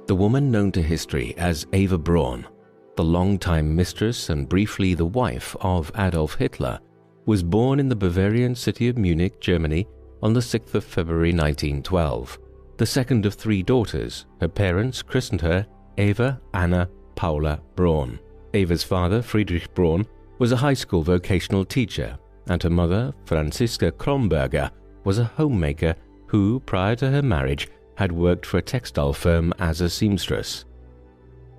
The woman known to history as Eva Braun, the longtime mistress and briefly the wife of Adolf Hitler, was born in the Bavarian city of Munich, Germany, on the 6th of February 1912. The second of three daughters, her parents christened her Eva Anna Paula Braun. Eva's father, Friedrich Braun, was a high school vocational teacher, and her mother, Franziska Kronberger, was a homemaker who, prior to her marriage, had worked for a textile firm as a seamstress.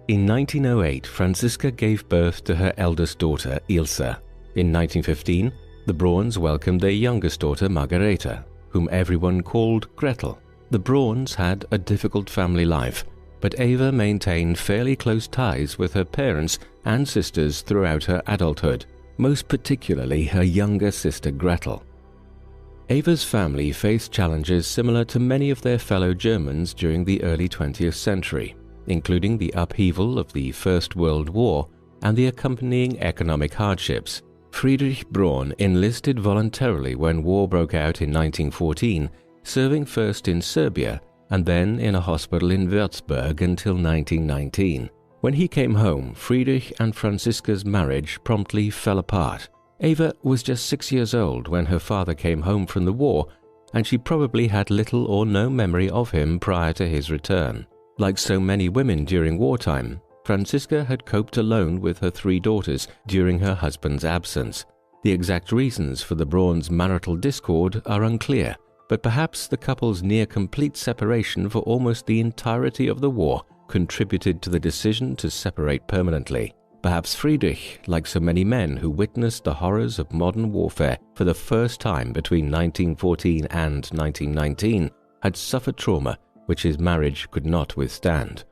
In 1908, Franziska gave birth to her eldest daughter, Ilse. In 1915, the Brauns welcomed their youngest daughter, Margareta, whom everyone called Gretel. The Brauns had a difficult family life, but Eva maintained fairly close ties with her parents and sisters throughout her adulthood, most particularly her younger sister Gretel. Eva's family faced challenges similar to many of their fellow Germans during the early 20th century, including the upheaval of the First World War and the accompanying economic hardships. Friedrich Braun enlisted voluntarily when war broke out in 1914, serving first in Serbia and then in a hospital in Würzburg until 1919. When he came home, Friedrich and Franziska's marriage promptly fell apart. Eva was just 6 years old when her father came home from the war, and she probably had little or no memory of him prior to his return. Like so many women during wartime, Franziska had coped alone with her three daughters during her husband's absence. The exact reasons for the Brauns' marital discord are unclear, but perhaps the couple's near-complete separation for almost the entirety of the war contributed to the decision to separate permanently. Perhaps Friedrich, like so many men who witnessed the horrors of modern warfare for the first time between 1914 and 1919, had suffered trauma which his marriage could not withstand.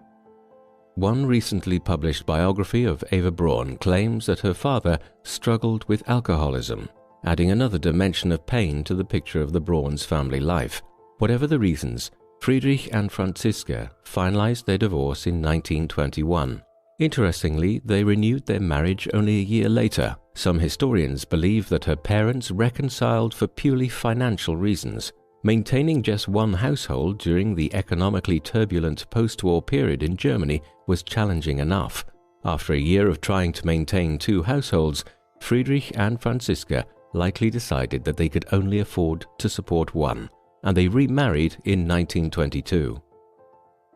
One recently published biography of Eva Braun claims that her father struggled with alcoholism, adding another dimension of pain to the picture of the Brauns' family life. Whatever the reasons, Friedrich and Franziska finalized their divorce in 1921. Interestingly, they renewed their marriage only a year later. Some historians believe that her parents reconciled for purely financial reasons. Maintaining just one household during the economically turbulent post-war period in Germany was challenging enough. After a year of trying to maintain two households, Friedrich and Franziska likely decided that they could only afford to support one, and they remarried in 1922.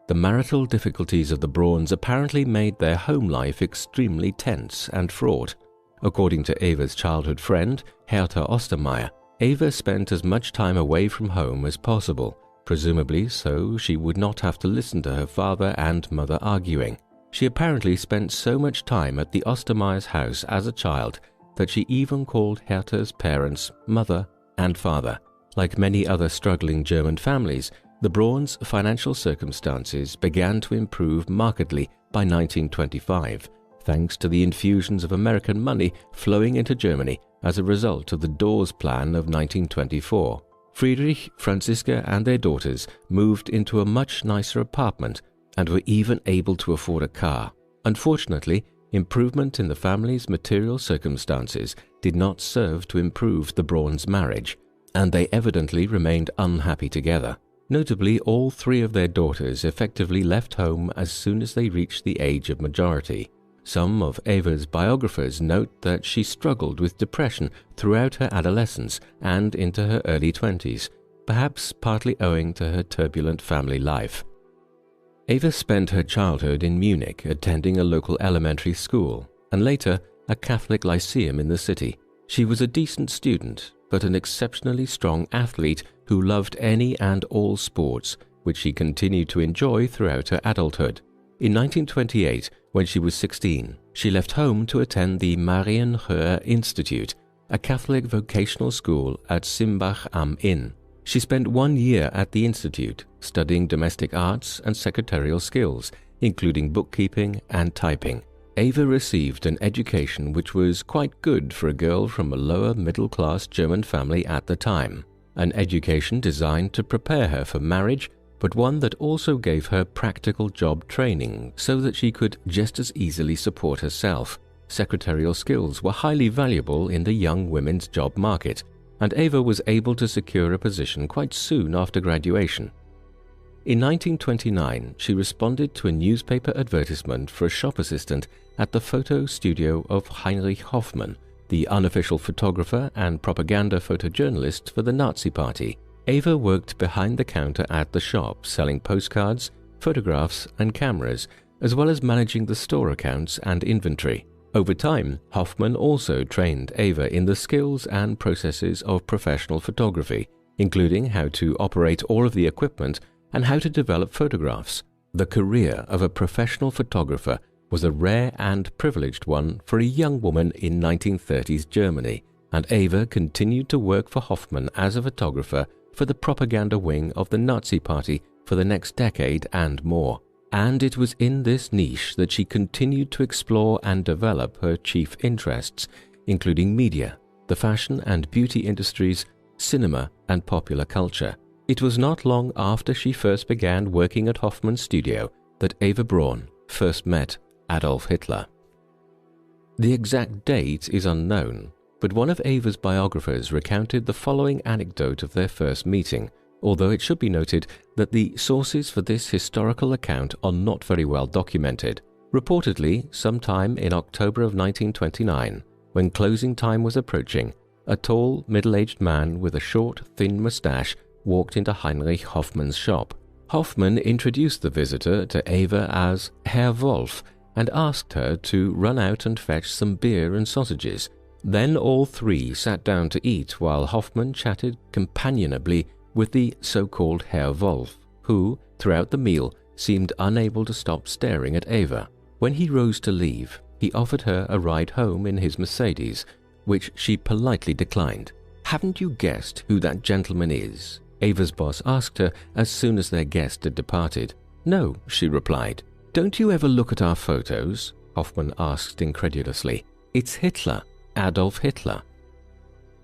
The marital difficulties of the Brauns apparently made their home life extremely tense and fraught. According to Eva's childhood friend, Herta Ostermeier, Eva spent as much time away from home as possible, presumably so she would not have to listen to her father and mother arguing. She apparently spent so much time at the Ostermeyers' house as a child that she even called Herta's parents mother and father. Like many other struggling German families, the Brauns' financial circumstances began to improve markedly by 1925, thanks to the infusions of American money flowing into Germany as a result of the Dawes Plan of 1924. Friedrich, Franziska and their daughters moved into a much nicer apartment and were even able to afford a car. Unfortunately, improvement in the family's material circumstances did not serve to improve the Brauns' marriage, and they evidently remained unhappy together. Notably, all three of their daughters effectively left home as soon as they reached the age of majority. Some of Eva's biographers note that she struggled with depression throughout her adolescence and into her early 20s, perhaps partly owing to her turbulent family life. Eva spent her childhood in Munich attending a local elementary school and later a Catholic lyceum in the city. She was a decent student, but an exceptionally strong athlete who loved any and all sports, which she continued to enjoy throughout her adulthood. In 1928, when she was 16, she left home to attend the Marienhoer Institute, a Catholic vocational school at Simbach am Inn. She spent 1 year at the institute, studying domestic arts and secretarial skills, including bookkeeping and typing. Eva received an education which was quite good for a girl from a lower middle-class German family at the time. An education designed to prepare her for marriage, but one that also gave her practical job training so that she could just as easily support herself. Secretarial skills were highly valuable in the young women's job market, and Eva was able to secure a position quite soon after graduation. In 1929, she responded to a newspaper advertisement for a shop assistant at the photo studio of Heinrich Hoffmann, the unofficial photographer and propaganda photojournalist for the Nazi Party. Eva worked behind the counter at the shop, selling postcards, photographs, and cameras, as well as managing the store accounts and inventory. Over time, Hoffmann also trained Eva in the skills and processes of professional photography, including how to operate all of the equipment and how to develop photographs. The career of a professional photographer was a rare and privileged one for a young woman in 1930s Germany, and Eva continued to work for Hoffmann as a photographer for the propaganda wing of the Nazi Party for the next decade and more. And it was in this niche that she continued to explore and develop her chief interests, including media, the fashion and beauty industries, cinema, and popular culture. It was not long after she first began working at Hoffmann's studio that Eva Braun first met Adolf Hitler. The exact date is unknown, but one of Eva's biographers recounted the following anecdote of their first meeting, although it should be noted that the sources for this historical account are not very well documented. Reportedly, sometime in October of 1929, when closing time was approaching, a tall, middle-aged man with a short, thin mustache walked into Heinrich Hoffmann's shop. Hoffmann introduced the visitor to Eva as Herr Wolf and asked her to run out and fetch some beer and sausages. Then all three sat down to eat while Hoffmann chatted companionably with the so-called Herr Wolf, who, throughout the meal, seemed unable to stop staring at Eva. When he rose to leave, he offered her a ride home in his Mercedes, which she politely declined. "Haven't you guessed who that gentleman is?" Eva's boss asked her as soon as their guest had departed. "No," she replied. "Don't you ever look at our photos?" Hoffmann asked incredulously. "It's Hitler, Adolf Hitler."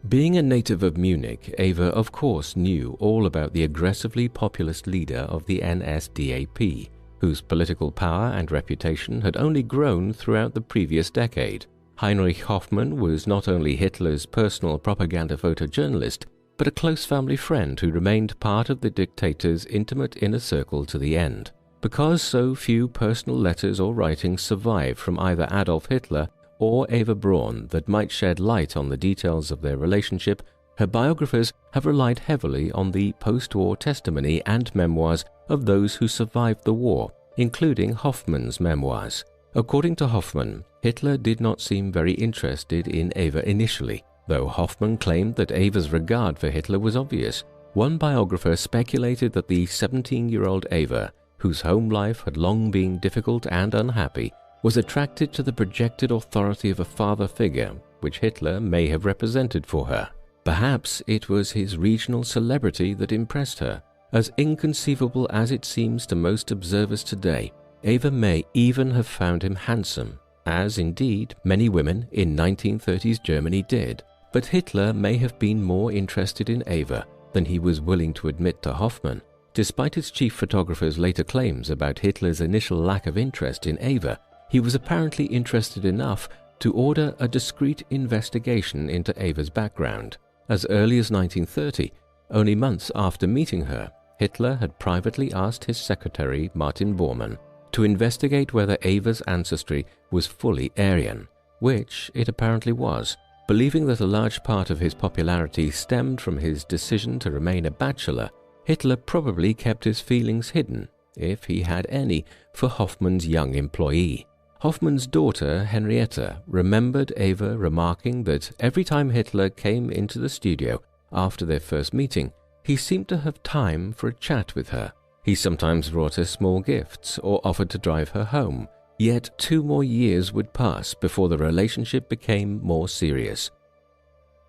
Being a native of Munich, Eva of course knew all about the aggressively populist leader of the NSDAP, whose political power and reputation had only grown throughout the previous decade. Heinrich Hoffmann was not only Hitler's personal propaganda photojournalist, but a close family friend who remained part of the dictator's intimate inner circle to the end. Because so few personal letters or writings survive from either Adolf Hitler or Eva Braun that might shed light on the details of their relationship, her biographers have relied heavily on the post-war testimony and memoirs of those who survived the war, including Hoffmann's memoirs. According to Hoffmann, Hitler did not seem very interested in Eva initially, though Hoffmann claimed that Eva's regard for Hitler was obvious. One biographer speculated that the 17-year-old Eva, whose home life had long been difficult and unhappy, was attracted to the projected authority of a father figure, which Hitler may have represented for her. Perhaps it was his regional celebrity that impressed her. As inconceivable as it seems to most observers today, Eva may even have found him handsome, as indeed many women in 1930s Germany did. But Hitler may have been more interested in Eva than he was willing to admit to Hoffmann. Despite his chief photographer's later claims about Hitler's initial lack of interest in Eva, he was apparently interested enough to order a discreet investigation into Eva's background. As early as 1930, only months after meeting her, Hitler had privately asked his secretary, Martin Bormann, to investigate whether Eva's ancestry was fully Aryan, which it apparently was. Believing that a large part of his popularity stemmed from his decision to remain a bachelor, Hitler probably kept his feelings hidden, if he had any, for Hoffmann's young employee. Hoffmann's daughter, Henrietta, remembered Eva remarking that every time Hitler came into the studio after their first meeting, he seemed to have time for a chat with her. He sometimes brought her small gifts or offered to drive her home. Yet 2 more years would pass before the relationship became more serious.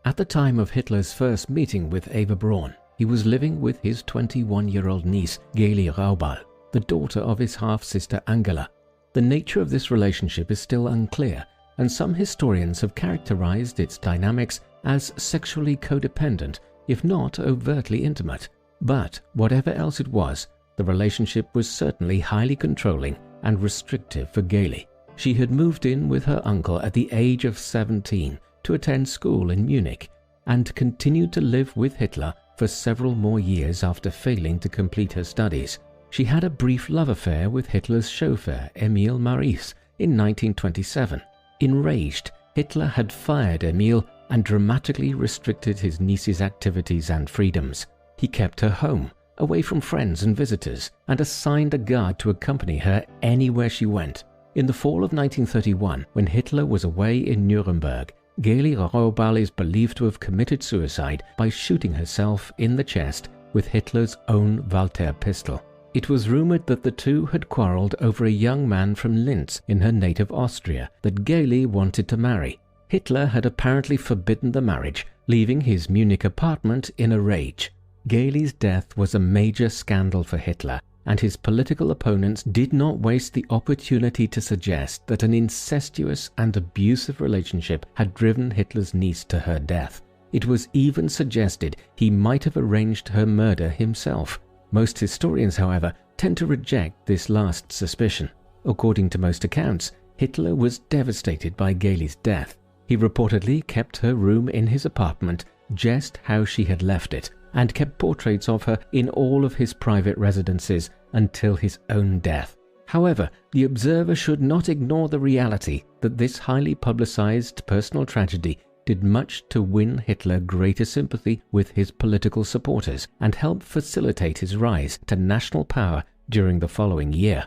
At the time of Hitler's first meeting with Eva Braun, he was living with his 21-year-old niece, Geli Raubal, the daughter of his half-sister Angela. The nature of this relationship is still unclear, and some historians have characterized its dynamics as sexually codependent, if not overtly intimate. But whatever else it was, the relationship was certainly highly controlling and restrictive for Geli. She had moved in with her uncle at the age of 17 to attend school in Munich and continued to live with Hitler for several more years after failing to complete her studies. she had a brief love affair with Hitler's chauffeur Emil Maris in 1927. Enraged, Hitler had fired Emil and dramatically restricted his niece's activities and freedoms. He kept her home, away from friends and visitors, and assigned a guard to accompany her anywhere she went. In the fall of 1931, when Hitler was away in Nuremberg, Gaily Raubal is believed to have committed suicide by shooting herself in the chest with Hitler's own Walther pistol. It was rumored that the two had quarreled over a young man from Linz in her native Austria that Gaily wanted to marry. Hitler had apparently forbidden the marriage, leaving his Munich apartment in a rage. Gaily's death was a major scandal for Hitler, and his political opponents did not waste the opportunity to suggest that an incestuous and abusive relationship had driven Hitler's niece to her death. It was even suggested he might have arranged her murder himself. Most historians, however, tend to reject this last suspicion. According to most accounts, Hitler was devastated by Gaily's death. He reportedly kept her room in his apartment just how she had left it, and kept portraits of her in all of his private residences until his own death. However, the observer should not ignore the reality that this highly publicized personal tragedy did much to win Hitler greater sympathy with his political supporters and help facilitate his rise to national power during the following year.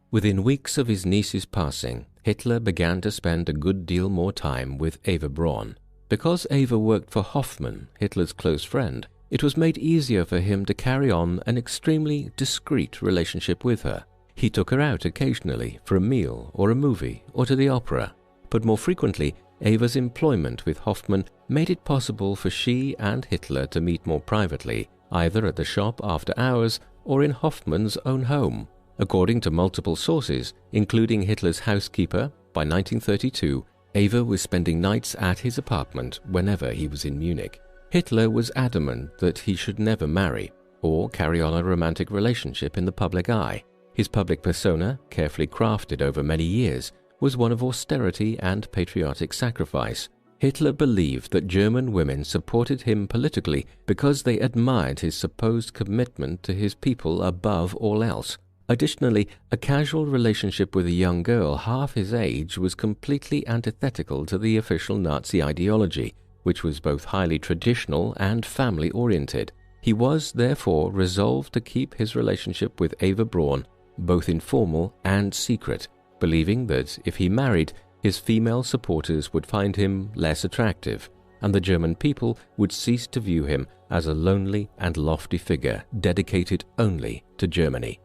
Within weeks of his niece's passing, Hitler began to spend a good deal more time with Eva Braun. Because Eva worked for Hoffmann, Hitler's close friend, it was made easier for him to carry on an extremely discreet relationship with her. He took her out occasionally for a meal or a movie or to the opera, but more frequently, Eva's employment with Hoffmann made it possible for she and Hitler to meet more privately, either at the shop after hours or in Hoffmann's own home. According to multiple sources, including Hitler's housekeeper, by 1932, Eva was spending nights at his apartment whenever he was in Munich. Hitler was adamant that he should never marry or carry on a romantic relationship in the public eye. His public persona, carefully crafted over many years, was one of austerity and patriotic sacrifice. Hitler believed that German women supported him politically because they admired his supposed commitment to his people above all else. Additionally, a casual relationship with a young girl half his age was completely antithetical to the official Nazi ideology, which was both highly traditional and family-oriented. He was, therefore, resolved to keep his relationship with Eva Braun both informal and secret, believing that if he married, his female supporters would find him less attractive, and the German people would cease to view him as a lonely and lofty figure dedicated only to Germany.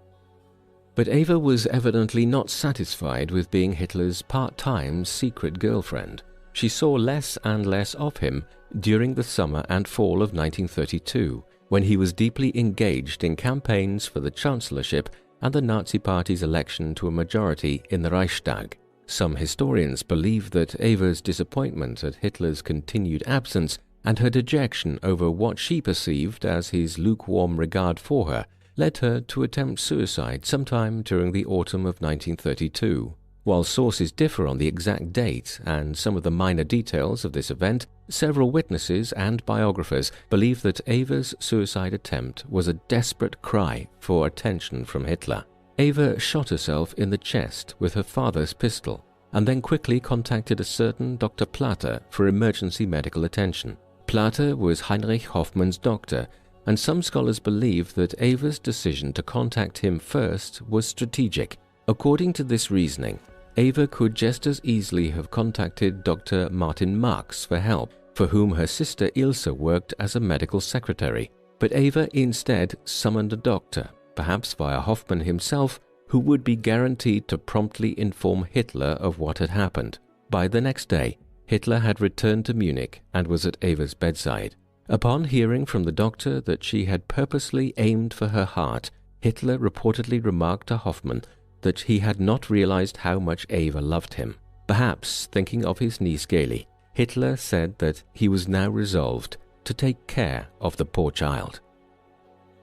But Eva was evidently not satisfied with being Hitler's part-time secret girlfriend. She saw less and less of him during the summer and fall of 1932, when he was deeply engaged in campaigns for the chancellorship and the Nazi Party's election to a majority in the Reichstag. Some historians believe that Eva's disappointment at Hitler's continued absence and her dejection over what she perceived as his lukewarm regard for her led her to attempt suicide sometime during the autumn of 1932. While sources differ on the exact date and some of the minor details of this event, several witnesses and biographers believe that Eva's suicide attempt was a desperate cry for attention from Hitler. Eva shot herself in the chest with her father's pistol and then quickly contacted a certain Dr. Plater for emergency medical attention. Plater was Heinrich Hoffmann's doctor, and some scholars believe that Eva's decision to contact him first was strategic. According to this reasoning, Eva could just as easily have contacted Dr. Martin Marx for help, for whom her sister Ilse worked as a medical secretary. But Eva instead summoned a doctor, perhaps via Hoffmann himself, who would be guaranteed to promptly inform Hitler of what had happened. By the next day, Hitler had returned to Munich and was at Eva's bedside. Upon hearing from the doctor that she had purposely aimed for her heart, Hitler reportedly remarked to Hoffmann that he had not realized how much Eva loved him. Perhaps thinking of his niece Gaily, Hitler said that he was now resolved to take care of the poor child.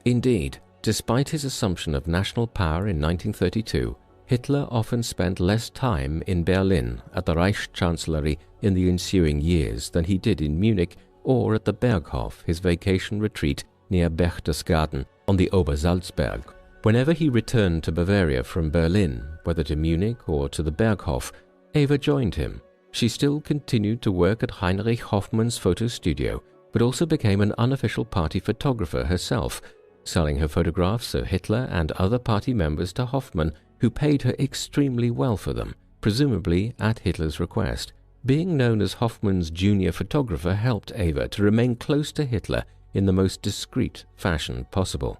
Indeed, despite his assumption of national power in 1932, Hitler often spent less time in Berlin at the Reichschancellery in the ensuing years than he did in Munich or at the Berghof, his vacation retreat near Berchtesgaden on the Obersalzberg. Whenever he returned to Bavaria from Berlin, whether to Munich or to the Berghof, Eva joined him. She still continued to work at Heinrich Hoffmann's photo studio, but also became an unofficial party photographer herself, selling her photographs of Hitler and other party members to Hoffmann, who paid her extremely well for them, presumably at Hitler's request. Being known as Hoffmann's junior photographer helped Eva to remain close to Hitler in the most discreet fashion possible.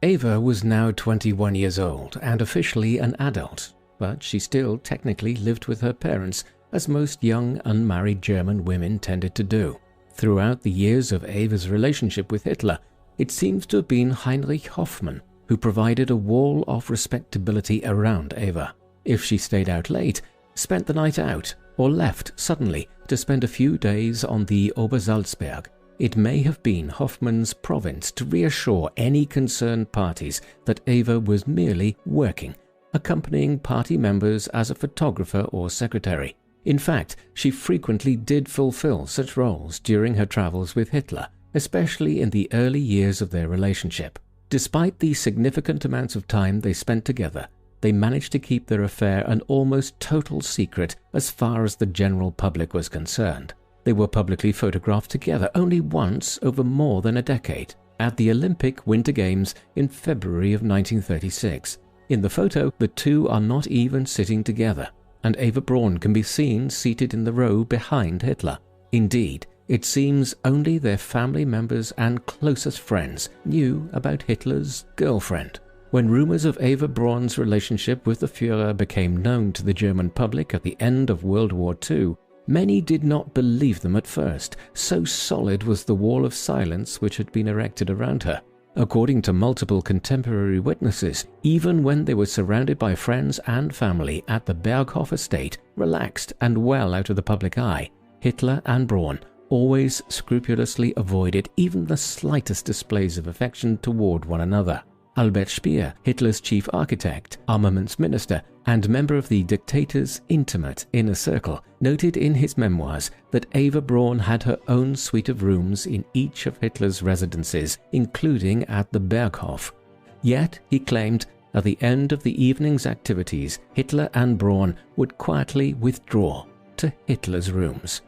Eva was now 21 years old and officially an adult, but she still technically lived with her parents, as most young unmarried German women tended to do. Throughout the years of Eva's relationship with Hitler, it seems to have been Heinrich Hoffmann who provided a wall of respectability around Eva. If she stayed out late, spent the night out, or left suddenly to spend a few days on the Obersalzberg, it may have been Hoffmann's province to reassure any concerned parties that Eva was merely working, accompanying party members as a photographer or secretary. In fact, she frequently did fulfill such roles during her travels with Hitler, especially in the early years of their relationship. Despite the significant amounts of time they spent together, they managed to keep their affair an almost total secret as far as the general public was concerned. They were publicly photographed together only once over more than a decade, at the Olympic Winter Games in February of 1936. In the photo, the two are not even sitting together, and Eva Braun can be seen seated in the row behind Hitler. Indeed, it seems only their family members and closest friends knew about Hitler's girlfriend. When rumors of Eva Braun's relationship with the Führer became known to the German public at the end of World War II, many did not believe them at first, so solid was the wall of silence which had been erected around her. According to multiple contemporary witnesses, even when they were surrounded by friends and family at the Berghof estate, relaxed and well out of the public eye, Hitler and Braun always scrupulously avoided even the slightest displays of affection toward one another. Albert Speer, Hitler's chief architect, armaments minister, and member of the dictator's intimate inner circle, noted in his memoirs that Eva Braun had her own suite of rooms in each of Hitler's residences, including at the Berghof. Yet, he claimed, at the end of the evening's activities, Hitler and Braun would quietly withdraw to Hitler's rooms.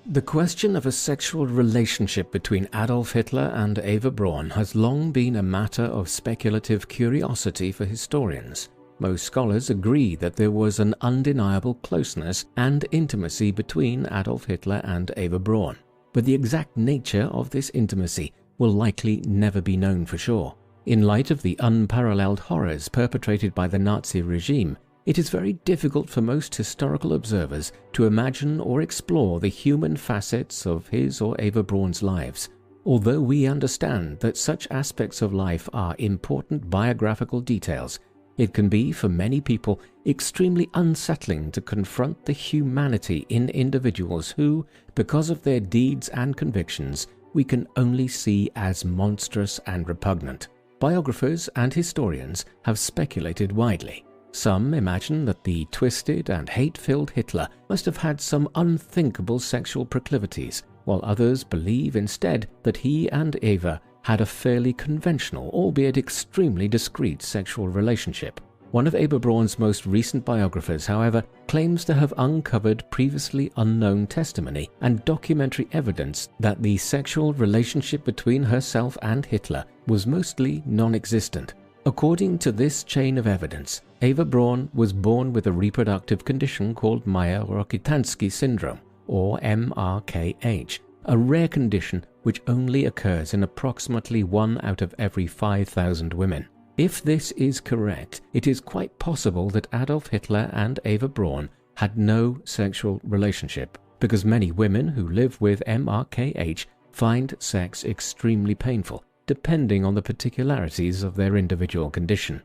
The question of a sexual relationship between Adolf Hitler and Eva Braun has long been a matter of speculative curiosity for historians. Most scholars agree that there was an undeniable closeness and intimacy between Adolf Hitler and Eva Braun, but the exact nature of this intimacy will likely never be known for sure. In light of the unparalleled horrors perpetrated by the Nazi regime, it is very difficult for most historical observers to imagine or explore the human facets of his or Eva Braun's lives. Although we understand that such aspects of life are important biographical details, it can be for many people extremely unsettling to confront the humanity in individuals who, because of their deeds and convictions, we can only see as monstrous and repugnant. Biographers and historians have speculated widely. Some imagine that the twisted and hate-filled Hitler must have had some unthinkable sexual proclivities, while others believe instead that he and Eva had a fairly conventional, albeit extremely discreet sexual relationship. One of Eva Braun's most recent biographers, however, claims to have uncovered previously unknown testimony and documentary evidence that the sexual relationship between herself and Hitler was mostly non-existent. According to this chain of evidence, Eva Braun was born with a reproductive condition called Mayer-Rokitansky syndrome, or MRKH, a rare condition which only occurs in approximately 1 out of every 5,000 women. If this is correct, it is quite possible that Adolf Hitler and Eva Braun had no sexual relationship, because many women who live with MRKH find sex extremely painful, depending on the particularities of their individual condition.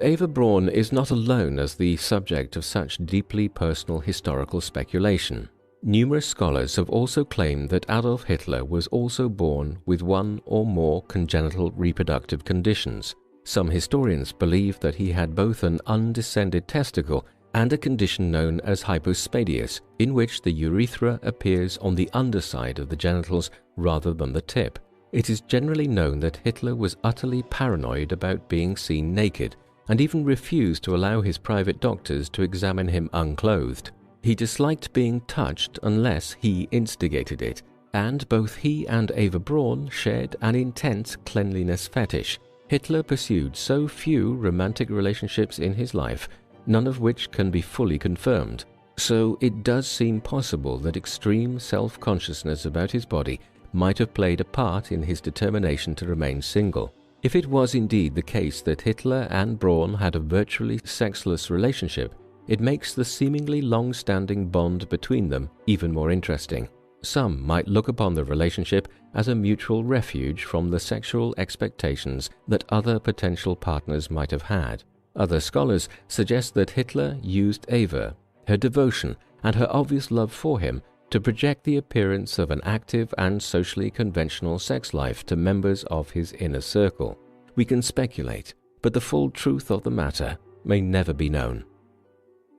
Eva Braun is not alone as the subject of such deeply personal historical speculation. Numerous scholars have also claimed that Adolf Hitler was also born with one or more congenital reproductive conditions. Some historians believe that he had both an undescended testicle and a condition known as hypospadias, in which the urethra appears on the underside of the genitals rather than the tip. It is generally known that Hitler was utterly paranoid about being seen naked, and even refused to allow his private doctors to examine him unclothed. He disliked being touched unless he instigated it, and both he and Eva Braun shared an intense cleanliness fetish. Hitler pursued so few romantic relationships in his life, none of which can be fully confirmed. So it does seem possible that extreme self-consciousness about his body might have played a part in his determination to remain single. If it was indeed the case that Hitler and Braun had a virtually sexless relationship, it makes the seemingly long-standing bond between them even more interesting. Some might look upon the relationship as a mutual refuge from the sexual expectations that other potential partners might have had. Other scholars suggest that Hitler used Eva, her devotion, and her obvious love for him to project the appearance of an active and socially conventional sex life to members of his inner circle. We can speculate, but the full truth of the matter may never be known.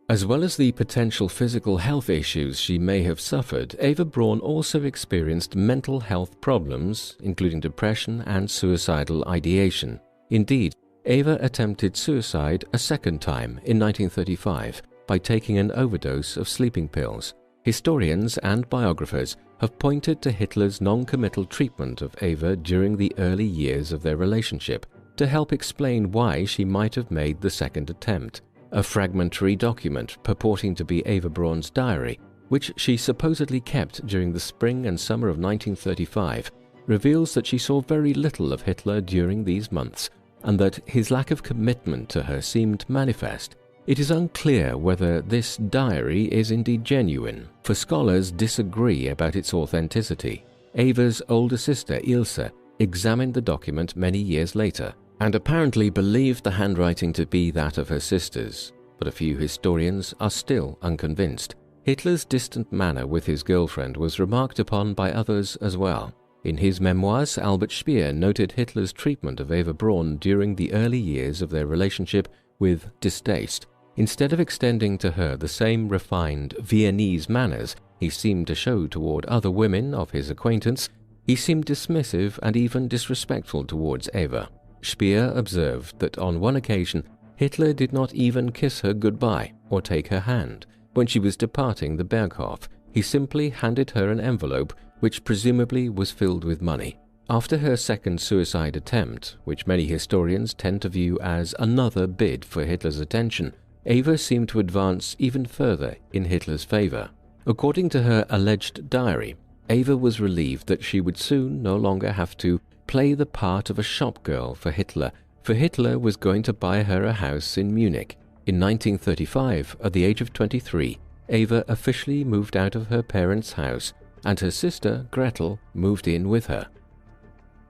As well as the potential physical health issues she may have suffered, Eva Braun also experienced mental health problems, including depression and suicidal ideation. Indeed, Eva attempted suicide a second time in 1935 by taking an overdose of sleeping pills. Historians and biographers have pointed to Hitler's non-committal treatment of Eva during the early years of their relationship to help explain why she might have made the second attempt. A fragmentary document purporting to be Eva Braun's diary, which she supposedly kept during the spring and summer of 1935, reveals that she saw very little of Hitler during these months, and that his lack of commitment to her seemed manifest. It is unclear whether this diary is indeed genuine, for scholars disagree about its authenticity. Eva's older sister, Ilse, examined the document many years later, and apparently believed the handwriting to be that of her sister's, but a few historians are still unconvinced. Hitler's distant manner with his girlfriend was remarked upon by others as well. In his memoirs, Albert Speer noted Hitler's treatment of Eva Braun during the early years of their relationship with distaste. Instead of extending to her the same refined Viennese manners he seemed to show toward other women of his acquaintance, he seemed dismissive and even disrespectful towards Eva. Speer observed that on one occasion Hitler did not even kiss her goodbye or take her hand. When she was departing the Berghof, he simply handed her an envelope which presumably was filled with money. After her second suicide attempt, which many historians tend to view as another bid for Hitler's attention, Eva seemed to advance even further in Hitler's favor. According to her alleged diary, Eva was relieved that she would soon no longer have to play the part of a shop girl for Hitler was going to buy her a house in Munich. In 1935, at the age of 23, Eva officially moved out of her parents' house, and her sister, Gretel, moved in with her.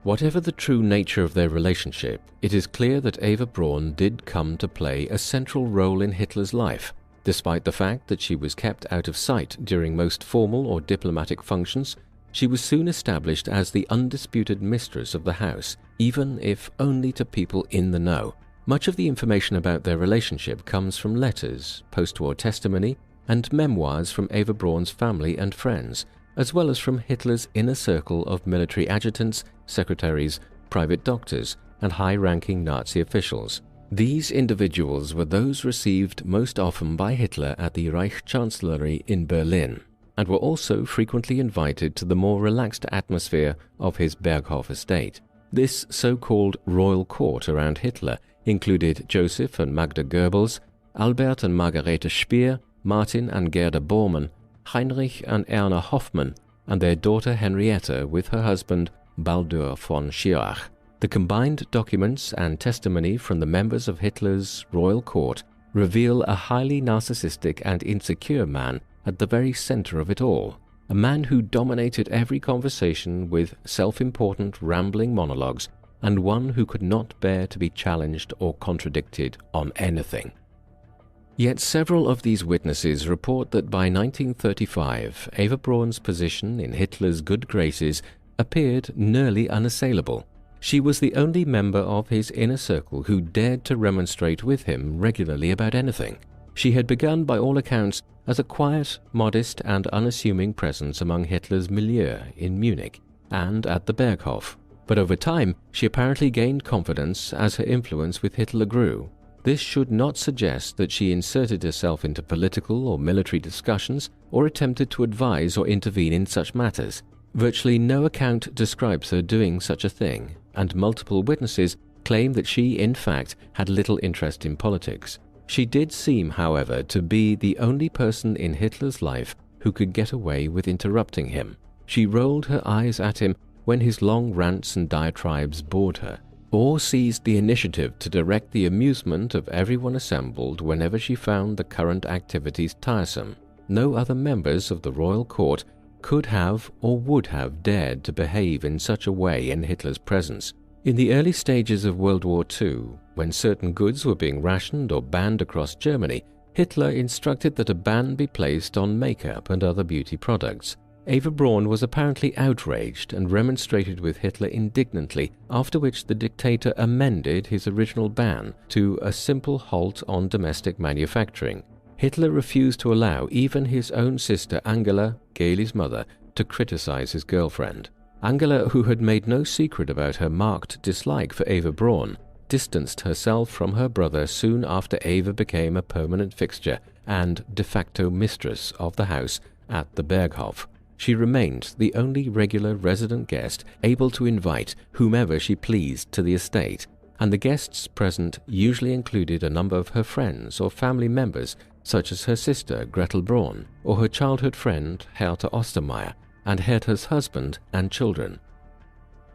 Whatever the true nature of their relationship, it is clear that Eva Braun did come to play a central role in Hitler's life. Despite the fact that she was kept out of sight during most formal or diplomatic functions, she was soon established as the undisputed mistress of the house, even if only to people in the know. Much of the information about their relationship comes from letters, post-war testimony, and memoirs from Eva Braun's family and friends, as well as from Hitler's inner circle of military adjutants, secretaries, private doctors, and high-ranking Nazi officials. These individuals were those received most often by Hitler at the Reichschancellery in Berlin, and were also frequently invited to the more relaxed atmosphere of his Berghof estate. This so-called royal court around Hitler included Joseph and Magda Goebbels, Albert and Margarete Speer, Martin and Gerda Bormann, Heinrich and Erna Hoffmann, and their daughter Henrietta with her husband Baldur von Schirach. The combined documents and testimony from the members of Hitler's royal court reveal a highly narcissistic and insecure man at the very center of it all, a man who dominated every conversation with self-important rambling monologues, and one who could not bear to be challenged or contradicted on anything. Yet several of these witnesses report that by 1935, Eva Braun's position in Hitler's good graces appeared nearly unassailable. She was the only member of his inner circle who dared to remonstrate with him regularly about anything. She had begun, by all accounts, as a quiet, modest, and unassuming presence among Hitler's milieu in Munich and at the Berghof. But over time, she apparently gained confidence as her influence with Hitler grew. This should not suggest that she inserted herself into political or military discussions or attempted to advise or intervene in such matters. Virtually no account describes her doing such a thing, and multiple witnesses claim that she, in fact, had little interest in politics. She did seem, however, to be the only person in Hitler's life who could get away with interrupting him. She rolled her eyes at him when his long rants and diatribes bored her, or seized the initiative to direct the amusement of everyone assembled whenever she found the current activities tiresome. No other members of the royal court could have or would have dared to behave in such a way in Hitler's presence. In the early stages of World War II, when certain goods were being rationed or banned across Germany, Hitler instructed that a ban be placed on makeup and other beauty products. Eva Braun was apparently outraged and remonstrated with Hitler indignantly, after which the dictator amended his original ban to a simple halt on domestic manufacturing. Hitler refused to allow even his own sister Angela, Gailey's mother, to criticize his girlfriend. Angela, who had made no secret about her marked dislike for Eva Braun, distanced herself from her brother soon after Eva became a permanent fixture and de facto mistress of the house at the Berghof. She remained the only regular resident guest able to invite whomever she pleased to the estate, and the guests present usually included a number of her friends or family members, such as her sister Gretel Braun or her childhood friend Hertha Ostermeier and Hertha's husband and children.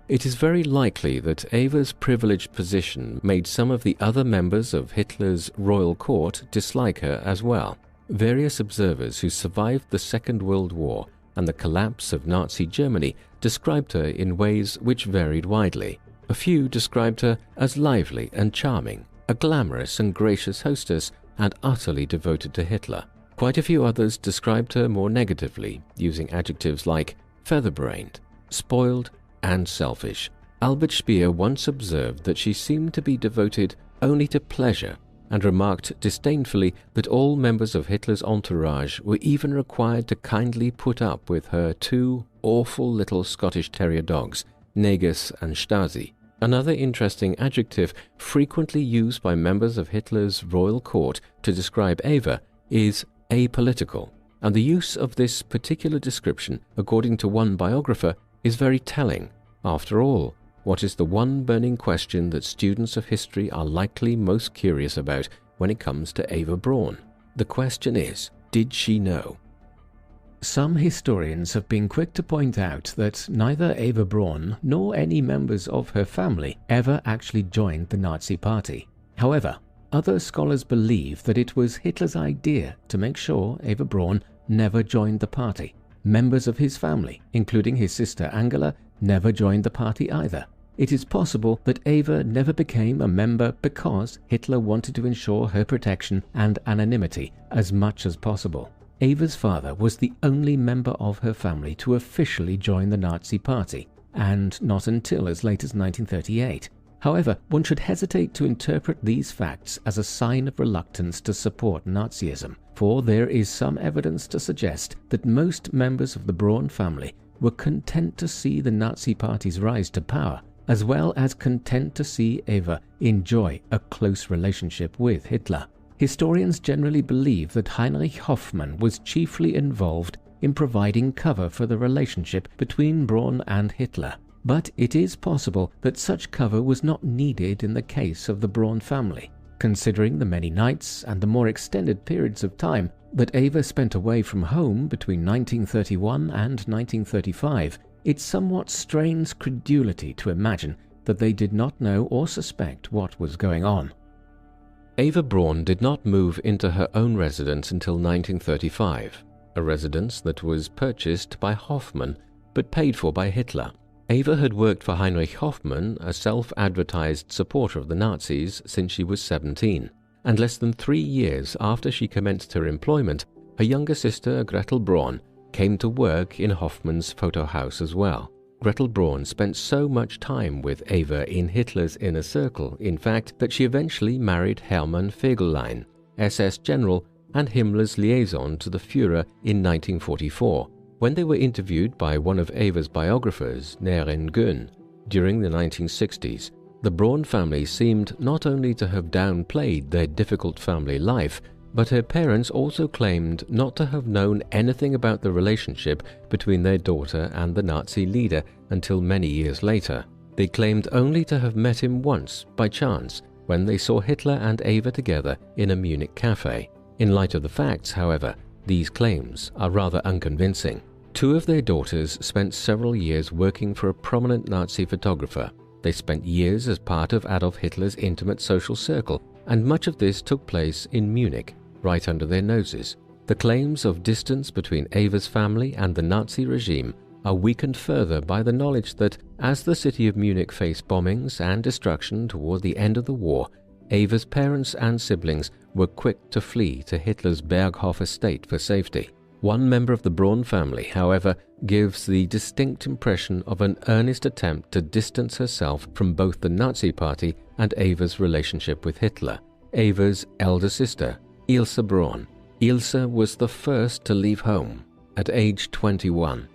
It is very likely that Eva's privileged position made some of the other members of Hitler's royal court dislike her as well. Various observers who survived the Second World War and the collapse of Nazi Germany described her in ways which varied widely. A few described her as lively and charming, a glamorous and gracious hostess, and utterly devoted to Hitler. Quite a few others described her more negatively, using adjectives like feather-brained, spoiled, and selfish. Albert Speer once observed that she seemed to be devoted only to pleasure, and remarked disdainfully that all members of Hitler's entourage were even required to kindly put up with her two awful little Scottish terrier dogs, Negus and Stasi. Another interesting adjective frequently used by members of Hitler's royal court to describe Eva is apolitical, and the use of this particular description, according to one biographer, is very telling. After all, what is the one burning question that students of history are likely most curious about when it comes to Eva Braun? The question is, did she know? Some historians have been quick to point out that neither Eva Braun nor any members of her family ever actually joined the Nazi Party. However, other scholars believe that it was Hitler's idea to make sure Eva Braun never joined the party. Members of his family, including his sister Angela, never joined the party either. It is possible that Eva never became a member because Hitler wanted to ensure her protection and anonymity as much as possible. Eva's father was the only member of her family to officially join the Nazi Party, and not until as late as 1938. However, one should hesitate to interpret these facts as a sign of reluctance to support Nazism, for there is some evidence to suggest that most members of the Braun family were content to see the Nazi Party's rise to power, as well as content to see Eva enjoy a close relationship with Hitler. Historians generally believe that Heinrich Hoffmann was chiefly involved in providing cover for the relationship between Braun and Hitler, but it is possible that such cover was not needed in the case of the Braun family. Considering the many nights and the more extended periods of time that Eva spent away from home between 1931 and 1935, it somewhat strains credulity to imagine that they did not know or suspect what was going on. Eva Braun did not move into her own residence until 1935, a residence that was purchased by Hoffmann but paid for by Hitler. Eva had worked for Heinrich Hoffmann, a self-advertised supporter of the Nazis, since she was 17, and less than 3 years after she commenced her employment, her younger sister Gretel Braun came to work in Hoffmann's photo house as well. Gretel Braun spent so much time with Eva in Hitler's inner circle, in fact, that she eventually married Hermann Fegelein, SS General and Himmler's liaison to the Führer in 1944. When they were interviewed by one of Eva's biographers, Nerin Gün, During the 1960s, the Braun family seemed not only to have downplayed their difficult family life, but her parents also claimed not to have known anything about the relationship between their daughter and the Nazi leader until many years later. They claimed only to have met him once, by chance, when they saw Hitler and Eva together in a Munich cafe. In light of the facts, however, these claims are rather unconvincing. Two of their daughters spent several years working for a prominent Nazi photographer. They spent years as part of Adolf Hitler's intimate social circle, and much of this took place in Munich, right under their noses. The claims of distance between Eva's family and the Nazi regime are weakened further by the knowledge that as the city of Munich faced bombings and destruction toward the end of the war, Eva's parents and siblings were quick to flee to Hitler's Berghof estate for safety. One member of the Braun family, however, gives the distinct impression of an earnest attempt to distance herself from both the Nazi Party and Eva's relationship with Hitler. Eva's elder sister, Ilse Braun. Ilse was the first to leave home at age 21.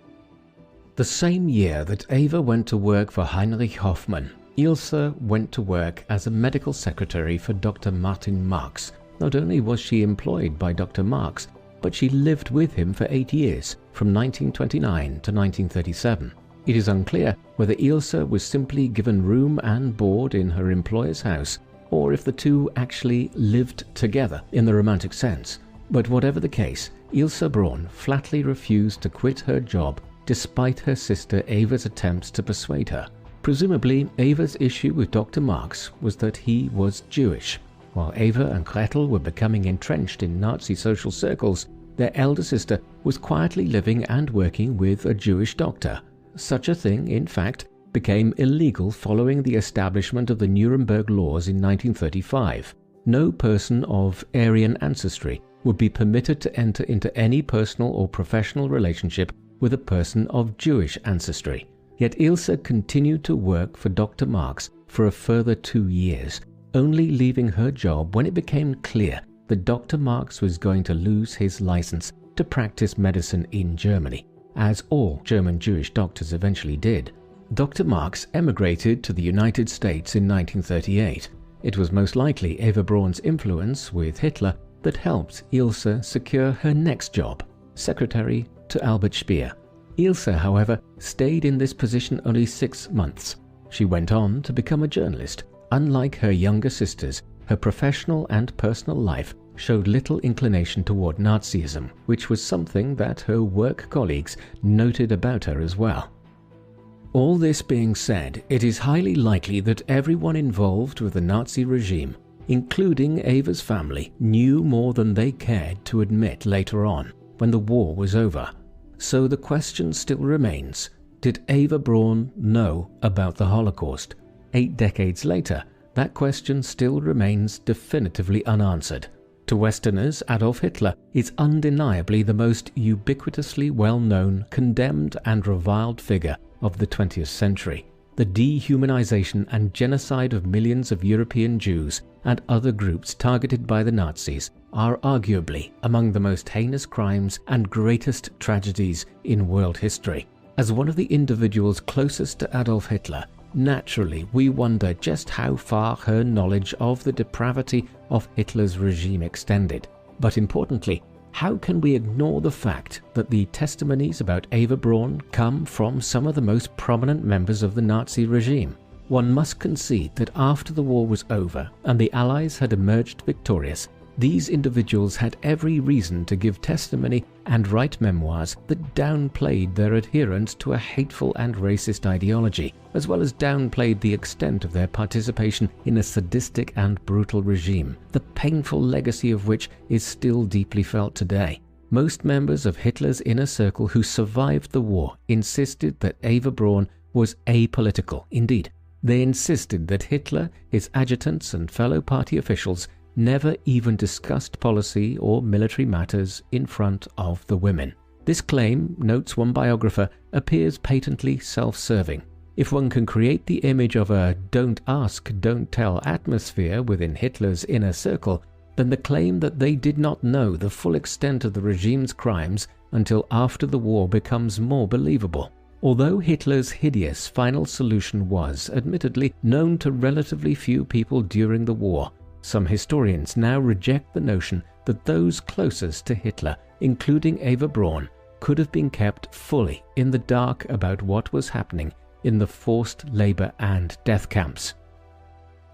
The same year that Eva went to work for Heinrich Hoffmann, Ilse went to work as a medical secretary for Dr. Martin Marx. Not only was she employed by Dr. Marx, but she lived with him for 8 years, from 1929 to 1937. It is unclear whether Ilse was simply given room and board in her employer's house, or if the two actually lived together in the romantic sense. But whatever the case, Ilse Braun flatly refused to quit her job despite her sister Eva's attempts to persuade her. Presumably, Eva's issue with Dr. Marx was that he was Jewish. While Eva and Gretel were becoming entrenched in Nazi social circles, their elder sister was quietly living and working with a Jewish doctor. Such a thing, in fact, became illegal following the establishment of the Nuremberg laws in 1935. No person of Aryan ancestry would be permitted to enter into any personal or professional relationship with a person of Jewish ancestry. Yet Ilse continued to work for Dr. Marx for a further 2 years, only leaving her job when it became clear that Dr. Marx was going to lose his license to practice medicine in Germany, as all German Jewish doctors eventually did. Dr. Marx emigrated to the United States in 1938. It was most likely Eva Braun's influence with Hitler that helped Ilse secure her next job, secretary to Albert Speer. Ilse, however, stayed in this position only 6 months. She went on to become a journalist. Unlike her younger sisters, her professional and personal life showed little inclination toward Nazism, which was something that her work colleagues noted about her as well. All this being said, it is highly likely that everyone involved with the Nazi regime, including Eva's family, knew more than they cared to admit later on, when the war was over. So the question still remains, did Eva Braun know about the Holocaust? 8 decades later, that question still remains definitively unanswered. To Westerners, Adolf Hitler is undeniably the most ubiquitously well-known, condemned and reviled figure of the 20th century. The dehumanization and genocide of millions of European Jews and other groups targeted by the Nazis are arguably among the most heinous crimes and greatest tragedies in world history. As one of the individuals closest to Adolf Hitler, naturally we wonder just how far her knowledge of the depravity of Hitler's regime extended. But importantly, how can we ignore the fact that the testimonies about Eva Braun come from some of the most prominent members of the Nazi regime? One must concede that after the war was over and the Allies had emerged victorious, these individuals had every reason to give testimony and write memoirs that downplayed their adherence to a hateful and racist ideology, as well as downplayed the extent of their participation in a sadistic and brutal regime, the painful legacy of which is still deeply felt today. Most members of Hitler's inner circle who survived the war insisted that Eva Braun was apolitical. Indeed, they insisted that Hitler, his adjutants and fellow party officials never even discussed policy or military matters in front of the women. This claim, notes one biographer, appears patently self-serving. If one can create the image of a don't ask, don't tell atmosphere within Hitler's inner circle, then the claim that they did not know the full extent of the regime's crimes until after the war becomes more believable. Although Hitler's hideous final solution was, admittedly, known to relatively few people during the war, some historians now reject the notion that those closest to Hitler, including Eva Braun, could have been kept fully in the dark about what was happening in the forced labor and death camps.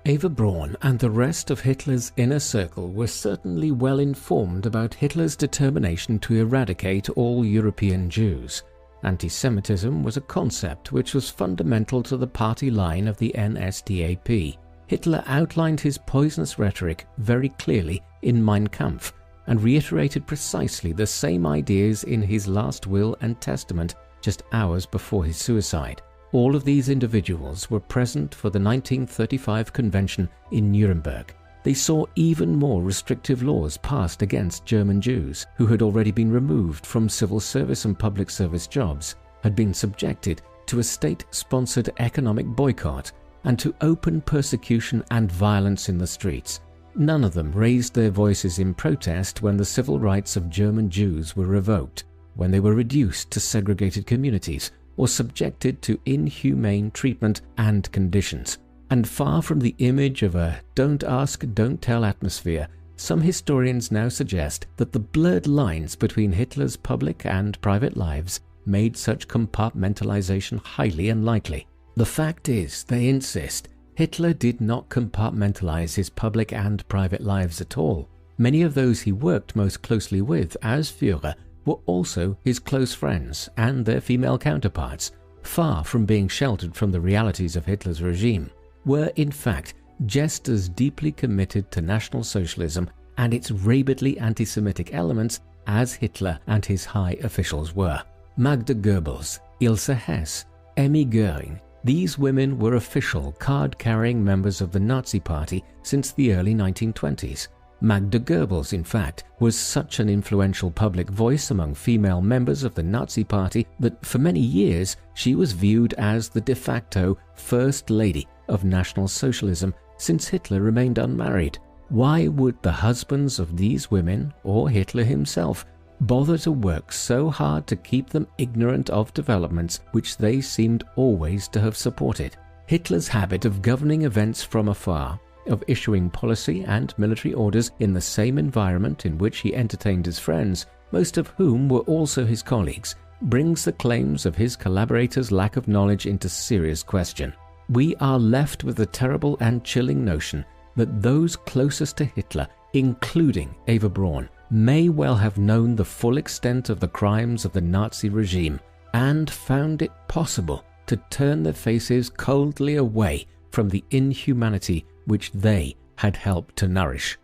Eva Braun and the rest of Hitler's inner circle were certainly well informed about Hitler's determination to eradicate all European Jews. Anti-Semitism was a concept which was fundamental to the party line of the NSDAP. Hitler outlined his poisonous rhetoric very clearly in Mein Kampf and reiterated precisely the same ideas in his last will and testament just hours before his suicide. All of these individuals were present for the 1935 convention in Nuremberg. They saw even more restrictive laws passed against German Jews who had already been removed from civil service and public service jobs, had been subjected to a state-sponsored economic boycott, and to open persecution and violence in the streets. None of them raised their voices in protest when the civil rights of German Jews were revoked, when they were reduced to segregated communities, or subjected to inhumane treatment and conditions. And far from the image of a don't ask, don't tell atmosphere, some historians now suggest that the blurred lines between Hitler's public and private lives made such compartmentalization highly unlikely. The fact is, they insist, Hitler did not compartmentalize his public and private lives at all. Many of those he worked most closely with as Führer were also his close friends and their female counterparts, far from being sheltered from the realities of Hitler's regime, were in fact just as deeply committed to National Socialism and its rabidly anti-Semitic elements as Hitler and his high officials were. Magda Goebbels, Ilse Hess, Emmy Goering, these women were official card-carrying members of the Nazi Party since the early 1920s. Magda Goebbels, in fact, was such an influential public voice among female members of the Nazi Party that for many years she was viewed as the de facto First Lady of National Socialism since Hitler remained unmarried. Why would the husbands of these women, or Hitler himself, bother to work so hard to keep them ignorant of developments which they seemed always to have supported? Hitler's habit of governing events from afar, of issuing policy and military orders in the same environment in which he entertained his friends, most of whom were also his colleagues, brings the claims of his collaborators' lack of knowledge into serious question. We are left with the terrible and chilling notion that those closest to Hitler, including Eva Braun, may well have known the full extent of the crimes of the Nazi regime and found it possible to turn their faces coldly away from the inhumanity which they had helped to nourish.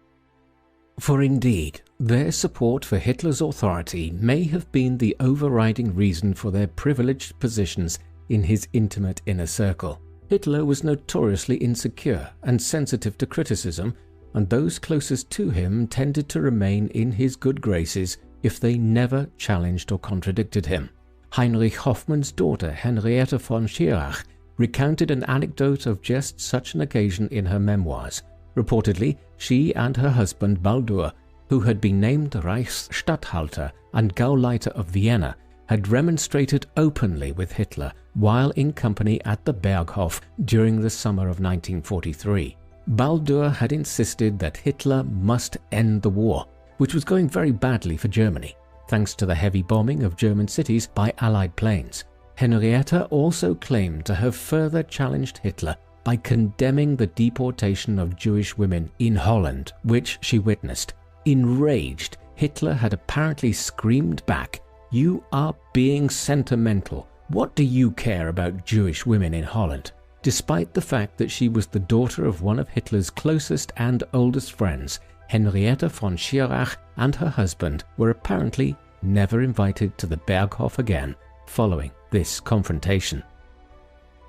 For indeed, their support for Hitler's authority may have been the overriding reason for their privileged positions in his intimate inner circle. Hitler was notoriously insecure and sensitive to criticism, and those closest to him tended to remain in his good graces if they never challenged or contradicted him. Heinrich Hoffmann's daughter Henriette von Schirach recounted an anecdote of just such an occasion in her memoirs. Reportedly, she and her husband Baldur, who had been named Reichsstatthalter and Gauleiter of Vienna, had remonstrated openly with Hitler while in company at the Berghof during the summer of 1943. Baldur had insisted that Hitler must end the war, which was going very badly for Germany, thanks to the heavy bombing of German cities by Allied planes. Henrietta also claimed to have further challenged Hitler by condemning the deportation of Jewish women in Holland, which she witnessed. Enraged, Hitler had apparently screamed back, "You are being sentimental. What do you care about Jewish women in Holland?" Despite the fact that she was the daughter of one of Hitler's closest and oldest friends, Henriette von Schirach and her husband were apparently never invited to the Berghof again following this confrontation.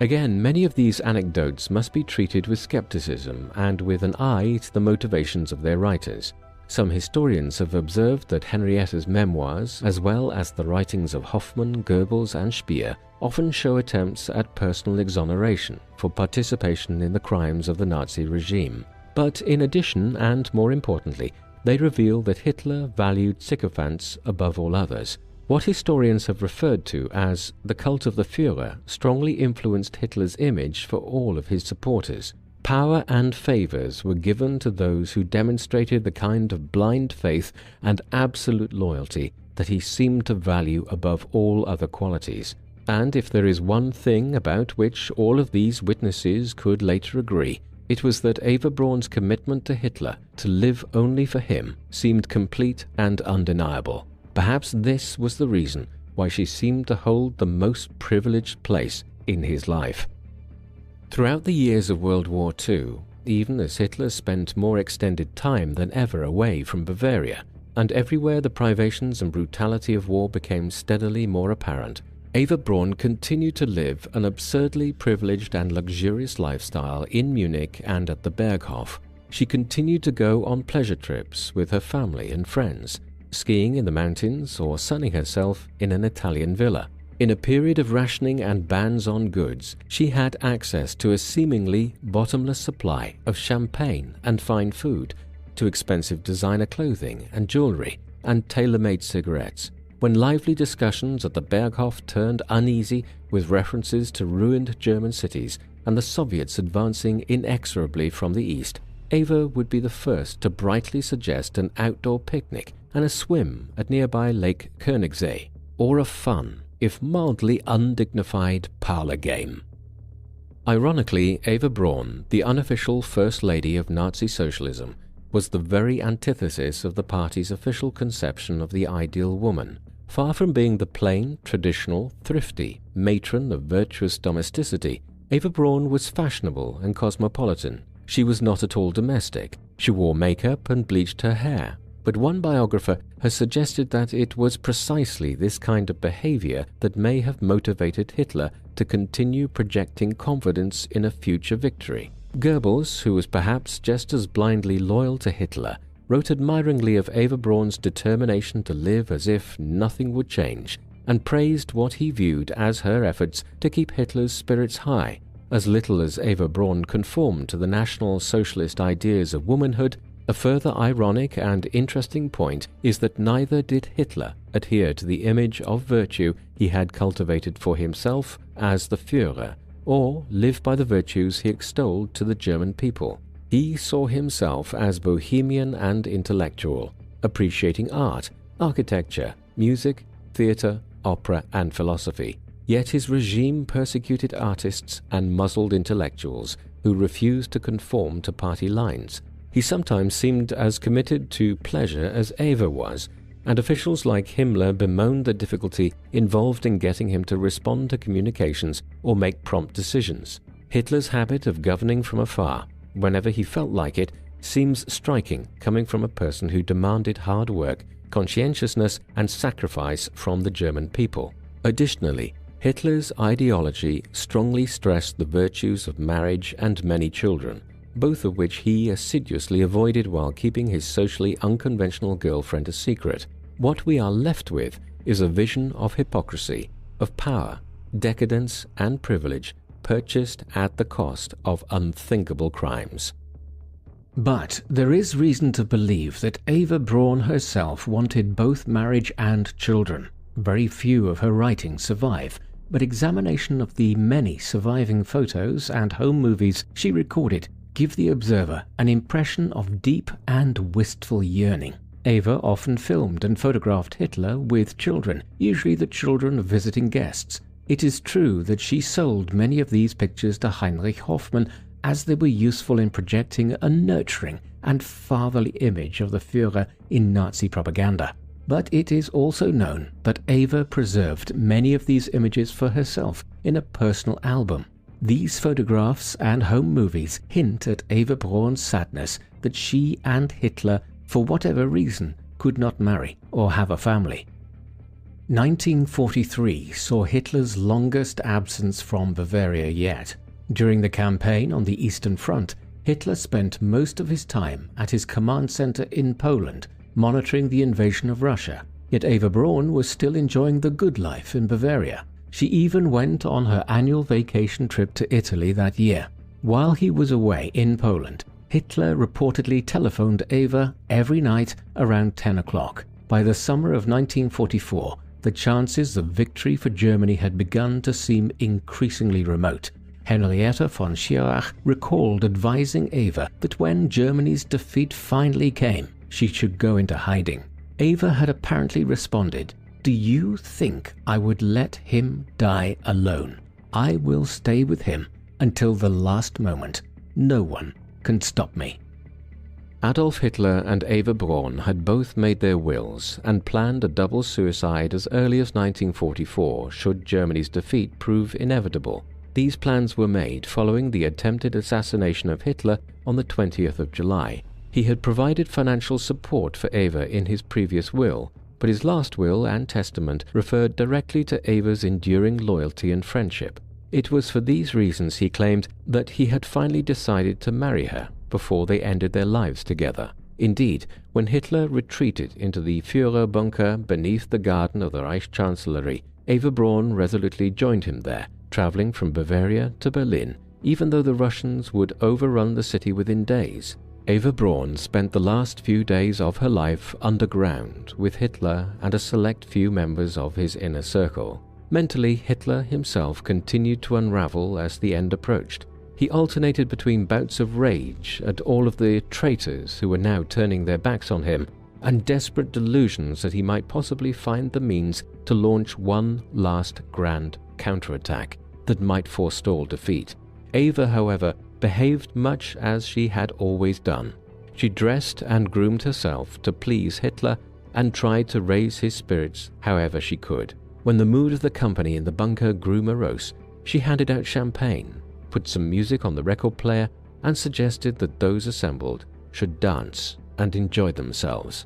Again, many of these anecdotes must be treated with skepticism and with an eye to the motivations of their writers. Some historians have observed that Henrietta's memoirs, as well as the writings of Hoffmann, Goebbels and Speer, often show attempts at personal exoneration for participation in the crimes of the Nazi regime. But in addition, and more importantly, they reveal that Hitler valued sycophants above all others, What historians have referred to as the cult of the Führer strongly influenced Hitler's image for all of his supporters. Power and favors were given to those who demonstrated the kind of blind faith and absolute loyalty that he seemed to value above all other qualities. And if there is one thing about which all of these witnesses could later agree, it was that Eva Braun's commitment to Hitler to live only for him seemed complete and undeniable. Perhaps this was the reason why she seemed to hold the most privileged place in his life. Throughout the years of World War II, even as Hitler spent more extended time than ever away from Bavaria, and everywhere the privations and brutality of war became steadily more apparent, Eva Braun continued to live an absurdly privileged and luxurious lifestyle in Munich and at the Berghof. She continued to go on pleasure trips with her family and friends, skiing in the mountains or sunning herself in an Italian villa. In a period of rationing and bans on goods, she had access to a seemingly bottomless supply of champagne and fine food, to expensive designer clothing and jewelry, and tailor-made cigarettes. When lively discussions at the Berghof turned uneasy with references to ruined German cities and the Soviets advancing inexorably from the east, Eva would be the first to brightly suggest an outdoor picnic and a swim at nearby Lake Koenigsee, or a fun, if mildly undignified, parlor game. Ironically, Eva Braun, the unofficial First Lady of Nazi socialism, was the very antithesis of the party's official conception of the ideal woman. Far from being the plain, traditional, thrifty matron of virtuous domesticity, Eva Braun was fashionable and cosmopolitan. She was not at all domestic. She wore makeup and bleached her hair. But one biographer has suggested that it was precisely this kind of behavior that may have motivated Hitler to continue projecting confidence in a future victory. Goebbels, who was perhaps just as blindly loyal to Hitler, wrote admiringly of Eva Braun's determination to live as if nothing would change, and praised what he viewed as her efforts to keep Hitler's spirits high. As little as Eva Braun conformed to the National Socialist ideas of womanhood, a further ironic and interesting point is that neither did Hitler adhere to the image of virtue he had cultivated for himself as the Führer, or live by the virtues he extolled to the German people. He saw himself as bohemian and intellectual, appreciating art, architecture, music, theatre, opera, and philosophy. Yet his regime persecuted artists and muzzled intellectuals who refused to conform to party lines. He sometimes seemed as committed to pleasure as Eva was, and officials like Himmler bemoaned the difficulty involved in getting him to respond to communications or make prompt decisions. Hitler's habit of governing from afar, whenever he felt like it, seems striking coming from a person who demanded hard work, conscientiousness, and sacrifice from the German people. Additionally, Hitler's ideology strongly stressed the virtues of marriage and many children, both of which he assiduously avoided while keeping his socially unconventional girlfriend a secret. What we are left with is a vision of hypocrisy, of power, decadence, and privilege purchased at the cost of unthinkable crimes. But there is reason to believe that Eva Braun herself wanted both marriage and children. Very few of her writings survive, but examination of the many surviving photos and home movies she recorded give the observer an impression of deep and wistful yearning. Eva often filmed and photographed Hitler with children, usually the children of visiting guests. It is true that she sold many of these pictures to Heinrich Hoffmann as they were useful in projecting a nurturing and fatherly image of the Führer in Nazi propaganda. But it is also known that Eva preserved many of these images for herself in a personal album. These photographs and home movies hint at Eva Braun's sadness that she and Hitler, for whatever reason, could not marry or have a family. 1943 saw Hitler's longest absence from Bavaria yet. During the campaign on the Eastern Front, Hitler spent most of his time at his command center in Poland, monitoring the invasion of Russia. Yet Eva Braun was still enjoying the good life in Bavaria. She even went on her annual vacation trip to Italy that year. While he was away in Poland, Hitler reportedly telephoned Eva every night around 10 o'clock. By the summer of 1944, the chances of victory for Germany had begun to seem increasingly remote. Henrietta von Schirach recalled advising Eva that when Germany's defeat finally came, she should go into hiding. Eva had apparently responded, "Do you think I would let him die alone? I will stay with him until the last moment. No one can stop me." Adolf Hitler and Eva Braun had both made their wills and planned a double suicide as early as 1944 should Germany's defeat prove inevitable. These plans were made following the attempted assassination of Hitler on the 20th of July. He had provided financial support for Eva in his previous will, but his last will and testament referred directly to Eva's enduring loyalty and friendship. It was for these reasons, he claimed, that he had finally decided to marry her before they ended their lives together. Indeed, when Hitler retreated into the Führer bunker beneath the garden of the Reichschancellery, Eva Braun resolutely joined him there, traveling from Bavaria to Berlin, even though the Russians would overrun the city within days. Eva Braun spent the last few days of her life underground with Hitler and a select few members of his inner circle. Mentally, Hitler himself continued to unravel as the end approached. He alternated between bouts of rage at all of the traitors who were now turning their backs on him and desperate delusions that he might possibly find the means to launch one last grand counterattack that might forestall defeat. Eva, however, behaved much as she had always done. She dressed and groomed herself to please Hitler and tried to raise his spirits however she could. When the mood of the company in the bunker grew morose, she handed out champagne, put some music on the record player, and suggested that those assembled should dance and enjoy themselves.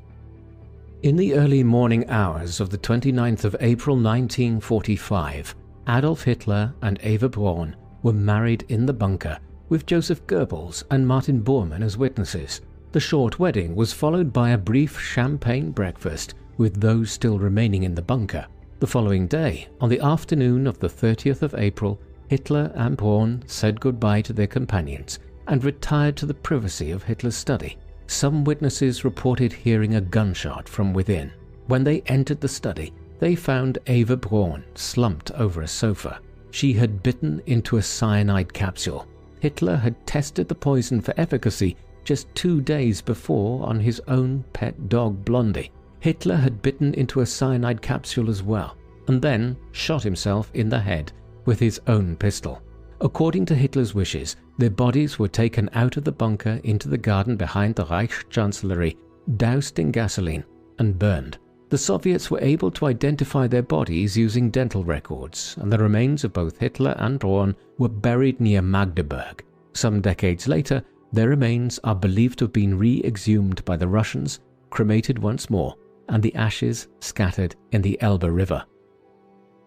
In the early morning hours of the 29th of April 1945, Adolf Hitler and Eva Braun were married in the bunker with Joseph Goebbels and Martin Bormann as witnesses. The short wedding was followed by a brief champagne breakfast with those still remaining in the bunker. The following day, on the afternoon of the 30th of April, Hitler and Braun said goodbye to their companions and retired to the privacy of Hitler's study. Some witnesses reported hearing a gunshot from within. When they entered the study, they found Eva Braun slumped over a sofa. She had bitten into a cyanide capsule. Hitler had tested the poison for efficacy just 2 days before on his own pet dog Blondie. Hitler had bitten into a cyanide capsule as well, and then shot himself in the head with his own pistol. According to Hitler's wishes, their bodies were taken out of the bunker into the garden behind the Reichschancellery, doused in gasoline, and burned. The Soviets were able to identify their bodies using dental records, and the remains of both Hitler and Braun were buried near Magdeburg. Some decades later, their remains are believed to have been re-exhumed by the Russians, cremated once more, and the ashes scattered in the Elbe River.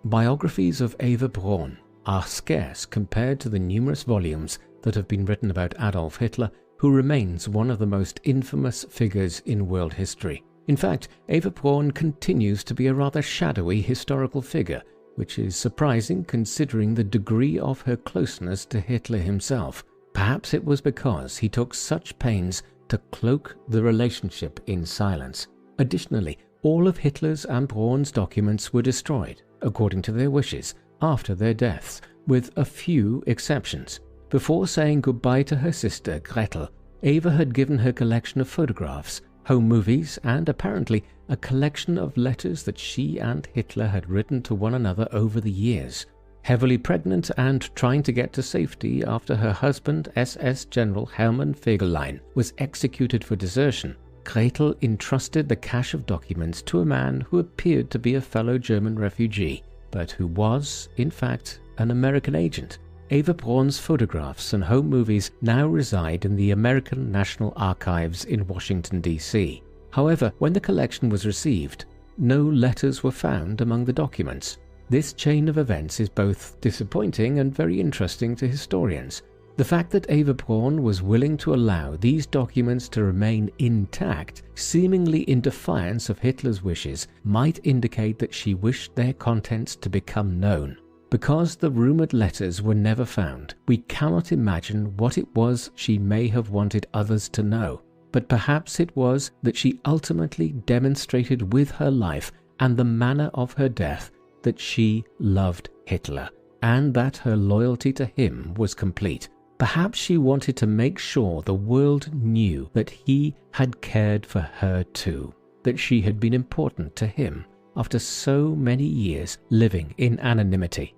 Biographies of Eva Braun are scarce compared to the numerous volumes that have been written about Adolf Hitler, who remains one of the most infamous figures in world history. In fact, Eva Braun continues to be a rather shadowy historical figure, which is surprising considering the degree of her closeness to Hitler himself. Perhaps it was because he took such pains to cloak the relationship in silence. Additionally, all of Hitler's and Braun's documents were destroyed, according to their wishes, after their deaths, with a few exceptions. Before saying goodbye to her sister Gretel, Eva had given her collection of photographs, home movies, and apparently a collection of letters that she and Hitler had written to one another over the years. Heavily pregnant and trying to get to safety after her husband, SS General Hermann Fegelein, was executed for desertion, Gretel entrusted the cache of documents to a man who appeared to be a fellow German refugee, but who was, in fact, an American agent. Eva Braun's photographs and home movies now reside in the American National Archives in Washington, D.C. However, when the collection was received, no letters were found among the documents. This chain of events is both disappointing and very interesting to historians. The fact that Eva Braun was willing to allow these documents to remain intact, seemingly in defiance of Hitler's wishes, might indicate that she wished their contents to become known. Because the rumored letters were never found, we cannot imagine what it was she may have wanted others to know. But perhaps it was that she ultimately demonstrated with her life and the manner of her death that she loved Hitler and that her loyalty to him was complete. Perhaps she wanted to make sure the world knew that he had cared for her too, that she had been important to him after so many years living in anonymity.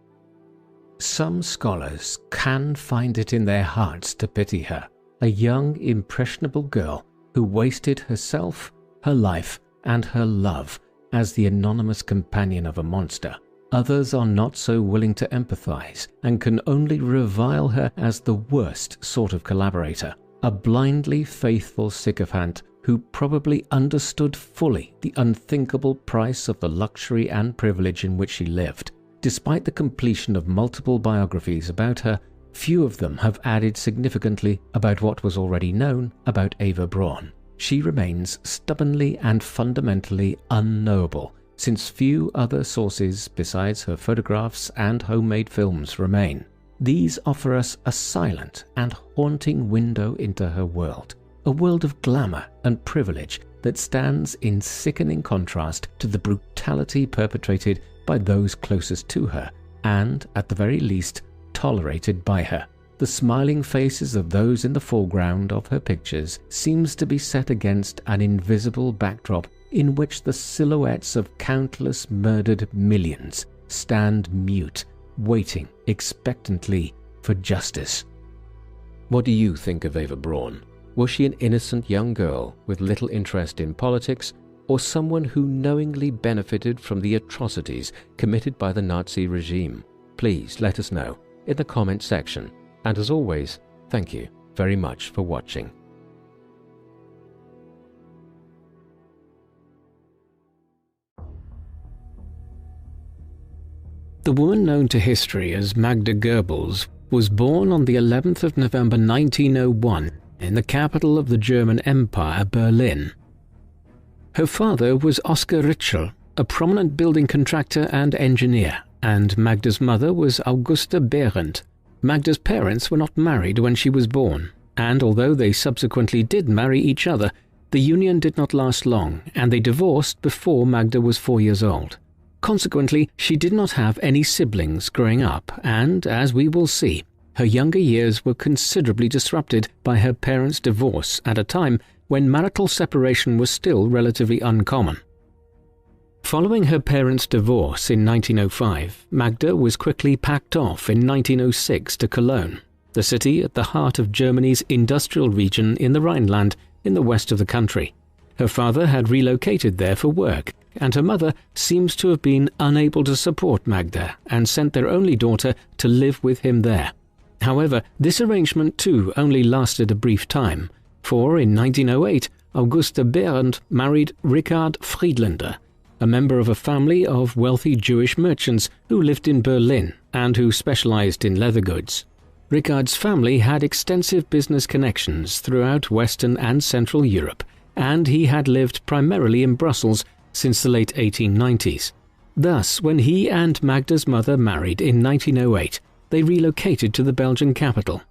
Some scholars can find it in their hearts to pity her, a young, impressionable girl who wasted herself, her life, and her love as the anonymous companion of a monster. Others are not so willing to empathize and can only revile her as the worst sort of collaborator, a blindly faithful sycophant who probably understood fully the unthinkable price of the luxury and privilege in which she lived. Despite the completion of multiple biographies about her, few of them have added significantly about what was already known about Eva Braun. She remains stubbornly and fundamentally unknowable, since few other sources besides her photographs and homemade films remain. These offer us a silent and haunting window into her world, a world of glamour and privilege that stands in sickening contrast to the brutality perpetrated by those closest to her and, at the very least, tolerated by her. The smiling faces of those in the foreground of her pictures seems to be set against an invisible backdrop in which the silhouettes of countless murdered millions stand mute, waiting expectantly for justice. What do you think of Eva Braun? Was she an innocent young girl with little interest in politics, or someone who knowingly benefited from the atrocities committed by the Nazi regime? Please let us know in the comment section. And as always, thank you very much for watching. The woman known to history as Magda Goebbels was born on the 11th of November 1901 in the capital of the German Empire, Berlin. Her father was Oskar Ritschl, a prominent building contractor and engineer, and Magda's mother was Augusta Behrendt. Magda's parents were not married when she was born, and although they subsequently did marry each other, the union did not last long, and they divorced before Magda was 4 years old. Consequently, she did not have any siblings growing up, and, as we will see, her younger years were considerably disrupted by her parents' divorce at a time when marital separation was still relatively uncommon. Following her parents' divorce in 1905, Magda was quickly packed off in 1906 to Cologne, the city at the heart of Germany's industrial region in the Rhineland in the west of the country. Her father had relocated there for work, and her mother seems to have been unable to support Magda and sent their only daughter to live with him there. However, this arrangement too only lasted a brief time, for in 1908 Augusta Behrendt married Richard Friedlander, a member of a family of wealthy Jewish merchants who lived in Berlin and who specialized in leather goods. Richard's family had extensive business connections throughout Western and Central Europe, and he had lived primarily in Brussels since the late 1890s. Thus, when he and Magda's mother married in 1908, they relocated to the Belgian capital.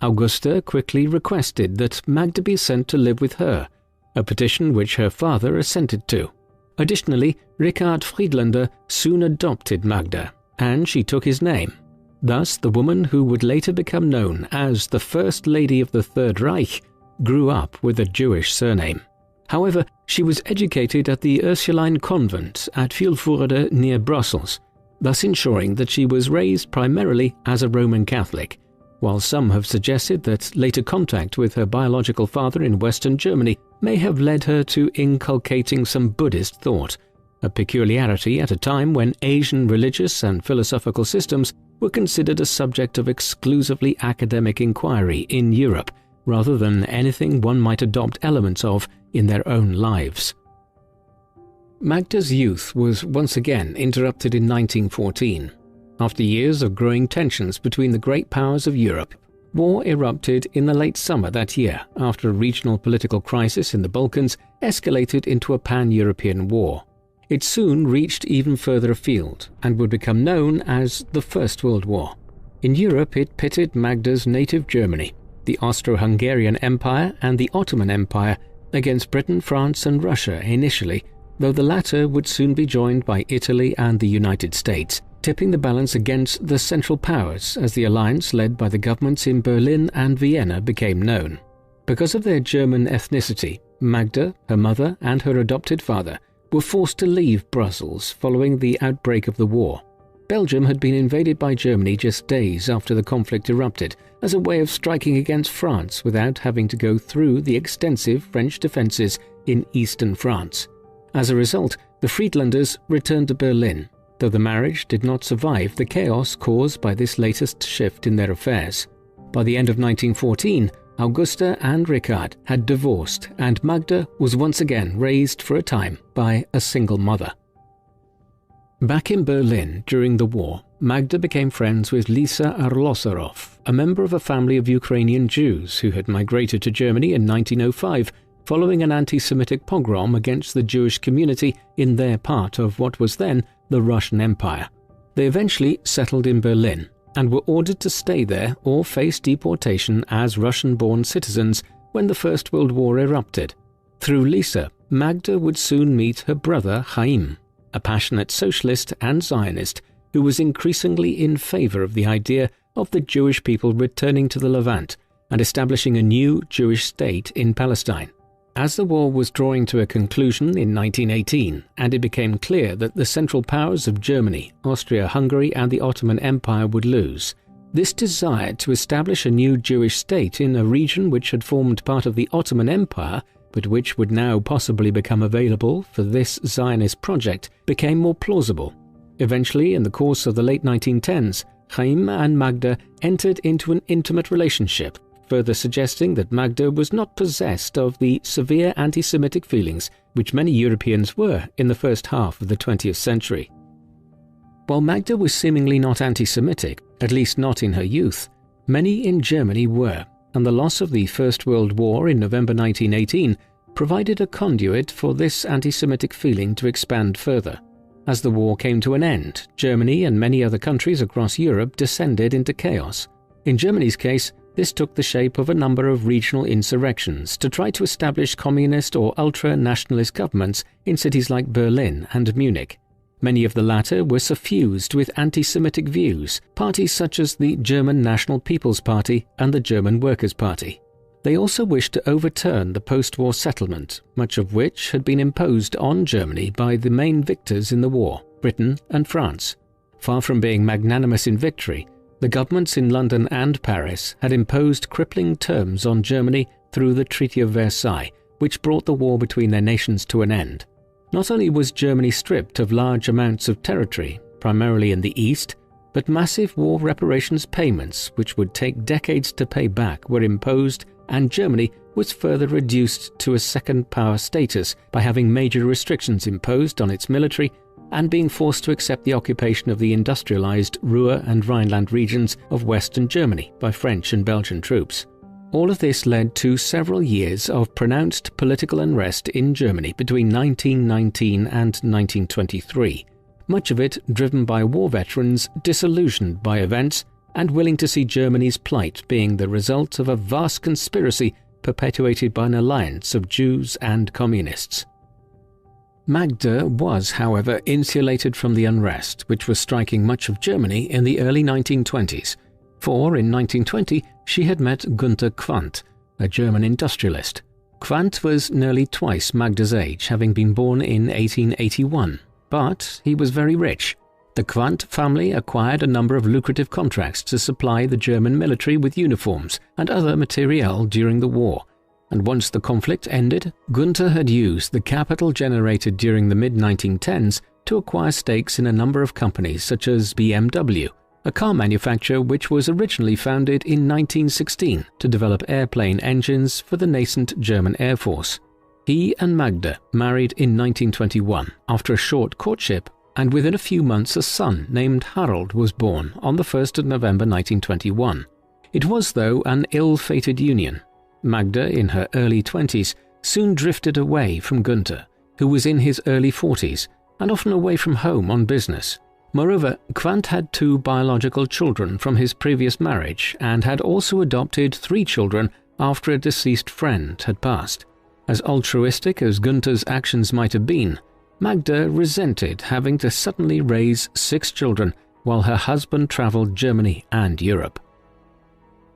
Augusta quickly requested that Magda be sent to live with her, a petition which her father assented to. Additionally, Richard Friedlander soon adopted Magda, and she took his name. Thus, the woman who would later become known as the First Lady of the Third Reich grew up with a Jewish surname. However, she was educated at the Ursuline convent at Vilvoorde near Brussels, thus ensuring that she was raised primarily as a Roman Catholic, while some have suggested that later contact with her biological father in Western Germany may have led her to inculcating some Buddhist thought, a peculiarity at a time when Asian religious and philosophical systems were considered a subject of exclusively academic inquiry in Europe, rather than anything one might adopt elements of in their own lives. Magda's youth was once again interrupted in 1914. After years of growing tensions between the great powers of Europe, war erupted in the late summer that year after a regional political crisis in the Balkans escalated into a pan-European war. It soon reached even further afield and would become known as the First World War. In Europe, it pitted Magda's native Germany, the Austro-Hungarian Empire and the Ottoman Empire against Britain, France and Russia initially, though the latter would soon be joined by Italy and the United States, tipping the balance against the Central Powers as the alliance led by the governments in Berlin and Vienna became known. Because of their German ethnicity, Magda, her mother, and her adopted father were forced to leave Brussels following the outbreak of the war. Belgium had been invaded by Germany just days after the conflict erupted, as a way of striking against France without having to go through the extensive French defences in eastern France. As a result, the Friedlanders returned to Berlin, though the marriage did not survive the chaos caused by this latest shift in their affairs. By the end of 1914, Augusta and Richard had divorced, and Magda was once again raised for a time by a single mother. Back in Berlin during the war, Magda became friends with Lisa Arlosarov, a member of a family of Ukrainian Jews who had migrated to Germany in 1905 following an anti-Semitic pogrom against the Jewish community in their part of what was then the Russian Empire. They eventually settled in Berlin and were ordered to stay there or face deportation as Russian-born citizens when the First World War erupted. Through Lisa, Magda would soon meet her brother Chaim, a passionate socialist and Zionist who was increasingly in favor of the idea of the Jewish people returning to the Levant and establishing a new Jewish state in Palestine. As the war was drawing to a conclusion in 1918, and it became clear that the Central Powers of Germany, Austria-Hungary and the Ottoman Empire would lose, this desire to establish a new Jewish state in a region which had formed part of the Ottoman Empire, but which would now possibly become available for this Zionist project, became more plausible. Eventually, in the course of the late 1910s, Chaim and Magda entered into an intimate relationship, further suggesting that Magda was not possessed of the severe anti-Semitic feelings which many Europeans were in the first half of the 20th century. While Magda was seemingly not anti-Semitic, at least not in her youth, many in Germany were, and the loss of the First World War in November 1918 provided a conduit for this anti-Semitic feeling to expand further. As the war came to an end, Germany and many other countries across Europe descended into chaos. In Germany's case, this took the shape of a number of regional insurrections to try to establish communist or ultra-nationalist governments in cities like Berlin and Munich. Many of the latter were suffused with anti-Semitic views, parties such as the German National People's Party and the German Workers' Party. They also wished to overturn the post-war settlement, much of which had been imposed on Germany by the main victors in the war, Britain and France. Far from being magnanimous in victory, the governments in London and Paris had imposed crippling terms on Germany through the Treaty of Versailles, which brought the war between their nations to an end. Not only was Germany stripped of large amounts of territory, primarily in the east, but massive war reparations payments, which would take decades to pay back, were imposed, and Germany was further reduced to a second power status by having major restrictions imposed on its military and being forced to accept the occupation of the industrialized Ruhr and Rhineland regions of Western Germany by French and Belgian troops. All of this led to several years of pronounced political unrest in Germany between 1919 and 1923, much of it driven by war veterans disillusioned by events and willing to see Germany's plight being the result of a vast conspiracy perpetuated by an alliance of Jews and communists. Magda was, however, insulated from the unrest which was striking much of Germany in the early 1920s, for in 1920 she had met Günther Quandt, a German industrialist. Quandt was nearly twice Magda's age, having been born in 1881, but he was very rich. The Quandt family acquired a number of lucrative contracts to supply the German military with uniforms and other materiel during the war, and once the conflict ended, Günther had used the capital generated during the mid-1910s to acquire stakes in a number of companies such as BMW, a car manufacturer which was originally founded in 1916 to develop airplane engines for the nascent German Air Force. He and Magda married in 1921 after a short courtship, and within a few months a son named Harold was born on the 1st of November 1921. It was, though, an ill-fated union. Magda, in her early 20s, soon drifted away from Günther, who was in his early 40s, and often away from home on business. Moreover, Quandt had 2 biological children from his previous marriage and had also adopted 3 children after a deceased friend had passed. As altruistic as Günther's actions might have been, Magda resented having to suddenly raise 6 children while her husband traveled Germany and Europe.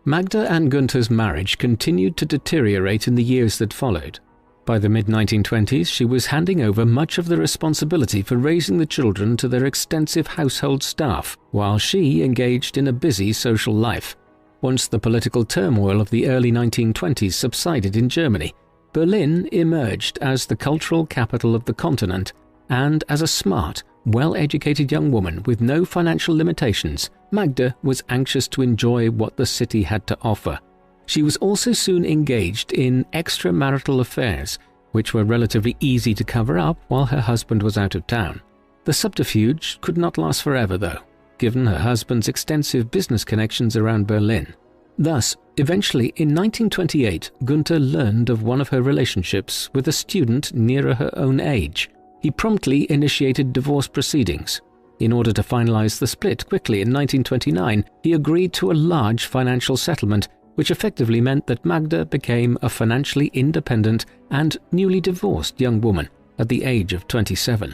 Magda and Günther's marriage continued to deteriorate in the years that followed. By the mid-1920s, she was handing over much of the responsibility for raising the children to their extensive household staff, while she engaged in a busy social life. Once the political turmoil of the early 1920s subsided in Germany, Berlin emerged as the cultural capital of the continent, and as a smart, well-educated young woman with no financial limitations, Magda was anxious to enjoy what the city had to offer. She was also soon engaged in extramarital affairs, which were relatively easy to cover up while her husband was out of town. The subterfuge could not last forever, though, given her husband's extensive business connections around Berlin. Thus, eventually in 1928, Günther learned of one of her relationships with a student nearer her own age. He promptly initiated divorce proceedings. In order to finalize the split quickly in 1929, he agreed to a large financial settlement, which effectively meant that Magda became a financially independent and newly divorced young woman at the age of 27.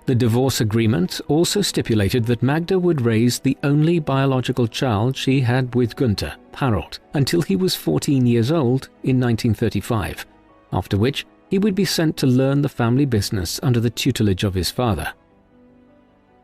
The divorce agreement also stipulated that Magda would raise the only biological child she had with Günther, Harold, until he was 14 years old in 1935, after which he would be sent to learn the family business under the tutelage of his father.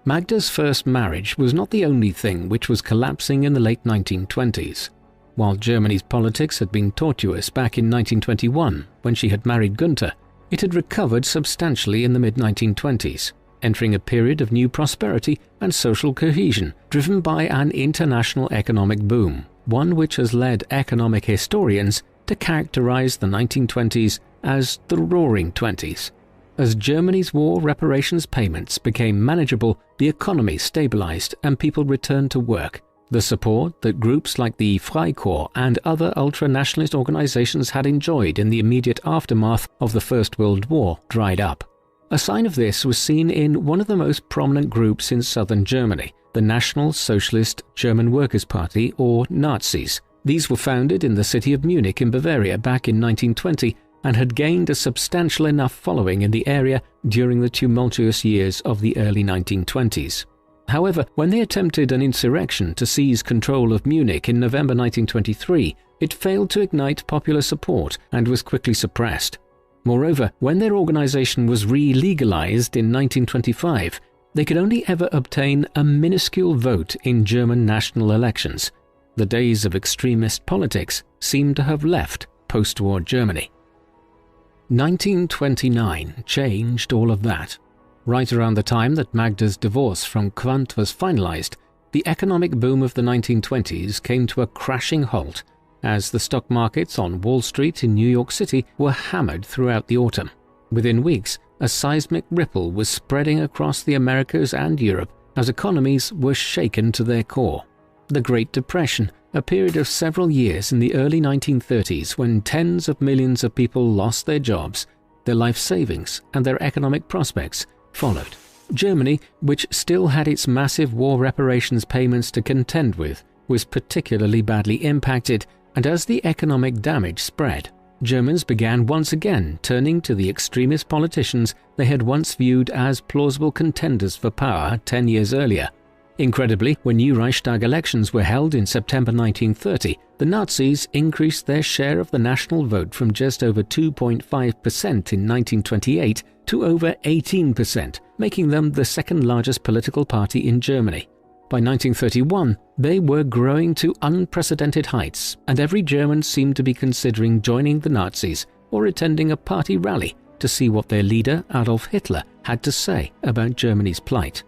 Magda's first marriage was not the only thing which was collapsing in the late 1920s. While Germany's politics had been tortuous back in 1921 when she had married Günther, it had recovered substantially in the mid-1920s, entering a period of new prosperity and social cohesion driven by an international economic boom, one which has led economic historians to characterize the 1920s as the Roaring Twenties. As Germany's war reparations payments became manageable, the economy stabilized and people returned to work. The support that groups like the Freikorps and other ultra-nationalist organizations had enjoyed in the immediate aftermath of the First World War dried up. A sign of this was seen in one of the most prominent groups in southern Germany, the National Socialist German Workers' Party, or Nazis. These were founded in the city of Munich in Bavaria back in 1920 and had gained a substantial enough following in the area during the tumultuous years of the early 1920s. However, when they attempted an insurrection to seize control of Munich in November 1923, it failed to ignite popular support and was quickly suppressed. Moreover, when their organization was re-legalized in 1925, they could only ever obtain a minuscule vote in German national elections. The days of extremist politics seemed to have left post-war Germany. 1929 changed all of that. Right around the time that Magda's divorce from Quandt was finalized, the economic boom of the 1920s came to a crashing halt as the stock markets on Wall Street in New York City were hammered throughout the autumn. Within weeks, a seismic ripple was spreading across the Americas and Europe as economies were shaken to their core. The Great Depression, a period of several years in the early 1930s when tens of millions of people lost their jobs, their life savings, and their economic prospects, followed. Germany, which still had its massive war reparations payments to contend with, was particularly badly impacted, and as the economic damage spread, Germans began once again turning to the extremist politicians they had once viewed as plausible contenders for power 10 years earlier. Incredibly, when new Reichstag elections were held in September 1930, the Nazis increased their share of the national vote from just over 2.5% in 1928 to over 18%, making them the second largest political party in Germany. By 1931, they were growing to unprecedented heights, and every German seemed to be considering joining the Nazis or attending a party rally to see what their leader, Adolf Hitler, had to say about Germany's plight.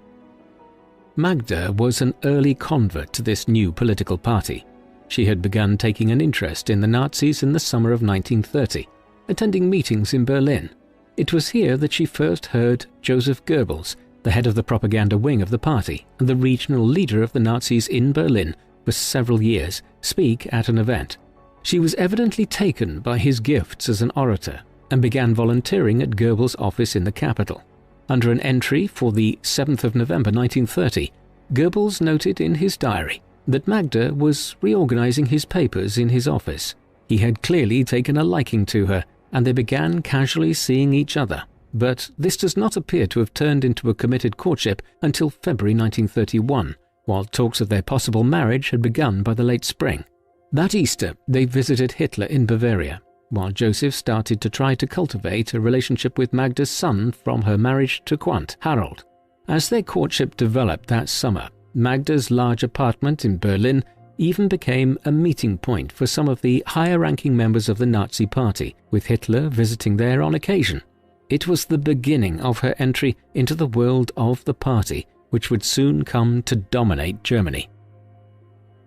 Magda was an early convert to this new political party. She had begun taking an interest in the Nazis in the summer of 1930, attending meetings in Berlin. It was here that she first heard Joseph Goebbels, the head of the propaganda wing of the party and the regional leader of the Nazis in Berlin for several years, speak at an event. She was evidently taken by his gifts as an orator and began volunteering at Goebbels' office in the capital. Under an entry for the 7th of November 1930, Goebbels noted in his diary that Magda was reorganizing his papers in his office. He had clearly taken a liking to her, and they began casually seeing each other. but this does not appear to have turned into a committed courtship until February 1931, while talks of their possible marriage had begun by the late spring. That Easter, they visited Hitler in Bavaria, while Joseph started to try to cultivate a relationship with Magda's son from her marriage to Quandt, Harold. As their courtship developed that summer, Magda's large apartment in Berlin even became a meeting point for some of the higher-ranking members of the Nazi Party, with Hitler visiting there on occasion. It was the beginning of her entry into the world of the party, which would soon come to dominate Germany.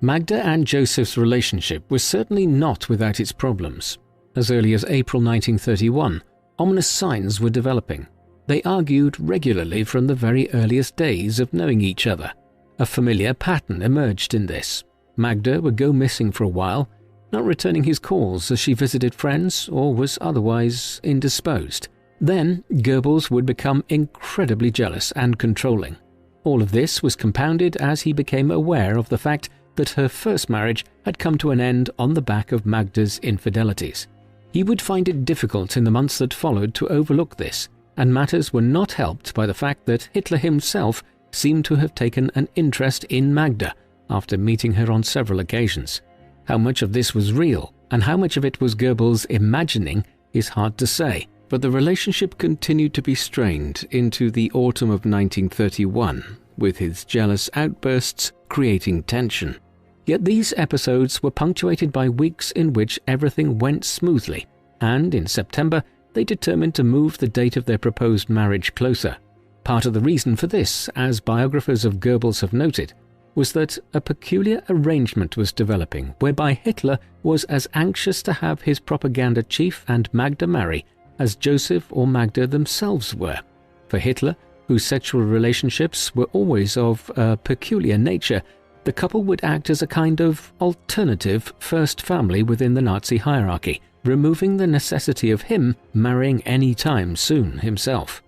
Magda and Joseph's relationship was certainly not without its problems. As early as April 1931, ominous signs were developing. They argued regularly from the very earliest days of knowing each other. A familiar pattern emerged in this. Magda would go missing for a while, not returning his calls as she visited friends or was otherwise indisposed. Then Goebbels would become incredibly jealous and controlling. All of this was compounded as he became aware of the fact that her first marriage had come to an end on the back of Magda's infidelities. He would find it difficult in the months that followed to overlook this, and matters were not helped by the fact that Hitler himself seemed to have taken an interest in Magda after meeting her on several occasions. How much of this was real and how much of it was Goebbels' imagining is hard to say, but the relationship continued to be strained into the autumn of 1931, with his jealous outbursts creating tension. Yet these episodes were punctuated by weeks in which everything went smoothly, and in September they determined to move the date of their proposed marriage closer. Part of the reason for this, as biographers of Goebbels have noted, was that a peculiar arrangement was developing whereby Hitler was as anxious to have his propaganda chief and Magda marry as Joseph or Magda themselves were. For Hitler, whose sexual relationships were always of a peculiar nature, the couple would act as a kind of alternative first family within the Nazi hierarchy, removing the necessity of him marrying any time soon himself.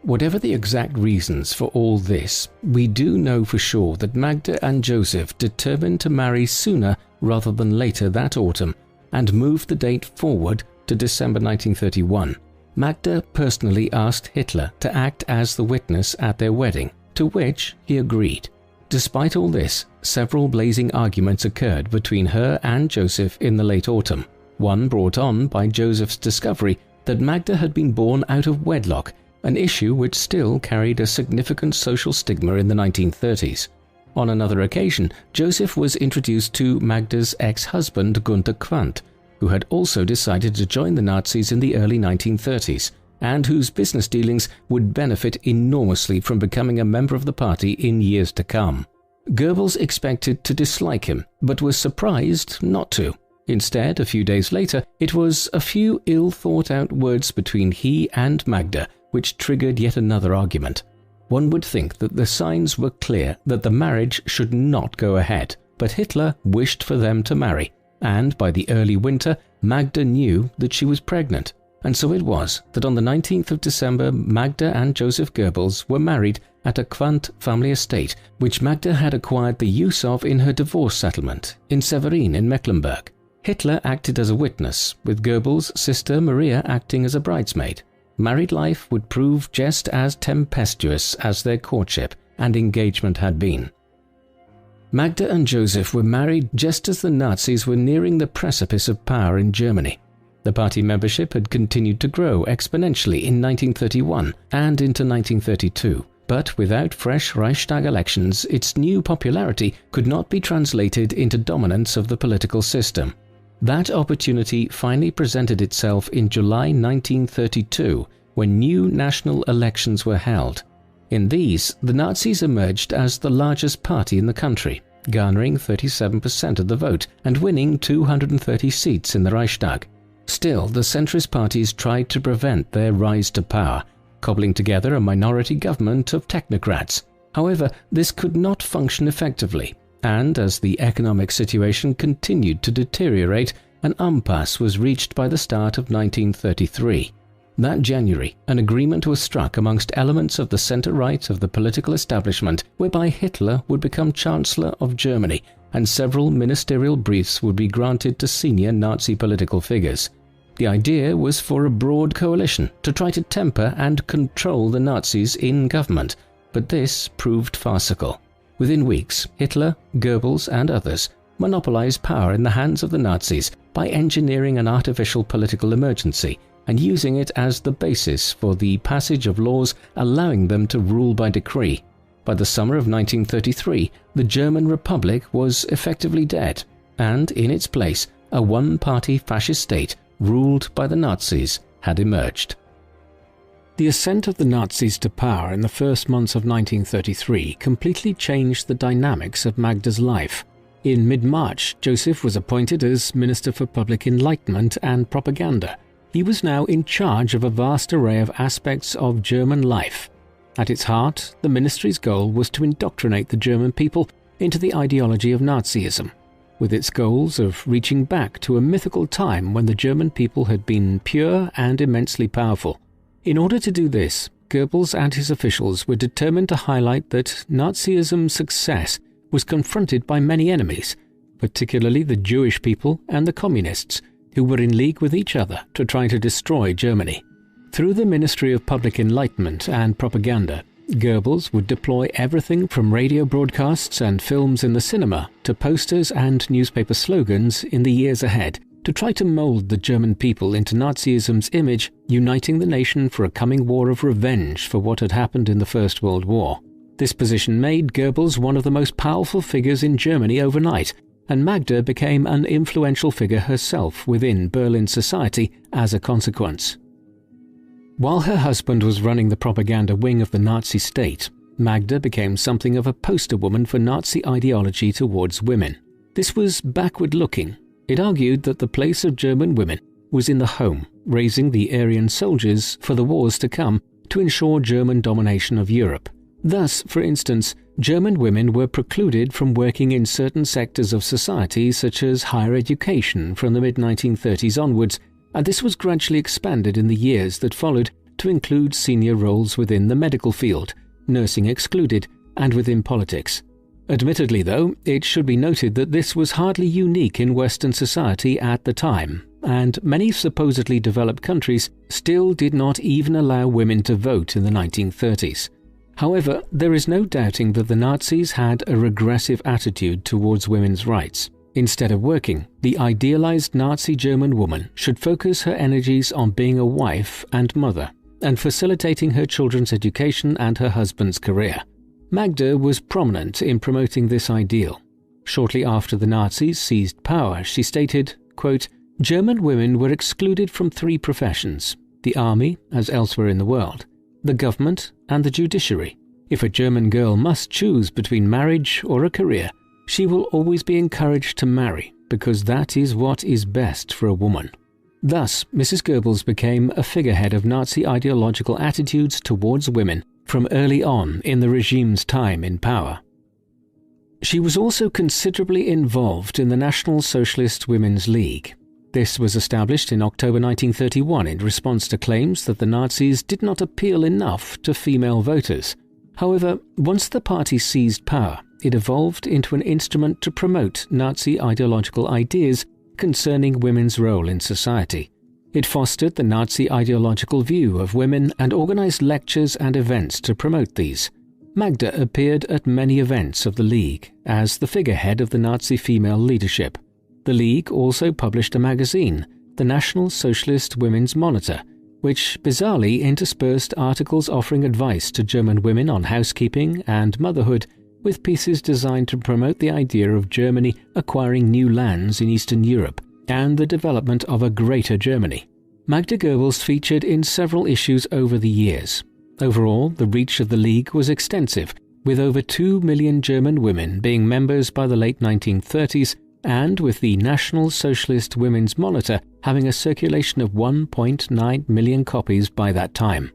Whatever the exact reasons for all this, we do know for sure that Magda and Joseph determined to marry sooner rather than later that autumn and moved the date forward to December 1931. Magda personally asked Hitler to act as the witness at their wedding, to which he agreed. Despite all this, several blazing arguments occurred between her and Joseph in the late autumn, one brought on by Joseph's discovery that Magda had been born out of wedlock, an issue which still carried a significant social stigma in the 1930s. On another occasion, Joseph was introduced to Magda's ex-husband Gunther Quandt, who had also decided to join the Nazis in the early 1930s, and whose business dealings would benefit enormously from becoming a member of the party in years to come. Goebbels expected to dislike him, but was surprised not to. Instead, a few days later, it was a few ill-thought-out words between he and Magda which triggered yet another argument. One would think that the signs were clear that the marriage should not go ahead, but Hitler wished for them to marry, and by the early winter, Magda knew that she was pregnant. And so it was that on the 19th of December, Magda and Joseph Goebbels were married at a Quandt family estate, which Magda had acquired the use of in her divorce settlement in Severin in Mecklenburg. Hitler acted as a witness, with Goebbels' sister Maria acting as a bridesmaid. Married life would prove just as tempestuous as their courtship and engagement had been. Magda and Joseph were married just as the Nazis were nearing the precipice of power in Germany. The party membership had continued to grow exponentially in 1931 and into 1932, but without fresh Reichstag elections, its new popularity could not be translated into dominance of the political system. That opportunity finally presented itself in July 1932, when new national elections were held. In these, the Nazis emerged as the largest party in the country, garnering 37% of the vote and winning 230 seats in the Reichstag. Still, the centrist parties tried to prevent their rise to power, cobbling together a minority government of technocrats. However, this could not function effectively, and as the economic situation continued to deteriorate, an impasse was reached by the start of 1933. That January, an agreement was struck amongst elements of the centre-right of the political establishment, whereby Hitler would become Chancellor of Germany, and several ministerial briefs would be granted to senior Nazi political figures. The idea was for a broad coalition to try to temper and control the Nazis in government, but this proved farcical. Within weeks, Hitler, Goebbels and others monopolized power in the hands of the Nazis by engineering an artificial political emergency and using it as the basis for the passage of laws allowing them to rule by decree. By the summer of 1933, the German Republic was effectively dead, and in its place, a one-party fascist state ruled by the Nazis had emerged. The ascent of the Nazis to power in the first months of 1933 completely changed the dynamics of Magda's life. In mid-March, Joseph was appointed as Minister for Public Enlightenment and Propaganda. He was now in charge of a vast array of aspects of German life. At its heart, the ministry's goal was to indoctrinate the German people into the ideology of Nazism, with its goals of reaching back to a mythical time when the German people had been pure and immensely powerful. In order to do this, Goebbels and his officials were determined to highlight that Nazism's success was confronted by many enemies, particularly the Jewish people and the communists, who were in league with each other to try to destroy Germany. Through the Ministry of Public Enlightenment and Propaganda, Goebbels would deploy everything from radio broadcasts and films in the cinema to posters and newspaper slogans in the years ahead to try to mold the German people into Nazism's image, uniting the nation for a coming war of revenge for what had happened in the First World War. This position made Goebbels one of the most powerful figures in Germany overnight, and Magda became an influential figure herself within Berlin society as a consequence. While her husband was running the propaganda wing of the Nazi state, Magda became something of a poster woman for Nazi ideology towards women. This was backward-looking. It argued that the place of German women was in the home, raising the Aryan soldiers for the wars to come to ensure German domination of Europe. Thus, for instance, German women were precluded from working in certain sectors of society such as higher education from the mid-1930s onwards, and this was gradually expanded in the years that followed to include senior roles within the medical field, nursing excluded, and within politics. Admittedly, though, it should be noted that this was hardly unique in Western society at the time, and many supposedly developed countries still did not even allow women to vote in the 1930s. However, there is no doubting that the Nazis had a regressive attitude towards women's rights. Instead of working, the idealized Nazi German woman should focus her energies on being a wife and mother, and facilitating her children's education and her husband's career. Magda was prominent in promoting this ideal. Shortly after the Nazis seized power, she stated, quote, "German women were excluded from 3 professions, the army, as elsewhere in the world, the government, and the judiciary. If a German girl must choose between marriage or a career, she will always be encouraged to marry, because that is what is best for a woman." Thus, Mrs. Goebbels became a figurehead of Nazi ideological attitudes towards women from early on in the regime's time in power. She was also considerably involved in the National Socialist Women's League. This was established in October 1931 in response to claims that the Nazis did not appeal enough to female voters. However, once the party seized power, it evolved into an instrument to promote Nazi ideological ideas concerning women's role in society. It fostered the Nazi ideological view of women and organized lectures and events to promote these. Magda appeared at many events of the League as the figurehead of the Nazi female leadership. The League also published a magazine, the National Socialist Women's Monitor, which bizarrely interspersed articles offering advice to German women on housekeeping and motherhood, with pieces designed to promote the idea of Germany acquiring new lands in Eastern Europe and the development of a Greater Germany. Magda Goebbels featured in several issues over the years. Overall, the reach of the League was extensive, with over 2 million German women being members by the late 1930s, and with the National Socialist Women's Monitor having a circulation of 1.9 million copies by that time.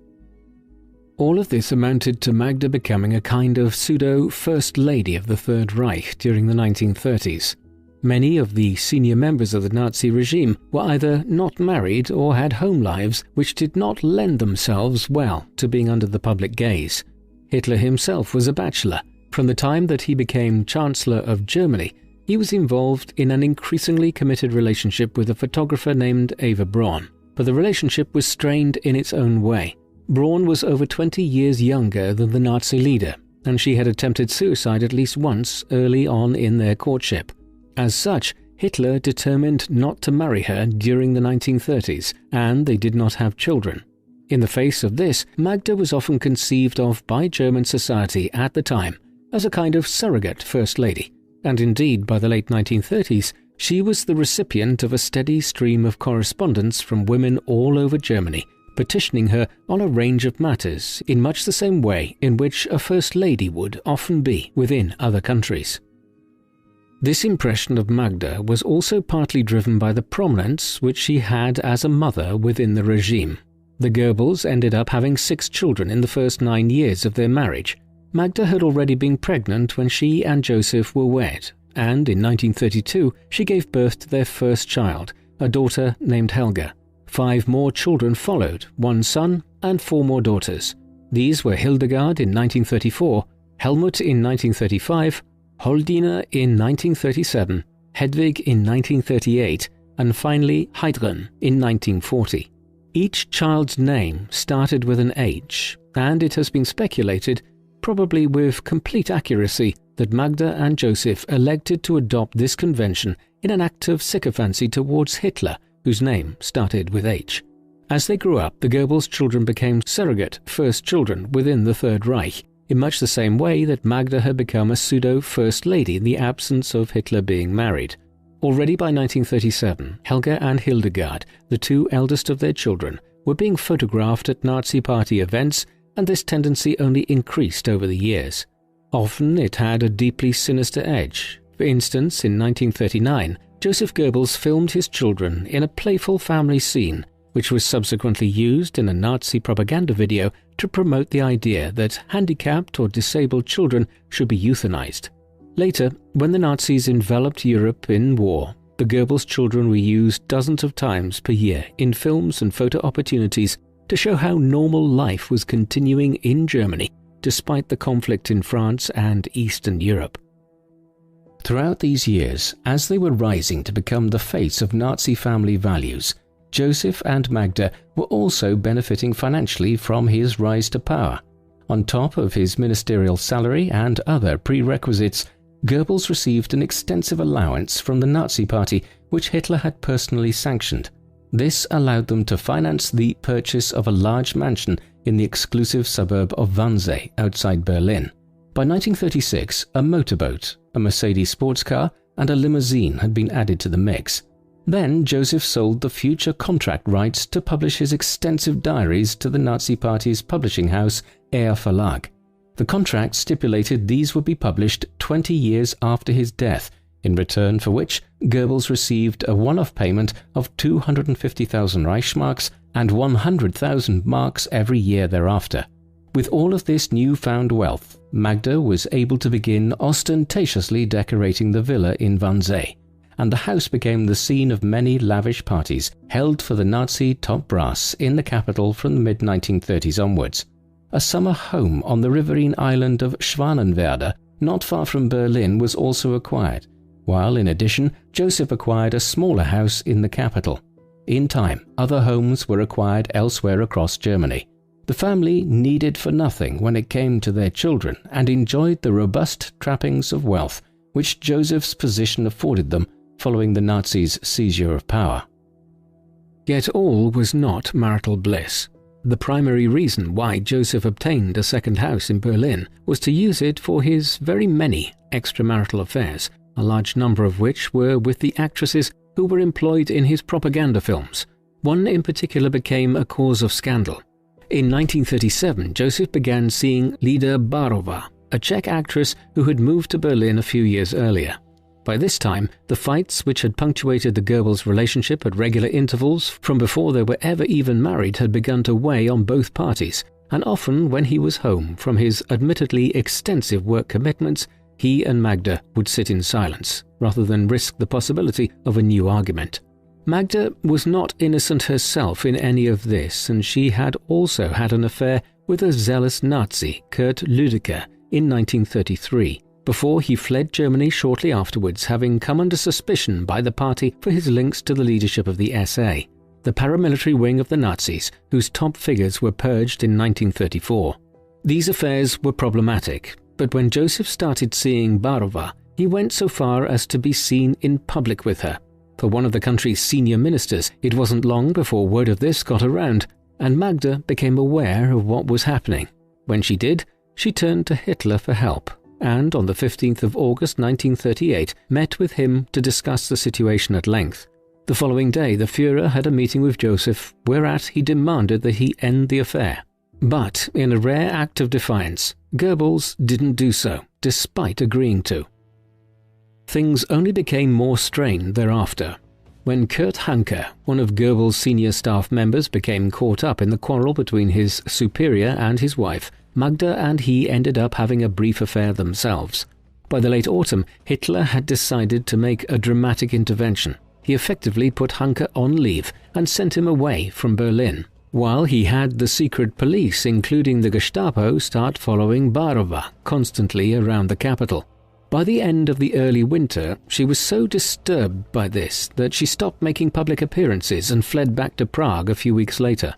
All of this amounted to Magda becoming a kind of pseudo-First Lady of the Third Reich during the 1930s. Many of the senior members of the Nazi regime were either not married or had home lives which did not lend themselves well to being under the public gaze. Hitler himself was a bachelor. From the time that he became Chancellor of Germany, he was involved in an increasingly committed relationship with a photographer named Eva Braun, but the relationship was strained in its own way. Braun was over 20 years younger than the Nazi leader, and she had attempted suicide at least once early on in their courtship. As such, Hitler determined not to marry her during the 1930s, and they did not have children. In the face of this, Magda was often conceived of by German society at the time as a kind of surrogate First Lady, and indeed by the late 1930s, she was the recipient of a steady stream of correspondence from women all over Germany, petitioning her on a range of matters in much the same way in which a First Lady would often be within other countries. This impression of Magda was also partly driven by the prominence which she had as a mother within the regime. The Goebbels ended up having 6 children in the first 9 years of their marriage. Magda had already been pregnant when she and Joseph were wed, and in 1932 she gave birth to their first child, a daughter named Helga. 5 more children followed, 1 son and 4 more daughters. These were Hildegard in 1934, Helmut in 1935, Holdine in 1937, Hedwig in 1938, and finally Heidrun in 1940. Each child's name started with an H, and it has been speculated, probably with complete accuracy, that Magda and Joseph elected to adopt this convention in an act of sycophancy towards Hitler, whose name started with H. As they grew up, the Goebbels' children became surrogate first children within the Third Reich, in much the same way that Magda had become a pseudo-First Lady in the absence of Hitler being married. Already by 1937, Helga and Hildegard, the 2 eldest of their children, were being photographed at Nazi Party events, and this tendency only increased over the years. Often it had a deeply sinister edge. For instance, in 1939, Joseph Goebbels filmed his children in a playful family scene, which was subsequently used in a Nazi propaganda video to promote the idea that handicapped or disabled children should be euthanized. Later, when the Nazis enveloped Europe in war, the Goebbels' children were used dozens of times per year in films and photo opportunities to show how normal life was continuing in Germany despite the conflict in France and Eastern Europe. Throughout these years, as they were rising to become the face of Nazi family values, Joseph and Magda were also benefiting financially from his rise to power. On top of his ministerial salary and other prerequisites, Goebbels received an extensive allowance from the Nazi Party, which Hitler had personally sanctioned. This allowed them to finance the purchase of a large mansion in the exclusive suburb of Wannsee outside Berlin. By 1936, a motorboat, a Mercedes sports car, and a limousine had been added to the mix. Then Joseph sold the future contract rights to publish his extensive diaries to the Nazi Party's publishing house, Air Verlag. The contract stipulated these would be published 20 years after his death, in return for which Goebbels received a one-off payment of 250,000 Reichsmarks and 100,000 marks every year thereafter. With all of this newfound wealth, Magda was able to begin ostentatiously decorating the villa in Wannsee, and the house became the scene of many lavish parties held for the Nazi top brass in the capital from the mid-1930s onwards. A summer home on the riverine island of Schwanenwerder, not far from Berlin, was also acquired, while in addition Joseph acquired a smaller house in the capital. In time, other homes were acquired elsewhere across Germany. The family needed for nothing when it came to their children and enjoyed the robust trappings of wealth which Joseph's position afforded them following the Nazis' seizure of power. Yet all was not marital bliss. The primary reason why Joseph obtained a second house in Berlin was to use it for his very many extramarital affairs, a large number of which were with the actresses who were employed in his propaganda films. One in particular became a cause of scandal. In 1937, Joseph began seeing Lida Barova, a Czech actress who had moved to Berlin a few years earlier. By this time, the fights which had punctuated the Goebbels relationship at regular intervals from before they were ever even married had begun to weigh on both parties, and often when he was home from his admittedly extensive work commitments, he and Magda would sit in silence, rather than risk the possibility of a new argument. Magda was not innocent herself in any of this, and she had also had an affair with a zealous Nazi, Kurt Lüdecker, in 1933. before he fled Germany shortly afterwards, having come under suspicion by the party for his links to the leadership of the SA, the paramilitary wing of the Nazis, whose top figures were purged in 1934. These affairs were problematic, but when Joseph started seeing Barova, he went so far as to be seen in public with her. For one of the country's senior ministers, it wasn't long before word of this got around, and Magda became aware of what was happening. When she did, she turned to Hitler for help, and on the 15th of August 1938 met with him to discuss the situation at length. The following day, the Führer had a meeting with Joseph, whereat he demanded that he end the affair. But, in a rare act of defiance, Goebbels didn't do so, despite agreeing to. Things only became more strained thereafter. When Kurt Hanke, one of Goebbels' senior staff members, became caught up in the quarrel between his superior and his wife, Magda and he ended up having a brief affair themselves. By the late autumn, Hitler had decided to make a dramatic intervention. He effectively put Hanke on leave and sent him away from Berlin, while he had the secret police, including the Gestapo, start following Barova constantly around the capital. By the end of the early winter, she was so disturbed by this that she stopped making public appearances and fled back to Prague a few weeks later.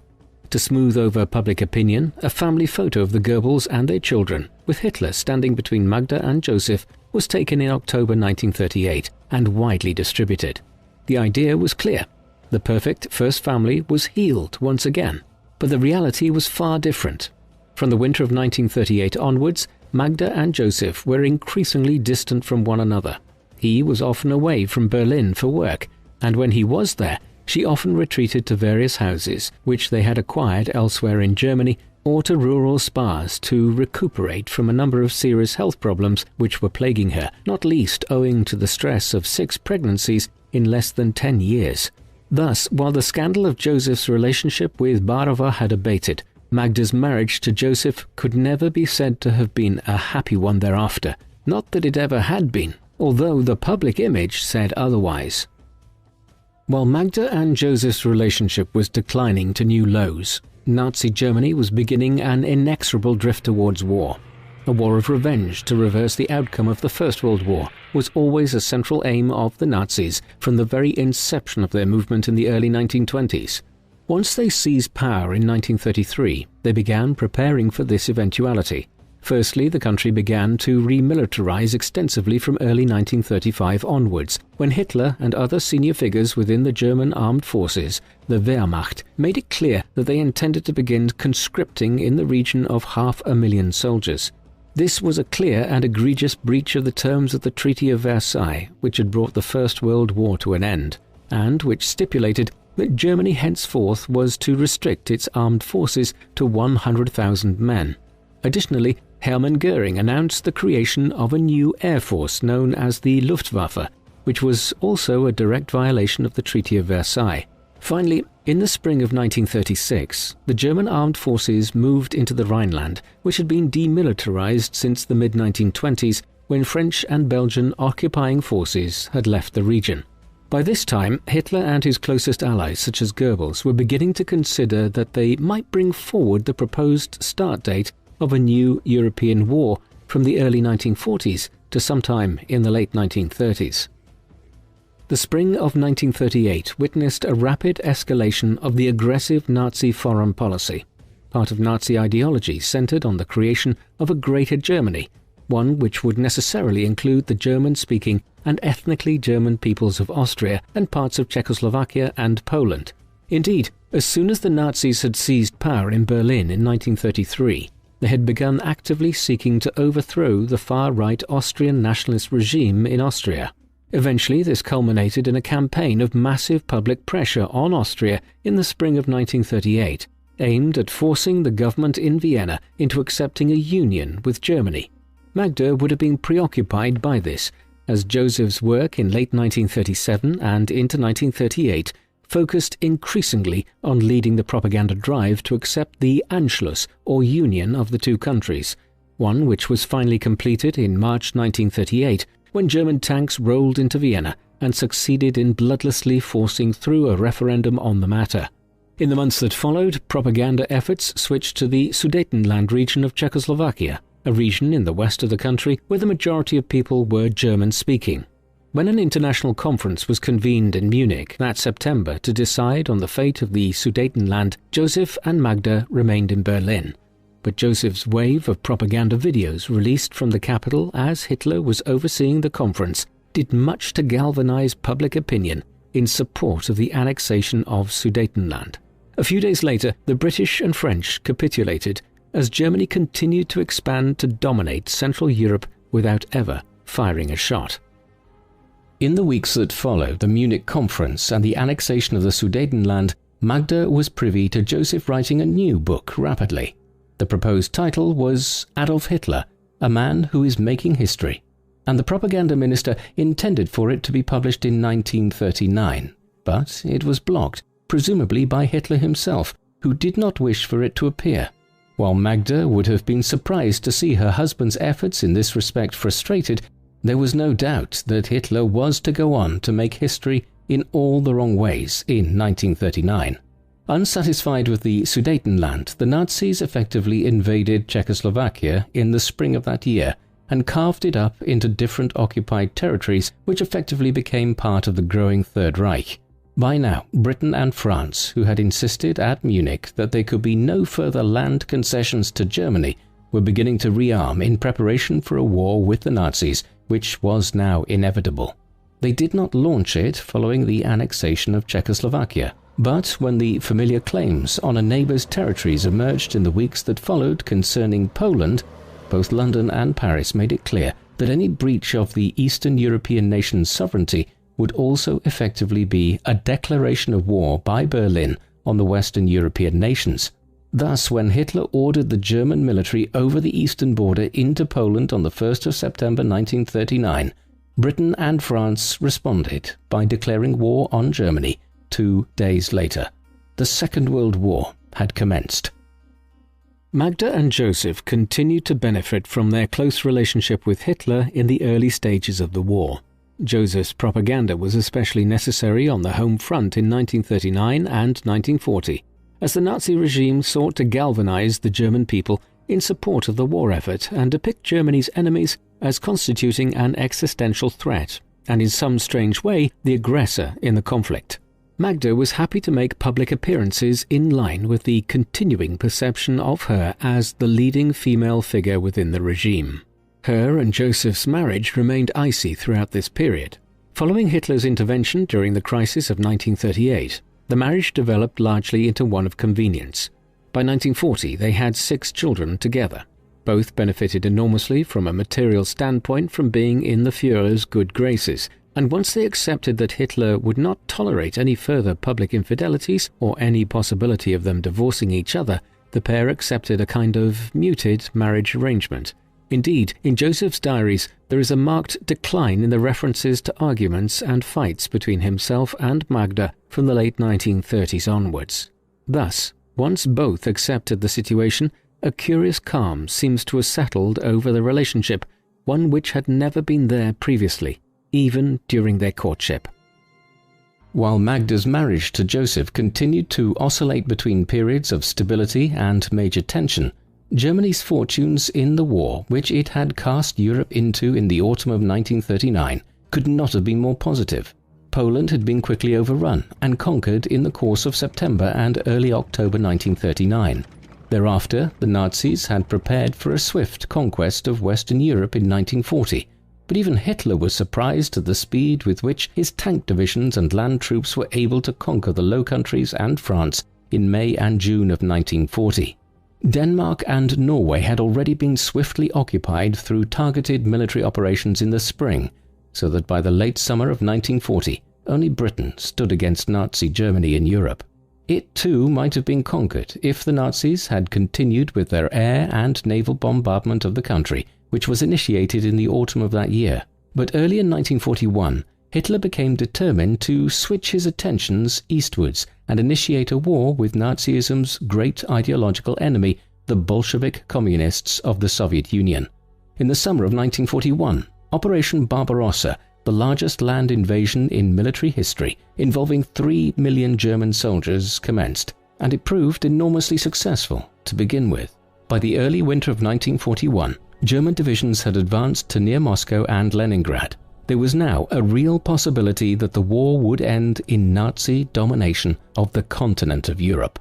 To smooth over public opinion, a family photo of the Goebbels and their children, with Hitler standing between Magda and Joseph, was taken in October 1938 and widely distributed. The idea was clear. The perfect first family was healed once again, but the reality was far different. From the winter of 1938 onwards, Magda and Joseph were increasingly distant from one another. He was often away from Berlin for work, and when he was there, she often retreated to various houses which they had acquired elsewhere in Germany, or to rural spas to recuperate from a number of serious health problems which were plaguing her, not least owing to the stress of 6 pregnancies in less than 10 years. Thus, while the scandal of Joseph's relationship with Barova had abated, Magda's marriage to Joseph could never be said to have been a happy one thereafter. Not that it ever had been, although the public image said otherwise. While Magda and Joseph's relationship was declining to new lows, Nazi Germany was beginning an inexorable drift towards war. A war of revenge to reverse the outcome of the First World War was always a central aim of the Nazis from the very inception of their movement in the early 1920s. Once they seized power in 1933, they began preparing for this eventuality. Firstly, the country began to remilitarize extensively from early 1935 onwards, when Hitler and other senior figures within the German armed forces, the Wehrmacht, made it clear that they intended to begin conscripting in the region of 500,000 soldiers. This was a clear and egregious breach of the terms of the Treaty of Versailles, which had brought the First World War to an end, and which stipulated that Germany henceforth was to restrict its armed forces to 100,000 men. Additionally, Hermann Göring announced the creation of a new air force known as the Luftwaffe, which was also a direct violation of the Treaty of Versailles. Finally, in the spring of 1936, the German armed forces moved into the Rhineland, which had been demilitarized since the mid-1920s, when French and Belgian occupying forces had left the region. By this time, Hitler and his closest allies, such as Goebbels, were beginning to consider that they might bring forward the proposed start date of a new European war from the early 1940s to sometime in the late 1930s. The spring of 1938 witnessed a rapid escalation of the aggressive Nazi foreign policy. Part of Nazi ideology centered on the creation of a Greater Germany, one which would necessarily include the German-speaking and ethnically German peoples of Austria and parts of Czechoslovakia and Poland. Indeed, as soon as the Nazis had seized power in Berlin in 1933, they had begun actively seeking to overthrow the far-right Austrian nationalist regime in Austria. Eventually, this culminated in a campaign of massive public pressure on Austria in the spring of 1938, aimed at forcing the government in Vienna into accepting a union with Germany. Magda would have been preoccupied by this, as Joseph's work in late 1937 and into 1938 focused increasingly on leading the propaganda drive to accept the Anschluss, or union of the two countries, one which was finally completed in March 1938 when German tanks rolled into Vienna and succeeded in bloodlessly forcing through a referendum on the matter. In the months that followed, propaganda efforts switched to the Sudetenland region of Czechoslovakia, a region in the west of the country where the majority of people were German-speaking. When an international conference was convened in Munich that September to decide on the fate of the Sudetenland, Joseph and Magda remained in Berlin. But Joseph's wave of propaganda videos released from the capital as Hitler was overseeing the conference did much to galvanize public opinion in support of the annexation of Sudetenland. A few days later, the British and French capitulated as Germany continued to expand to dominate Central Europe without ever firing a shot. In the weeks that followed the Munich conference and the annexation of the Sudetenland, Magda was privy to Joseph writing a new book rapidly. The proposed title was Adolf Hitler, a Man Who Is Making History, and the propaganda minister intended for it to be published in 1939, but it was blocked, presumably by Hitler himself, who did not wish for it to appear. While Magda would have been surprised to see her husband's efforts in this respect frustrated, there was no doubt that Hitler was to go on to make history in all the wrong ways in 1939. Unsatisfied with the Sudetenland, the Nazis effectively invaded Czechoslovakia in the spring of that year and carved it up into different occupied territories which effectively became part of the growing Third Reich. By now, Britain and France, who had insisted at Munich that there could be no further land concessions to Germany, were beginning to rearm in preparation for a war with the Nazis, which was now inevitable. They did not launch it following the annexation of Czechoslovakia, but when the familiar claims on a neighbour's territories emerged in the weeks that followed concerning Poland, both London and Paris made it clear that any breach of the Eastern European nation's sovereignty would also effectively be a declaration of war by Berlin on the Western European nations. Thus, when Hitler ordered the German military over the eastern border into Poland on the 1st of September 1939, Britain and France responded by declaring war on Germany 2 days later. The Second World War had commenced. Magda and Joseph continued to benefit from their close relationship with Hitler in the early stages of the war. Joseph's propaganda was especially necessary on the home front in 1939 and 1940. As the Nazi regime sought to galvanize the German people in support of the war effort and depict Germany's enemies as constituting an existential threat, and in some strange way, the aggressor in the conflict. Magda was happy to make public appearances in line with the continuing perception of her as the leading female figure within the regime. Her and Joseph's marriage remained icy throughout this period. Following Hitler's intervention during the crisis of 1938, the marriage developed largely into one of convenience. By 1940, they had 6 children together. Both benefited enormously from a material standpoint from being in the Führer's good graces, and once they accepted that Hitler would not tolerate any further public infidelities or any possibility of them divorcing each other, the pair accepted a kind of muted marriage arrangement. Indeed, in Joseph's diaries, there is a marked decline in the references to arguments and fights between himself and Magda from the late 1930s onwards. Thus, once both accepted the situation, a curious calm seems to have settled over the relationship, one which had never been there previously, even during their courtship. While Magda's marriage to Joseph continued to oscillate between periods of stability and major tension, Germany's fortunes in the war, which it had cast Europe into in the autumn of 1939, could not have been more positive. Poland had been quickly overrun and conquered in the course of September and early October 1939. Thereafter, the Nazis had prepared for a swift conquest of Western Europe in 1940, but even Hitler was surprised at the speed with which his tank divisions and land troops were able to conquer the Low Countries and France in May and June of 1940. Denmark and Norway had already been swiftly occupied through targeted military operations in the spring, so that by the late summer of 1940, only Britain stood against Nazi Germany in Europe. It too might have been conquered if the Nazis had continued with their air and naval bombardment of the country, which was initiated in the autumn of that year. But early in 1941, Hitler became determined to switch his attentions eastwards and initiate a war with Nazism's great ideological enemy, the Bolshevik Communists of the Soviet Union. In the summer of 1941, Operation Barbarossa, the largest land invasion in military history, involving 3 million German soldiers, commenced, and it proved enormously successful to begin with. By the early winter of 1941, German divisions had advanced to near Moscow and Leningrad. There was now a real possibility that the war would end in Nazi domination of the continent of Europe.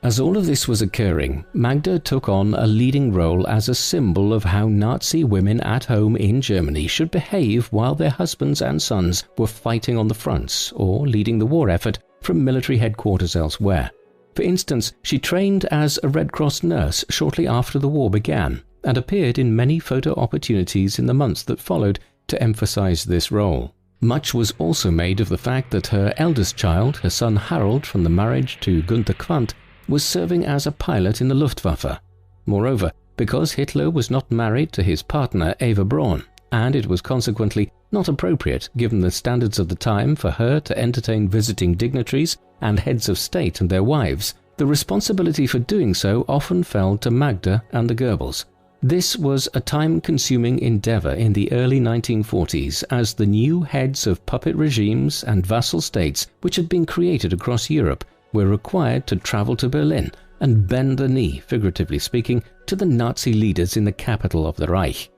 As all of this was occurring, Magda took on a leading role as a symbol of how Nazi women at home in Germany should behave while their husbands and sons were fighting on the fronts or leading the war effort from military headquarters elsewhere. For instance, she trained as a Red Cross nurse shortly after the war began and appeared in many photo opportunities in the months that followed to emphasize this role. Much was also made of the fact that her eldest child, her son Harold, from the marriage to Günther Quandt, was serving as a pilot in the Luftwaffe. Moreover, because Hitler was not married to his partner Eva Braun, and it was consequently not appropriate given the standards of the time for her to entertain visiting dignitaries and heads of state and their wives, the responsibility for doing so often fell to Magda and the Goebbels. This was a time-consuming endeavor in the early 1940s as the new heads of puppet regimes and vassal states which had been created across Europe were required to travel to Berlin and bend the knee, figuratively speaking, to the Nazi leaders in the capital of the Reich.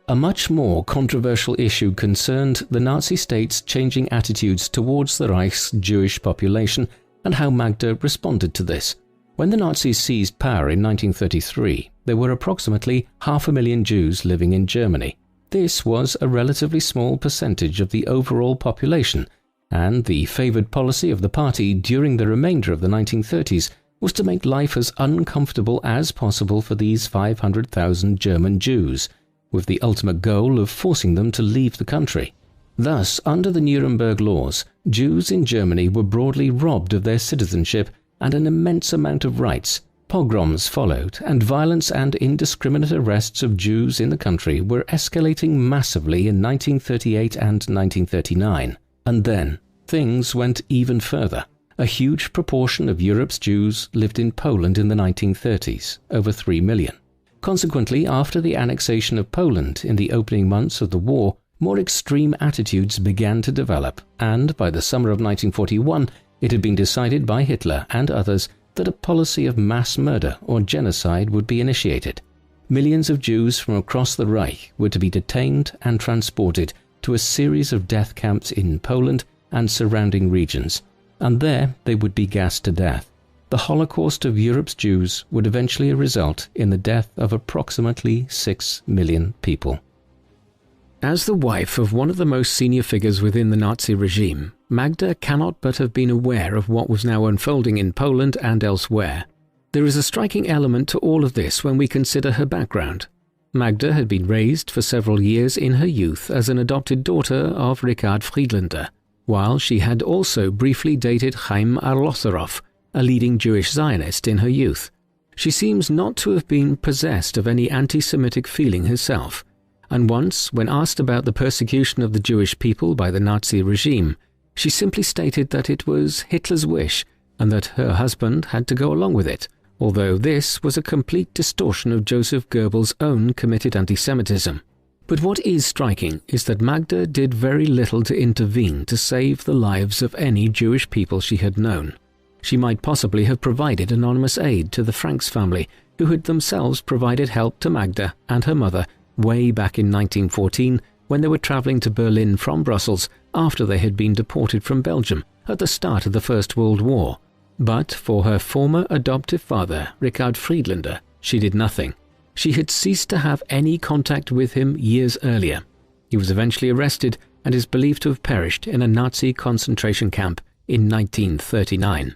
A much more controversial issue concerned the Nazi states' changing attitudes towards the Reich's Jewish population and how Magda responded to this. When the Nazis seized power in 1933, there were approximately 500,000 Jews living in Germany. This was a relatively small percentage of the overall population, and the favored policy of the party during the remainder of the 1930s was to make life as uncomfortable as possible for these 500,000 German Jews, with the ultimate goal of forcing them to leave the country. Thus, under the Nuremberg laws, Jews in Germany were broadly robbed of their citizenship and an immense amount of rights. Pogroms followed, and violence and indiscriminate arrests of Jews in the country were escalating massively in 1938 and 1939. And then, things went even further. A huge proportion of Europe's Jews lived in Poland in the 1930s, over 3 million. Consequently, after the annexation of Poland in the opening months of the war, more extreme attitudes began to develop, and by the summer of 1941, it had been decided by Hitler and others that a policy of mass murder or genocide would be initiated. Millions of Jews from across the Reich were to be detained and transported to a series of death camps in Poland and surrounding regions, and there they would be gassed to death. The Holocaust of Europe's Jews would eventually result in the death of approximately 6 million people. As the wife of one of the most senior figures within the Nazi regime, Magda cannot but have been aware of what was now unfolding in Poland and elsewhere. There is a striking element to all of this when we consider her background. Magda had been raised for several years in her youth as an adopted daughter of Richard Friedlander, while she had also briefly dated Chaim Arlosoroff, a leading Jewish Zionist in her youth. She seems not to have been possessed of any anti-Semitic feeling herself, and once, when asked about the persecution of the Jewish people by the Nazi regime, she simply stated that it was Hitler's wish and that her husband had to go along with it, although this was a complete distortion of Joseph Goebbels' own committed anti-Semitism. But what is striking is that Magda did very little to intervene to save the lives of any Jewish people she had known. She might possibly have provided anonymous aid to the Franks family, who had themselves provided help to Magda and her mother way back in 1914 when they were travelling to Berlin from Brussels after they had been deported from Belgium at the start of the First World War. But for her former adoptive father, Richard Friedlander, she did nothing. She had ceased to have any contact with him years earlier. He was eventually arrested and is believed to have perished in a Nazi concentration camp in 1939.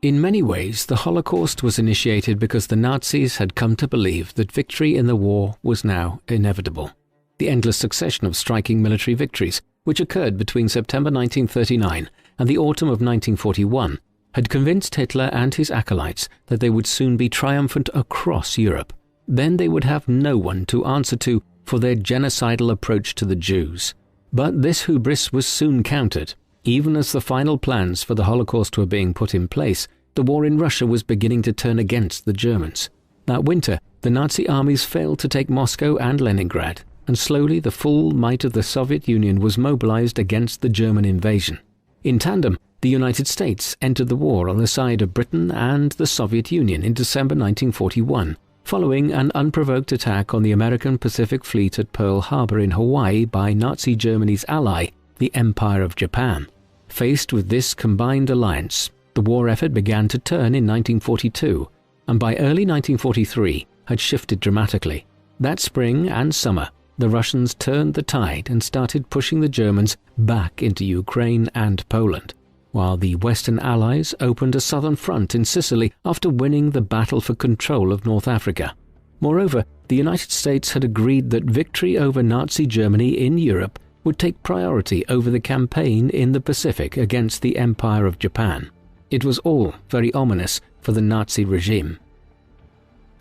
In many ways, the Holocaust was initiated because the Nazis had come to believe that victory in the war was now inevitable. The endless succession of striking military victories, which occurred between September 1939 and the autumn of 1941, had convinced Hitler and his acolytes that they would soon be triumphant across Europe. Then they would have no one to answer to for their genocidal approach to the Jews. But this hubris was soon countered. Even as the final plans for the Holocaust were being put in place, the war in Russia was beginning to turn against the Germans. That winter, the Nazi armies failed to take Moscow and Leningrad, and slowly the full might of the Soviet Union was mobilized against the German invasion. In tandem, the United States entered the war on the side of Britain and the Soviet Union in December 1941, following an unprovoked attack on the American Pacific Fleet at Pearl Harbor in Hawaii by Nazi Germany's ally, the Empire of Japan. Faced with this combined alliance, the war effort began to turn in 1942, and by early 1943 had shifted dramatically. That spring and summer, the Russians turned the tide and started pushing the Germans back into Ukraine and Poland, while the Western Allies opened a southern front in Sicily after winning the battle for control of North Africa. Moreover, the United States had agreed that victory over Nazi Germany in Europe would take priority over the campaign in the Pacific against the Empire of Japan. It was all very ominous for the Nazi regime.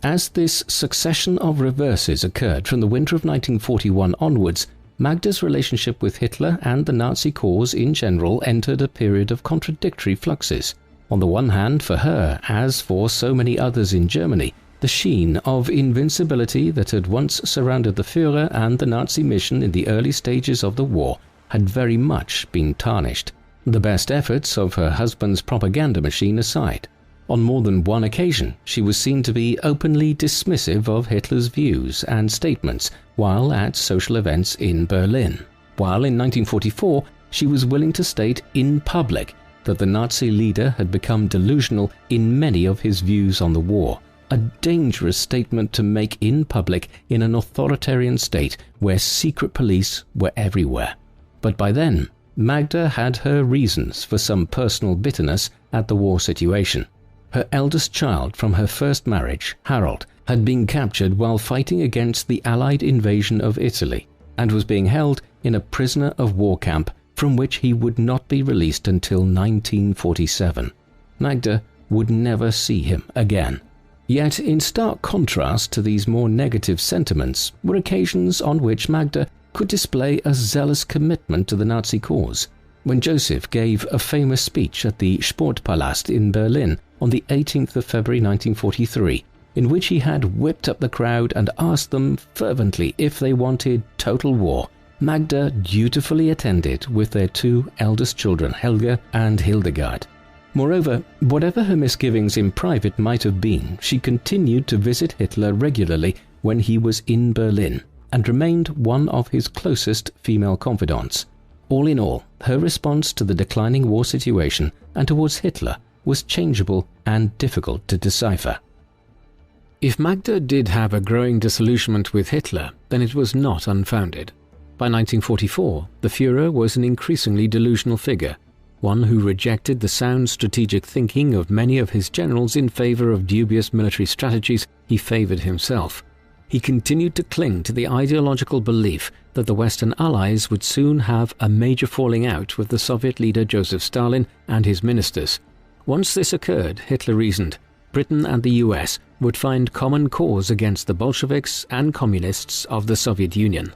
As this succession of reverses occurred from the winter of 1941 onwards, Magda's relationship with Hitler and the Nazi cause in general entered a period of contradictory fluxes. On the one hand, for her, as for so many others in Germany, the sheen of invincibility that had once surrounded the Führer and the Nazi mission in the early stages of the war had very much been tarnished. The best efforts of her husband's propaganda machine aside, on more than one occasion she was seen to be openly dismissive of Hitler's views and statements while at social events in Berlin, while in 1944 she was willing to state in public that the Nazi leader had become delusional in many of his views on the war, a dangerous statement to make in public in an authoritarian state where secret police were everywhere. But by then, Magda had her reasons for some personal bitterness at the war situation. Her eldest child from her first marriage, Harold, had been captured while fighting against the Allied invasion of Italy and was being held in a prisoner of war camp from which he would not be released until 1947. Magda would never see him again. Yet, in stark contrast to these more negative sentiments, were occasions on which Magda could display a zealous commitment to the Nazi cause. When Joseph gave a famous speech at the Sportpalast in Berlin on the 18th of February 1943, in which he had whipped up the crowd and asked them fervently if they wanted total war, Magda dutifully attended with their two eldest children, Helga and Hildegard. Moreover, whatever her misgivings in private might have been, she continued to visit Hitler regularly when he was in Berlin, and remained one of his closest female confidants. All in all, her response to the declining war situation and towards Hitler was changeable and difficult to decipher. If Magda did have a growing disillusionment with Hitler, then it was not unfounded. By 1944, the Führer was an increasingly delusional figure, one who rejected the sound strategic thinking of many of his generals in favor of dubious military strategies he favored himself. He continued to cling to the ideological belief that the Western Allies would soon have a major falling out with the Soviet leader Joseph Stalin and his ministers. Once this occurred, Hitler reasoned, Britain and the US would find common cause against the Bolsheviks and Communists of the Soviet Union.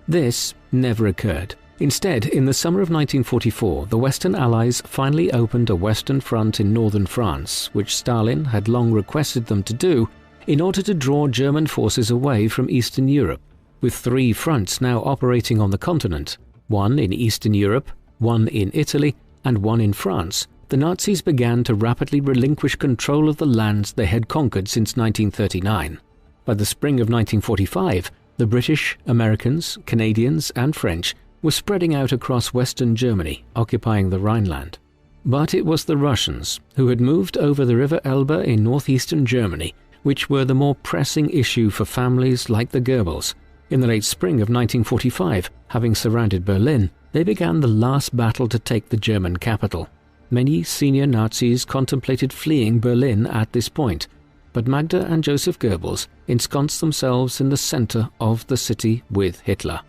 This never occurred. Instead, in the summer of 1944, the Western Allies finally opened a Western front in northern France, which Stalin had long requested them to do, in order to draw German forces away from Eastern Europe, with three fronts now operating on the continent, one in Eastern Europe, one in Italy, and one in France. The Nazis began to rapidly relinquish control of the lands they had conquered since 1939. By the spring of 1945, the British, Americans, Canadians, and French were spreading out across Western Germany, occupying the Rhineland. But it was the Russians, who had moved over the River Elbe in northeastern Germany, which were the more pressing issue for families like the Goebbels. In the late spring of 1945, having surrounded Berlin, they began the last battle to take the German capital. Many senior Nazis contemplated fleeing Berlin at this point, but Magda and Joseph Goebbels ensconced themselves in the center of the city with Hitler.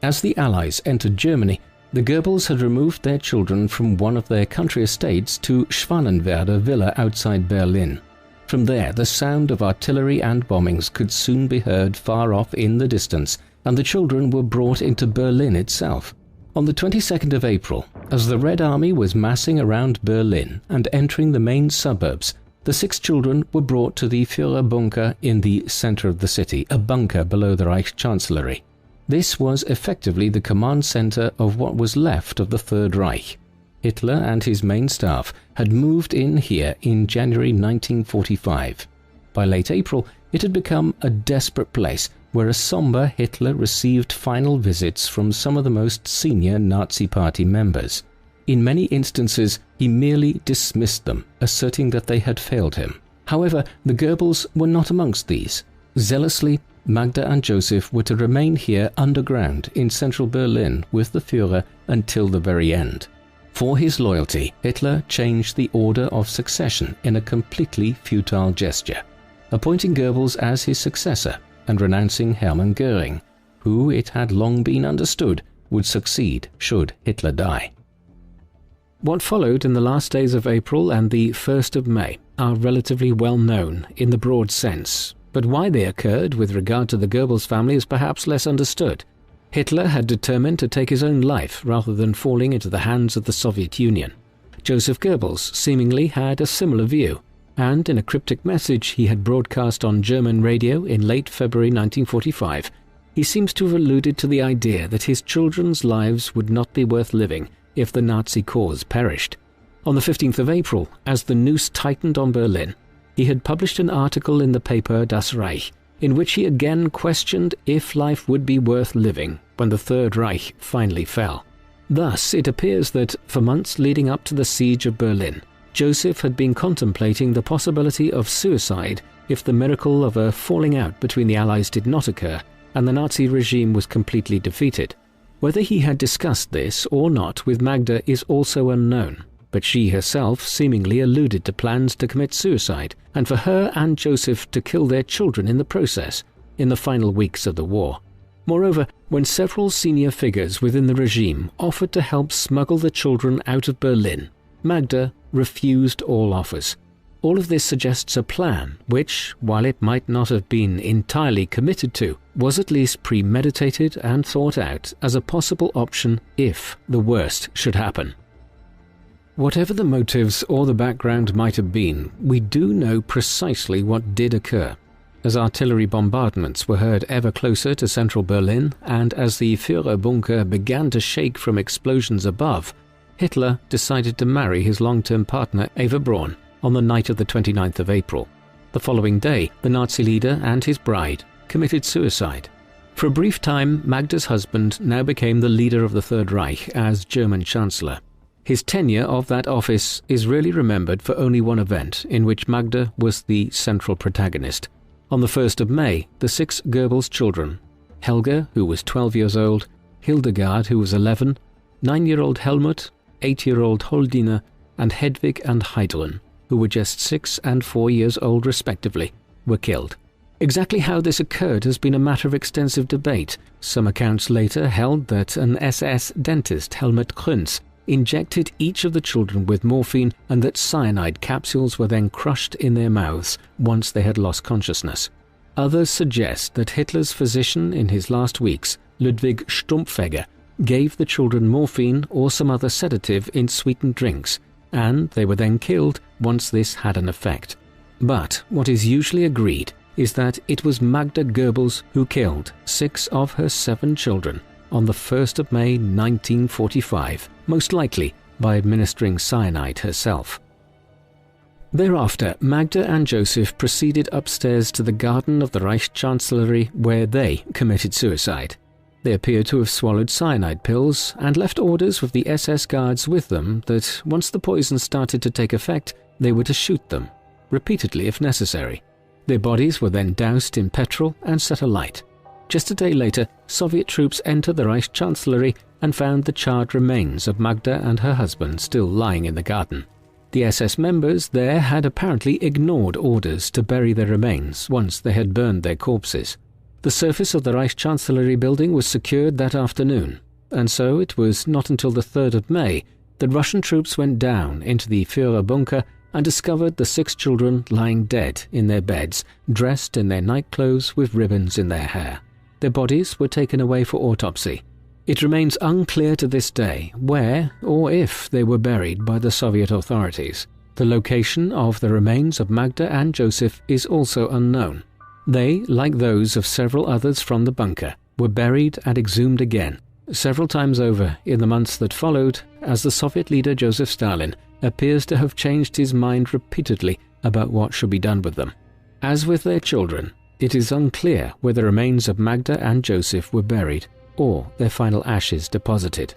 As the Allies entered Germany, the Goebbels had removed their children from one of their country estates to Schwanenwerder Villa outside Berlin. From there, the sound of artillery and bombings could soon be heard far off in the distance, and the children were brought into Berlin itself. On the 22nd of April, as the Red Army was massing around Berlin and entering the main suburbs, the 6 children were brought to the Führerbunker in the center of the city, a bunker below the Reichschancellery. This was effectively the command center of what was left of the Third Reich. Hitler and his main staff had moved in here in January 1945. By late April, It had become a desperate place where a somber Hitler received final visits from some of the most senior Nazi Party members. In many instances, he merely dismissed them, asserting that they had failed him. However, the Goebbels were not amongst these. Zealously, Magda and Joseph were to remain here underground in central Berlin with the Führer until the very end. For his loyalty, Hitler changed the order of succession in a completely futile gesture, appointing Goebbels as his successor and renouncing Hermann Göring, who it had long been understood would succeed should Hitler die. What followed in the last days of April and the 1st of May are relatively well known in the broad sense, but why they occurred with regard to the Goebbels family is perhaps less understood. Hitler had determined to take his own life rather than falling into the hands of the Soviet Union. Joseph Goebbels seemingly had a similar view, and in a cryptic message he had broadcast on German radio in late February 1945, he seems to have alluded to the idea that his children's lives would not be worth living if the Nazi cause perished. On the 15th of April, as the noose tightened on Berlin, he had published an article in the paper Das Reich, in which he again questioned if life would be worth living when the Third Reich finally fell. Thus, it appears that, for months leading up to the siege of Berlin, Joseph had been contemplating the possibility of suicide if the miracle of a falling out between the Allies did not occur and the Nazi regime was completely defeated. Whether he had discussed this or not with Magda is also unknown, but she herself seemingly alluded to plans to commit suicide and for her and Joseph to kill their children in the process in the final weeks of the war. Moreover, when several senior figures within the regime offered to help smuggle the children out of Berlin, Magda refused all offers. All of this suggests a plan which, while it might not have been entirely committed to, was at least premeditated and thought out as a possible option if the worst should happen. Whatever the motives or the background might have been, we do know precisely what did occur. As artillery bombardments were heard ever closer to central Berlin, and as the Führer bunker began to shake from explosions above, Hitler decided to marry his long-term partner Eva Braun on the night of the 29th of April. The following day, the Nazi leader and his bride committed suicide. For a brief time, Magda's husband now became the leader of the Third Reich as German Chancellor. His tenure of that office is really remembered for only one event in which Magda was the central protagonist. On the 1st of May, the 6 Goebbels children, Helga, who was 12 years old, Hildegard, who was 11, 9-year-old Helmut, 8-year-old Holdine, and Hedwig and Heidrun, who were just 6 and 4 years old respectively, were killed. Exactly how this occurred has been a matter of extensive debate. Some accounts later held that an SS dentist, Helmut Krünz, injected each of the children with morphine and that cyanide capsules were then crushed in their mouths once they had lost consciousness. Others suggest that Hitler's physician in his last weeks, Ludwig Stumpfegger, gave the children morphine or some other sedative in sweetened drinks, and they were then killed once this had an effect. But what is usually agreed is that it was Magda Goebbels who killed 6 of her 7 children on the 1st of May 1945, most likely by administering cyanide herself. Thereafter, Magda and Joseph proceeded upstairs to the garden of the Reichschancellery where they committed suicide. They appear to have swallowed cyanide pills and left orders with the SS guards with them that once the poison started to take effect, they were to shoot them, repeatedly if necessary. Their bodies were then doused in petrol and set alight. Just a day later, Soviet troops entered the Reichschancellery and found the charred remains of Magda and her husband still lying in the garden. The SS members there had apparently ignored orders to bury their remains once they had burned their corpses. The surface of the Reichschancellery building was secured that afternoon, and so it was not until the 3rd of May that Russian troops went down into the Führer bunker and discovered the 6 children lying dead in their beds, dressed in their nightclothes with ribbons in their hair. Their bodies were taken away for autopsy. It remains unclear to this day where or if they were buried by the Soviet authorities. The location of the remains of Magda and Joseph is also unknown. They, like those of several others from the bunker, were buried and exhumed again, several times over in the months that followed, as the Soviet leader Joseph Stalin appears to have changed his mind repeatedly about what should be done with them. As with their children, it is unclear where the remains of Magda and Joseph were buried or their final ashes deposited.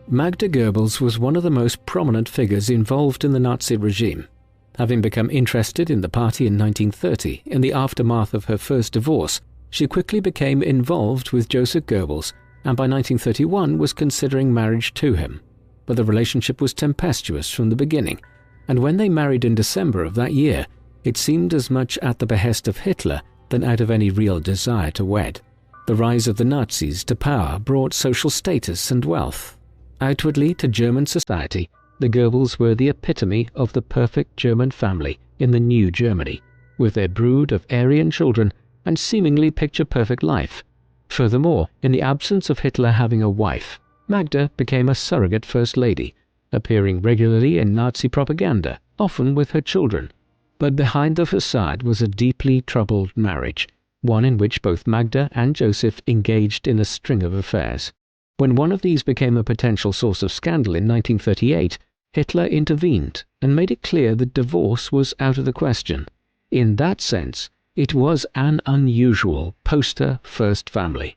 Magda Goebbels was one of the most prominent figures involved in the Nazi regime. Having become interested in the party in 1930 in the aftermath of her first divorce, she quickly became involved with Joseph Goebbels and by 1931 was considering marriage to him. But the relationship was tempestuous from the beginning, and when they married in December of that year, it seemed as much at the behest of Hitler than out of any real desire to wed. The rise of the Nazis to power brought social status and wealth. Outwardly to German society, the Goebbels were the epitome of the perfect German family in the new Germany, with their brood of Aryan children and seemingly picture-perfect life. Furthermore, in the absence of Hitler having a wife, Magda became a surrogate first lady, appearing regularly in Nazi propaganda, often with her children. But behind the facade was a deeply troubled marriage, one in which both Magda and Joseph engaged in a string of affairs. When one of these became a potential source of scandal in 1938, Hitler intervened and made it clear that divorce was out of the question. In that sense, it was an unusual poster-first family.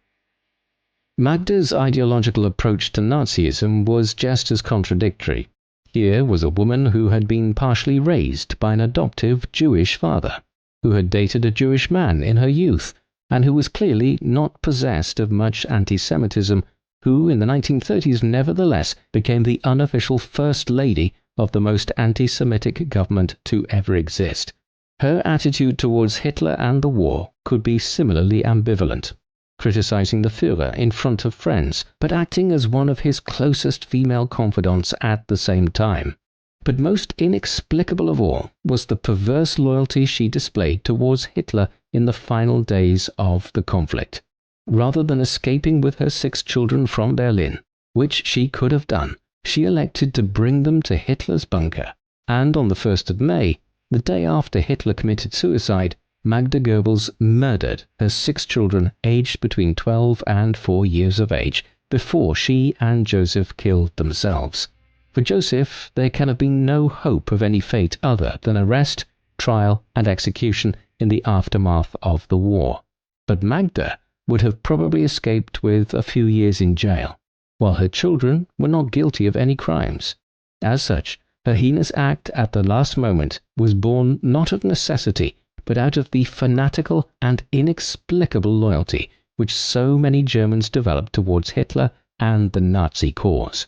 Magda's ideological approach to Nazism was just as contradictory. Here was a woman who had been partially raised by an adoptive Jewish father, who had dated a Jewish man in her youth, and who was clearly not possessed of much anti-Semitism, who in the 1930s nevertheless became the unofficial First Lady of the most anti-Semitic government to ever exist. Her attitude towards Hitler and the war could be similarly ambivalent, criticizing the Führer in front of friends, but acting as one of his closest female confidants at the same time. But most inexplicable of all was the perverse loyalty she displayed towards Hitler in the final days of the conflict. Rather than escaping with her 6 children from Berlin, which she could have done, she elected to bring them to Hitler's bunker. And on the 1st of May, the day after Hitler committed suicide, Magda Goebbels murdered her 6 children aged between 12 and 4 years of age before she and Joseph killed themselves. For Joseph, there can have been no hope of any fate other than arrest, trial, and execution in the aftermath of the war. But Magda would have probably escaped with a few years in jail, while her children were not guilty of any crimes. As such, her heinous act at the last moment was born not of necessity, but out of the fanatical and inexplicable loyalty which so many Germans developed towards Hitler and the Nazi cause.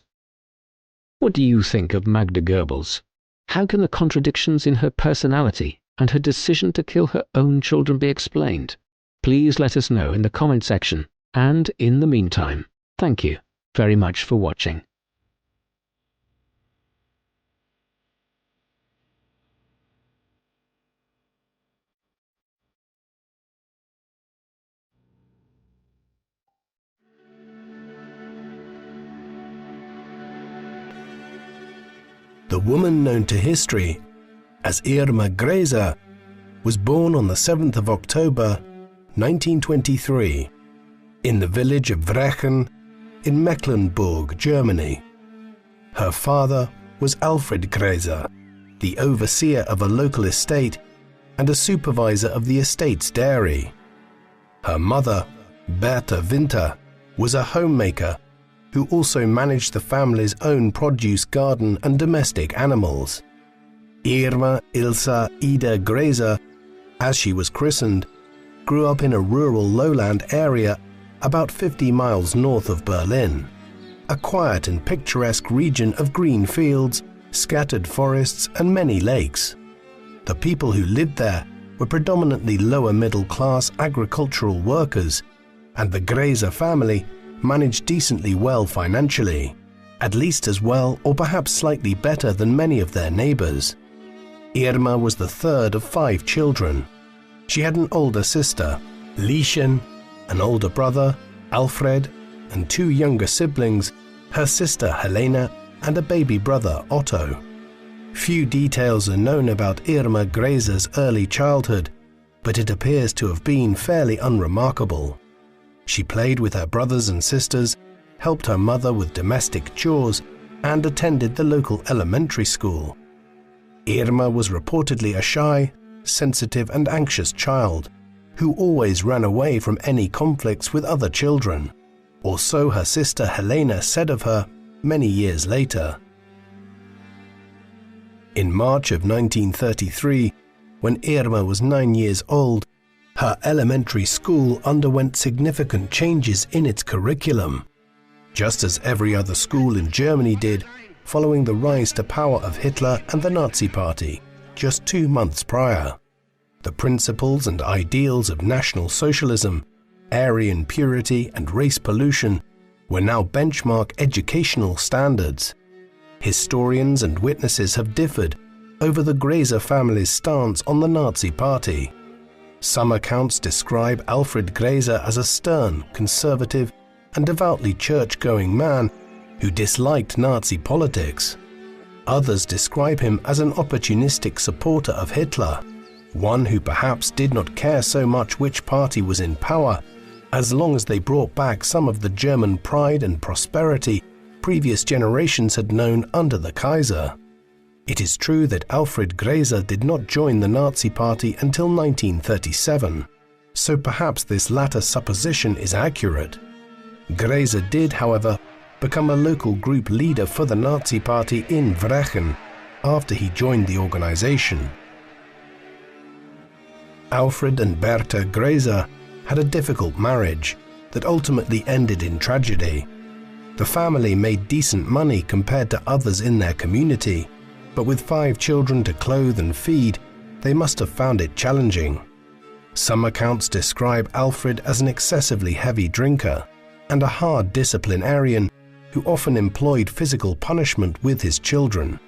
What do you think of Magda Goebbels? How can the contradictions in her personality and her decision to kill her own children be explained? Please let us know in the comment section, and in the meantime, thank you very much for watching. The woman known to history as Irma Grese was born on the 7th of October 1923 in the village of Brechen in Mecklenburg, Germany. Her father was Alfred Grese, the overseer of a local estate and a supervisor of the estate's dairy. Her mother, Bertha Winter, was a homemaker who also managed the family's own produce garden and domestic animals. Irma Ilsa Ida Grese, as she was christened, grew up in a rural lowland area about 50 miles north of Berlin, a quiet and picturesque region of green fields, scattered forests and many lakes. The people who lived there were predominantly lower middle class agricultural workers, and the Grese family managed decently well financially, at least as well or perhaps slightly better than many of their neighbors. Irma was the third of 5 children. She had an older sister, Lieschen, an older brother, Alfred, and 2 younger siblings, her sister Helena and a baby brother, Otto. Few details are known about Irma Grese's early childhood, but it appears to have been fairly unremarkable. She played with her brothers and sisters, helped her mother with domestic chores, and attended the local elementary school. Irma was reportedly a shy, sensitive and anxious child, who always ran away from any conflicts with other children, or so her sister Helena said of her many years later. In March of 1933, when Irma was 9 years old, her elementary school underwent significant changes in its curriculum, just as every other school in Germany did following the rise to power of Hitler and the Nazi Party just 2 months prior. The principles and ideals of National Socialism, Aryan purity and race pollution were now benchmark educational standards. Historians and witnesses have differed over the Grese family's stance on the Nazi Party. Some accounts describe Alfred Grese as a stern, conservative, and devoutly church-going man who disliked Nazi politics. Others describe him as an opportunistic supporter of Hitler, one who perhaps did not care so much which party was in power, as long as they brought back some of the German pride and prosperity previous generations had known under the Kaiser. It is true that Alfred Grese did not join the Nazi Party until 1937, so perhaps this latter supposition is accurate. Grese did, however, become a local group leader for the Nazi Party in Vrechen after he joined the organization. Alfred and Bertha Grese had a difficult marriage that ultimately ended in tragedy. The family made decent money compared to others in their community, but with 5 children to clothe and feed, they must have found it challenging. Some accounts describe Alfred as an excessively heavy drinker and a hard disciplinarian who often employed physical punishment with his children.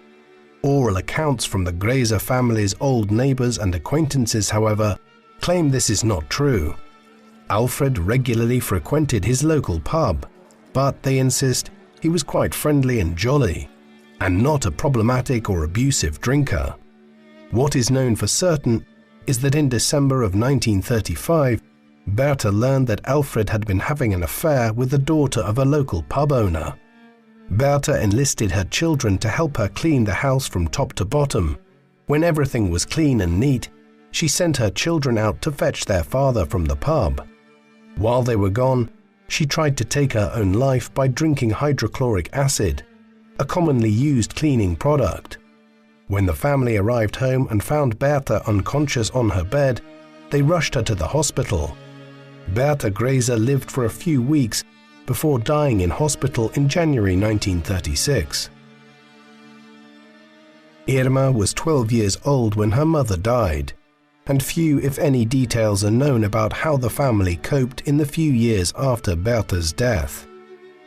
Oral accounts from the Grese family's old neighbors and acquaintances, however, claim this is not true. Alfred regularly frequented his local pub, but they insist he was quite friendly and jolly, and not a problematic or abusive drinker. What is known for certain is that in December of 1935, Bertha learned that Alfred had been having an affair with the daughter of a local pub owner. Bertha enlisted her children to help her clean the house from top to bottom. When everything was clean and neat, she sent her children out to fetch their father from the pub. While they were gone, she tried to take her own life by drinking hydrochloric acid, a commonly used cleaning product. When the family arrived home and found Bertha unconscious on her bed, they rushed her to the hospital. Bertha Grese lived for a few weeks before dying in hospital in January 1936. Irma was 12 years old when her mother died, and few, if any, details are known about how the family coped in the few years after Bertha's death.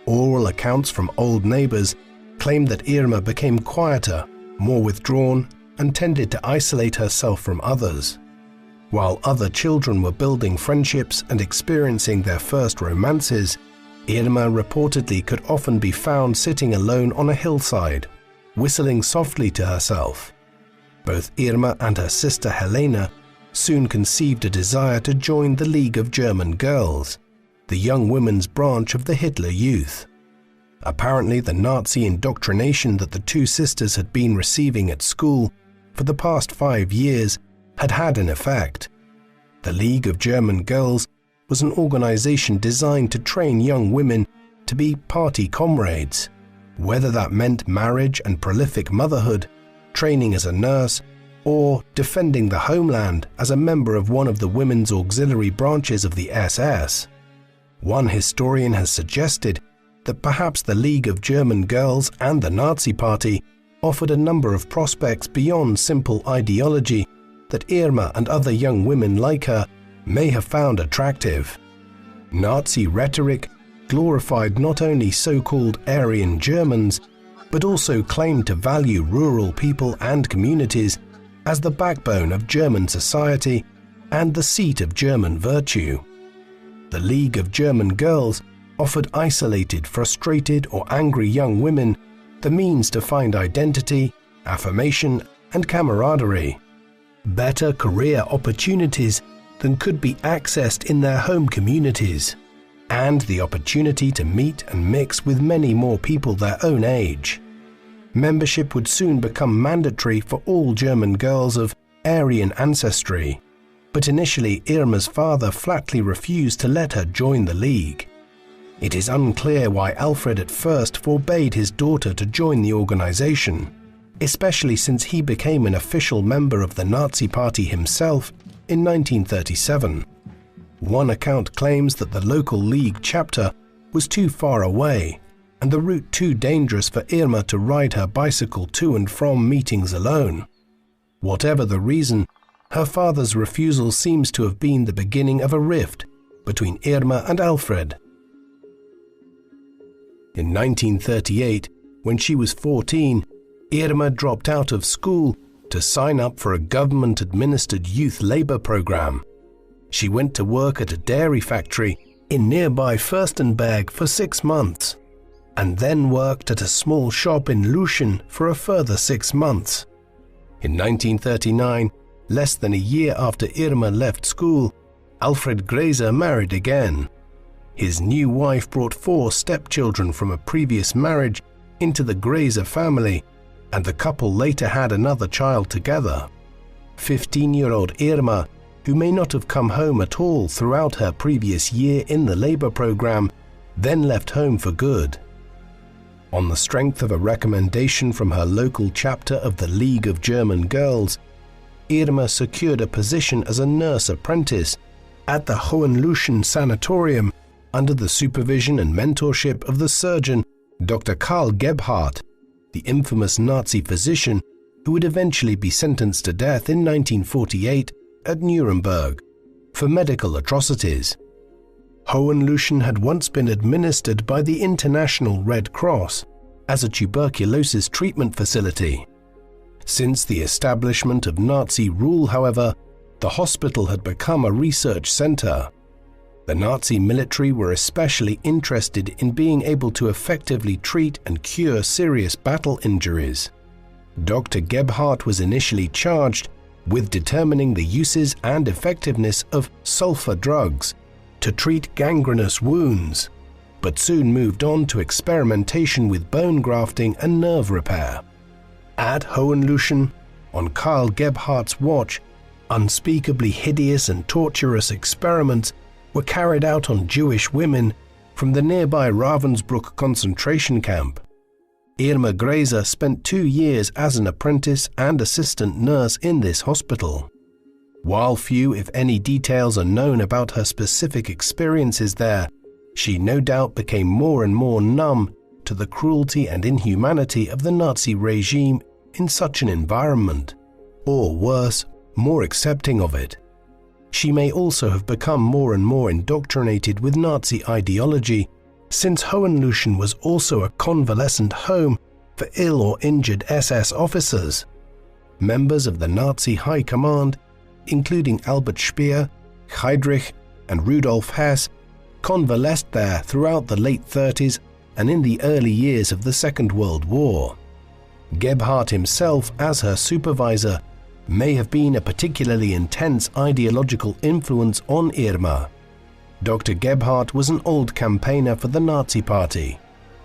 Oral accounts from old neighbors claim that Irma became quieter, more withdrawn, and tended to isolate herself from others. While other children were building friendships and experiencing their first romances, Irma reportedly could often be found sitting alone on a hillside, whistling softly to herself. Both Irma and her sister Helena soon conceived a desire to join the League of German Girls, the young women's branch of the Hitler Youth. Apparently, the Nazi indoctrination that the two sisters had been receiving at school for the past 5 years had had an effect. The League of German Girls was an organization designed to train young women to be party comrades, whether that meant marriage and prolific motherhood, training as a nurse, or defending the homeland as a member of one of the women's auxiliary branches of the SS. One historian has suggested that perhaps the League of German Girls and the Nazi Party offered a number of prospects beyond simple ideology that Irma and other young women like her may have found attractive. Nazi rhetoric glorified not only so-called Aryan Germans, but also claimed to value rural people and communities as the backbone of German society and the seat of German virtue. The League of German Girls offered isolated, frustrated, or angry young women the means to find identity, affirmation, and camaraderie, better career opportunities than could be accessed in their home communities, and the opportunity to meet and mix with many more people their own age. Membership would soon become mandatory for all German girls of Aryan ancestry. but initially Irma's father flatly refused to let her join the League. It is unclear why Alfred at first forbade his daughter to join the organization, especially since he became an official member of the Nazi Party himself in 1937. One account claims that the local League chapter was too far away and the route too dangerous for Irma to ride her bicycle to and from meetings alone. Whatever the reason, her father's refusal seems to have been the beginning of a rift between Irma and Alfred. In 1938, when she was 14, Irma dropped out of school to sign up for a government-administered youth labor program. She went to work at a dairy factory in nearby Fürstenberg for 6 months, and then worked at a small shop in Luschen for a further 6 months. In 1939, less than a year after Irma left school, Alfred Grese married again. His new wife brought 4 stepchildren from a previous marriage into the Grese family, and the couple later had another child together. 15-year-old Irma, who may not have come home at all throughout her previous year in the labor program, then left home for good. On the strength of a recommendation from her local chapter of the League of German Girls, Irma secured a position as a nurse apprentice at the Hohenluschen Sanatorium under the supervision and mentorship of the surgeon Dr. Karl Gebhardt, the infamous Nazi physician who would eventually be sentenced to death in 1948 at Nuremberg for medical atrocities. Hohenluschen had once been administered by the International Red Cross as a tuberculosis treatment facility. Since the establishment of Nazi rule, however, the hospital had become a research center. The Nazi military were especially interested in being able to effectively treat and cure serious battle injuries. Dr. Gebhardt was initially charged with determining the uses and effectiveness of sulfur drugs to treat gangrenous wounds, but soon moved on to experimentation with bone grafting and nerve repair. At Hohenluschen, on Karl Gebhardt's watch, unspeakably hideous and torturous experiments were carried out on Jewish women from the nearby Ravensbrück concentration camp. Irma Grese spent 2 years as an apprentice and assistant nurse in this hospital. While few, if any, details are known about her specific experiences there, she no doubt became more and more numb to the cruelty and inhumanity of the Nazi regime in such an environment, or worse, more accepting of it. She may also have become more and more indoctrinated with Nazi ideology, since Hohenluschen was also a convalescent home for ill or injured SS officers. Members of the Nazi High Command, including Albert Speer, Heydrich, and Rudolf Hess, convalesced there throughout the late 30s and in the early years of the Second World War. Gebhardt himself, as her supervisor, may have been a particularly intense ideological influence on Irma. Dr. Gebhardt was an old campaigner for the Nazi Party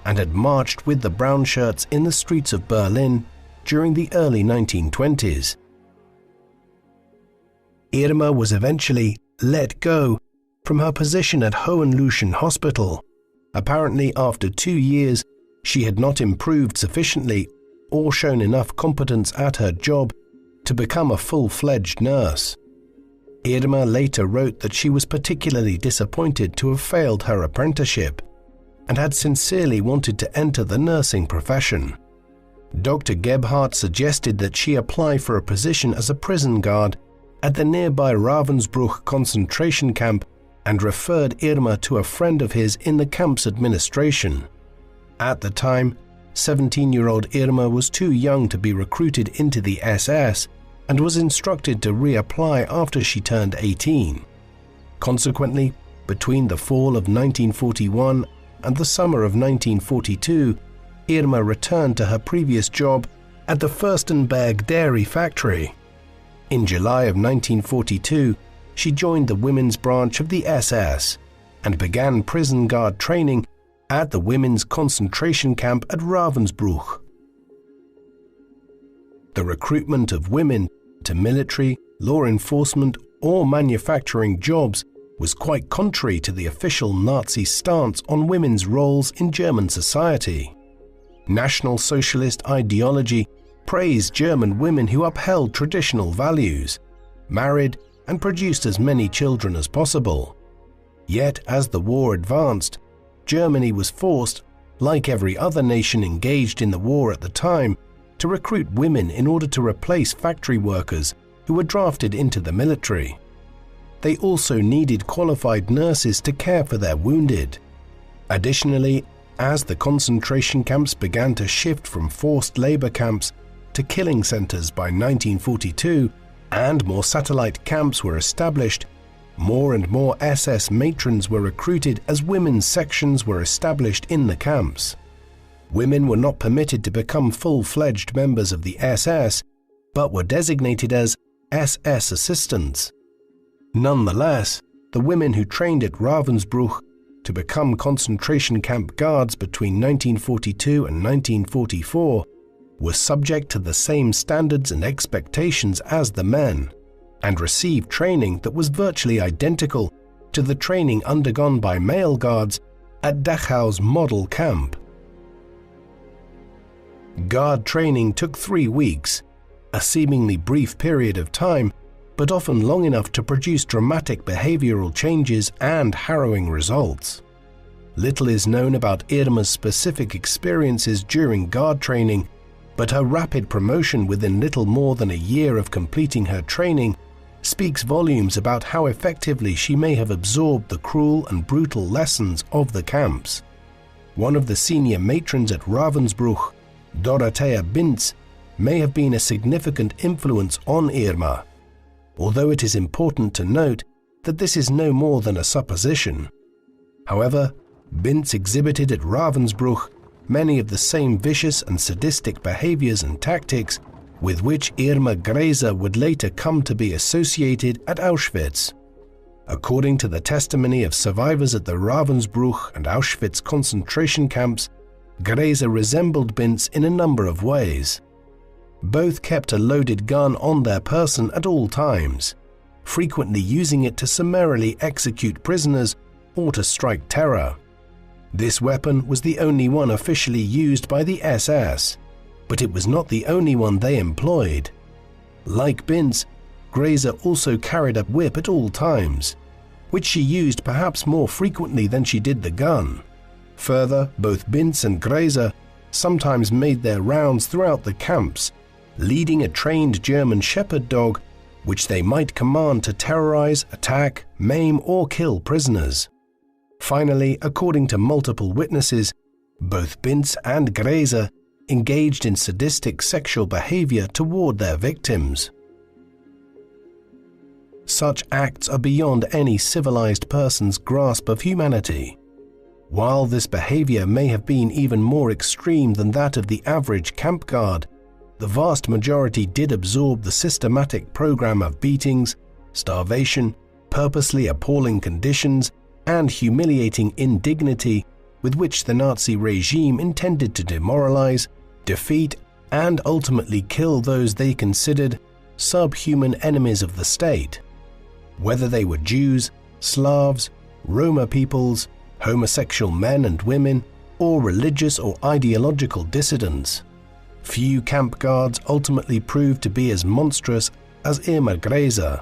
and had marched with the brown shirts in the streets of Berlin during the early 1920s. Irma was eventually let go from her position at Hohenluschen Hospital. Apparently, after 2 years, she had not improved sufficiently or shown enough competence at her job to become a full-fledged nurse. Irma later wrote that she was particularly disappointed to have failed her apprenticeship and had sincerely wanted to enter the nursing profession. Dr. Gebhardt suggested that she apply for a position as a prison guard at the nearby Ravensbrück concentration camp and referred Irma to a friend of his in the camp's administration. At the time, 17-year-old Irma was too young to be recruited into the SS and was instructed to reapply after she turned 18. Consequently, between the fall of 1941 and the summer of 1942, Irma returned to her previous job at the Fürstenberg dairy factory. In July of 1942, she joined the women's branch of the SS and began prison guard training at the women's concentration camp at Ravensbrück. The recruitment of women to military, law enforcement, or manufacturing jobs was quite contrary to the official Nazi stance on women's roles in German society. National Socialist ideology praised German women who upheld traditional values, married, and produced as many children as possible. Yet, as the war advanced, Germany was forced, like every other nation engaged in the war at the time, to recruit women in order to replace factory workers who were drafted into the military. They also needed qualified nurses to care for their wounded. Additionally, as the concentration camps began to shift from forced labor camps to killing centers by 1942, and more satellite camps were established, more and more SS matrons were recruited as women's sections were established in the camps. Women were not permitted to become full-fledged members of the SS, but were designated as SS assistants. Nonetheless, the women who trained at Ravensbrück to become concentration camp guards between 1942 and 1944 were subject to the same standards and expectations as the men, and received training that was virtually identical to the training undergone by male guards at Dachau's model camp. Guard training took 3 weeks, a seemingly brief period of time, but often long enough to produce dramatic behavioral changes and harrowing results. Little is known about Irma's specific experiences during guard training, but her rapid promotion within little more than a year of completing her training speaks volumes about how effectively she may have absorbed the cruel and brutal lessons of the camps. One of the senior matrons at Ravensbrück, Dorothea Binz, may have been a significant influence on Irma, although it is important to note that this is no more than a supposition. However, Binz exhibited at Ravensbrück many of the same vicious and sadistic behaviors and tactics with which Irma Grese would later come to be associated at Auschwitz. According to the testimony of survivors at the Ravensbrück and Auschwitz concentration camps, Grese resembled Binz in a number of ways. Both kept a loaded gun on their person at all times, frequently using it to summarily execute prisoners or to strike terror. This weapon was the only one officially used by the SS, but it was not the only one they employed. Like Binz, Grese also carried a whip at all times, which she used perhaps more frequently than she did the gun. Further, both Binz and Grese sometimes made their rounds throughout the camps, leading a trained German shepherd dog, which they might command to terrorize, attack, maim, or kill prisoners. Finally, according to multiple witnesses, both Binz and Grese engaged in sadistic sexual behavior toward their victims. Such acts are beyond any civilized person's grasp of humanity. While this behavior may have been even more extreme than that of the average camp guard, the vast majority did absorb the systematic program of beatings, starvation, purposely appalling conditions, and humiliating indignity with which the Nazi regime intended to demoralize, defeat, and ultimately kill those they considered subhuman enemies of the state. Whether they were Jews, Slavs, Roma peoples, homosexual men and women, or religious or ideological dissidents. Few camp guards ultimately proved to be as monstrous as Irma Grese.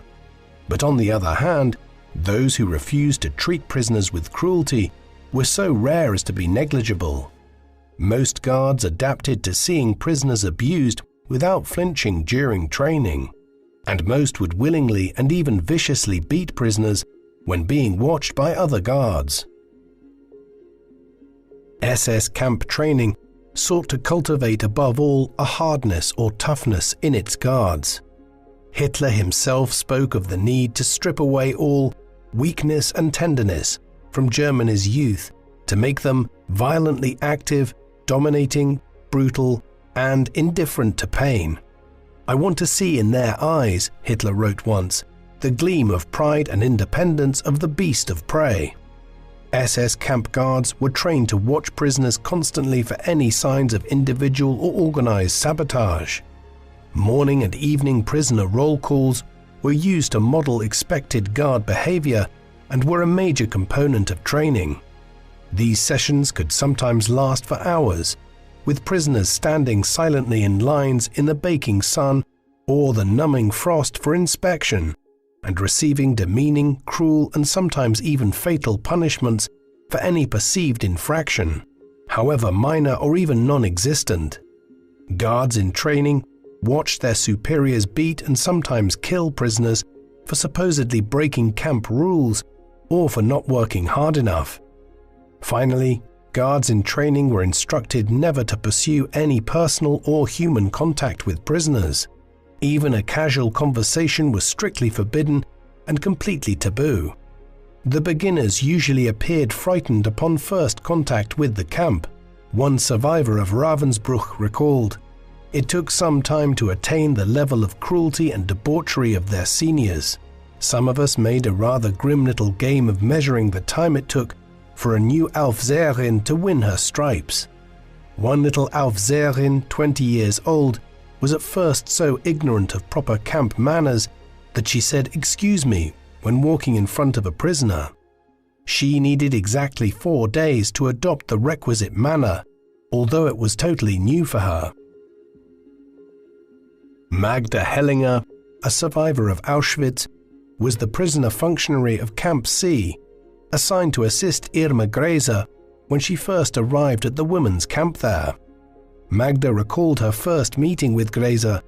But on the other hand, those who refused to treat prisoners with cruelty were so rare as to be negligible. Most guards adapted to seeing prisoners abused without flinching during training, and most would willingly and even viciously beat prisoners when being watched by other guards. SS camp training sought to cultivate above all a hardness or toughness in its guards. Hitler himself spoke of the need to strip away all weakness and tenderness from Germany's youth to make them violently active, dominating, brutal, and indifferent to pain. "I want to see in their eyes," Hitler wrote once, "the gleam of pride and independence of the beast of prey." SS camp guards were trained to watch prisoners constantly for any signs of individual or organized sabotage. Morning and evening prisoner roll calls were used to model expected guard behavior and were a major component of training. These sessions could sometimes last for hours, with prisoners standing silently in lines in the baking sun or the numbing frost for inspection, and receiving demeaning, cruel, and sometimes even fatal punishments for any perceived infraction, however minor or even non-existent. Guards in training watched their superiors beat and sometimes kill prisoners for supposedly breaking camp rules or for not working hard enough. Finally, guards in training were instructed never to pursue any personal or human contact with prisoners. Even a casual conversation was strictly forbidden and completely taboo. The beginners usually appeared frightened upon first contact with the camp. One survivor of Ravensbrück recalled, "It took some time to attain the level of cruelty and debauchery of their seniors. Some of us made a rather grim little game of measuring the time it took for a new Aufseherin to win her stripes. One little Aufseherin, 20 years old, was at first so ignorant of proper camp manners that she said 'excuse me' when walking in front of a prisoner. She needed exactly 4 days to adopt the requisite manner, although it was totally new for her." Magda Hellinger, a survivor of Auschwitz, was the prisoner functionary of Camp C, assigned to assist Irma Grese when she first arrived at the women's camp there. Magda recalled her first meeting with Grese,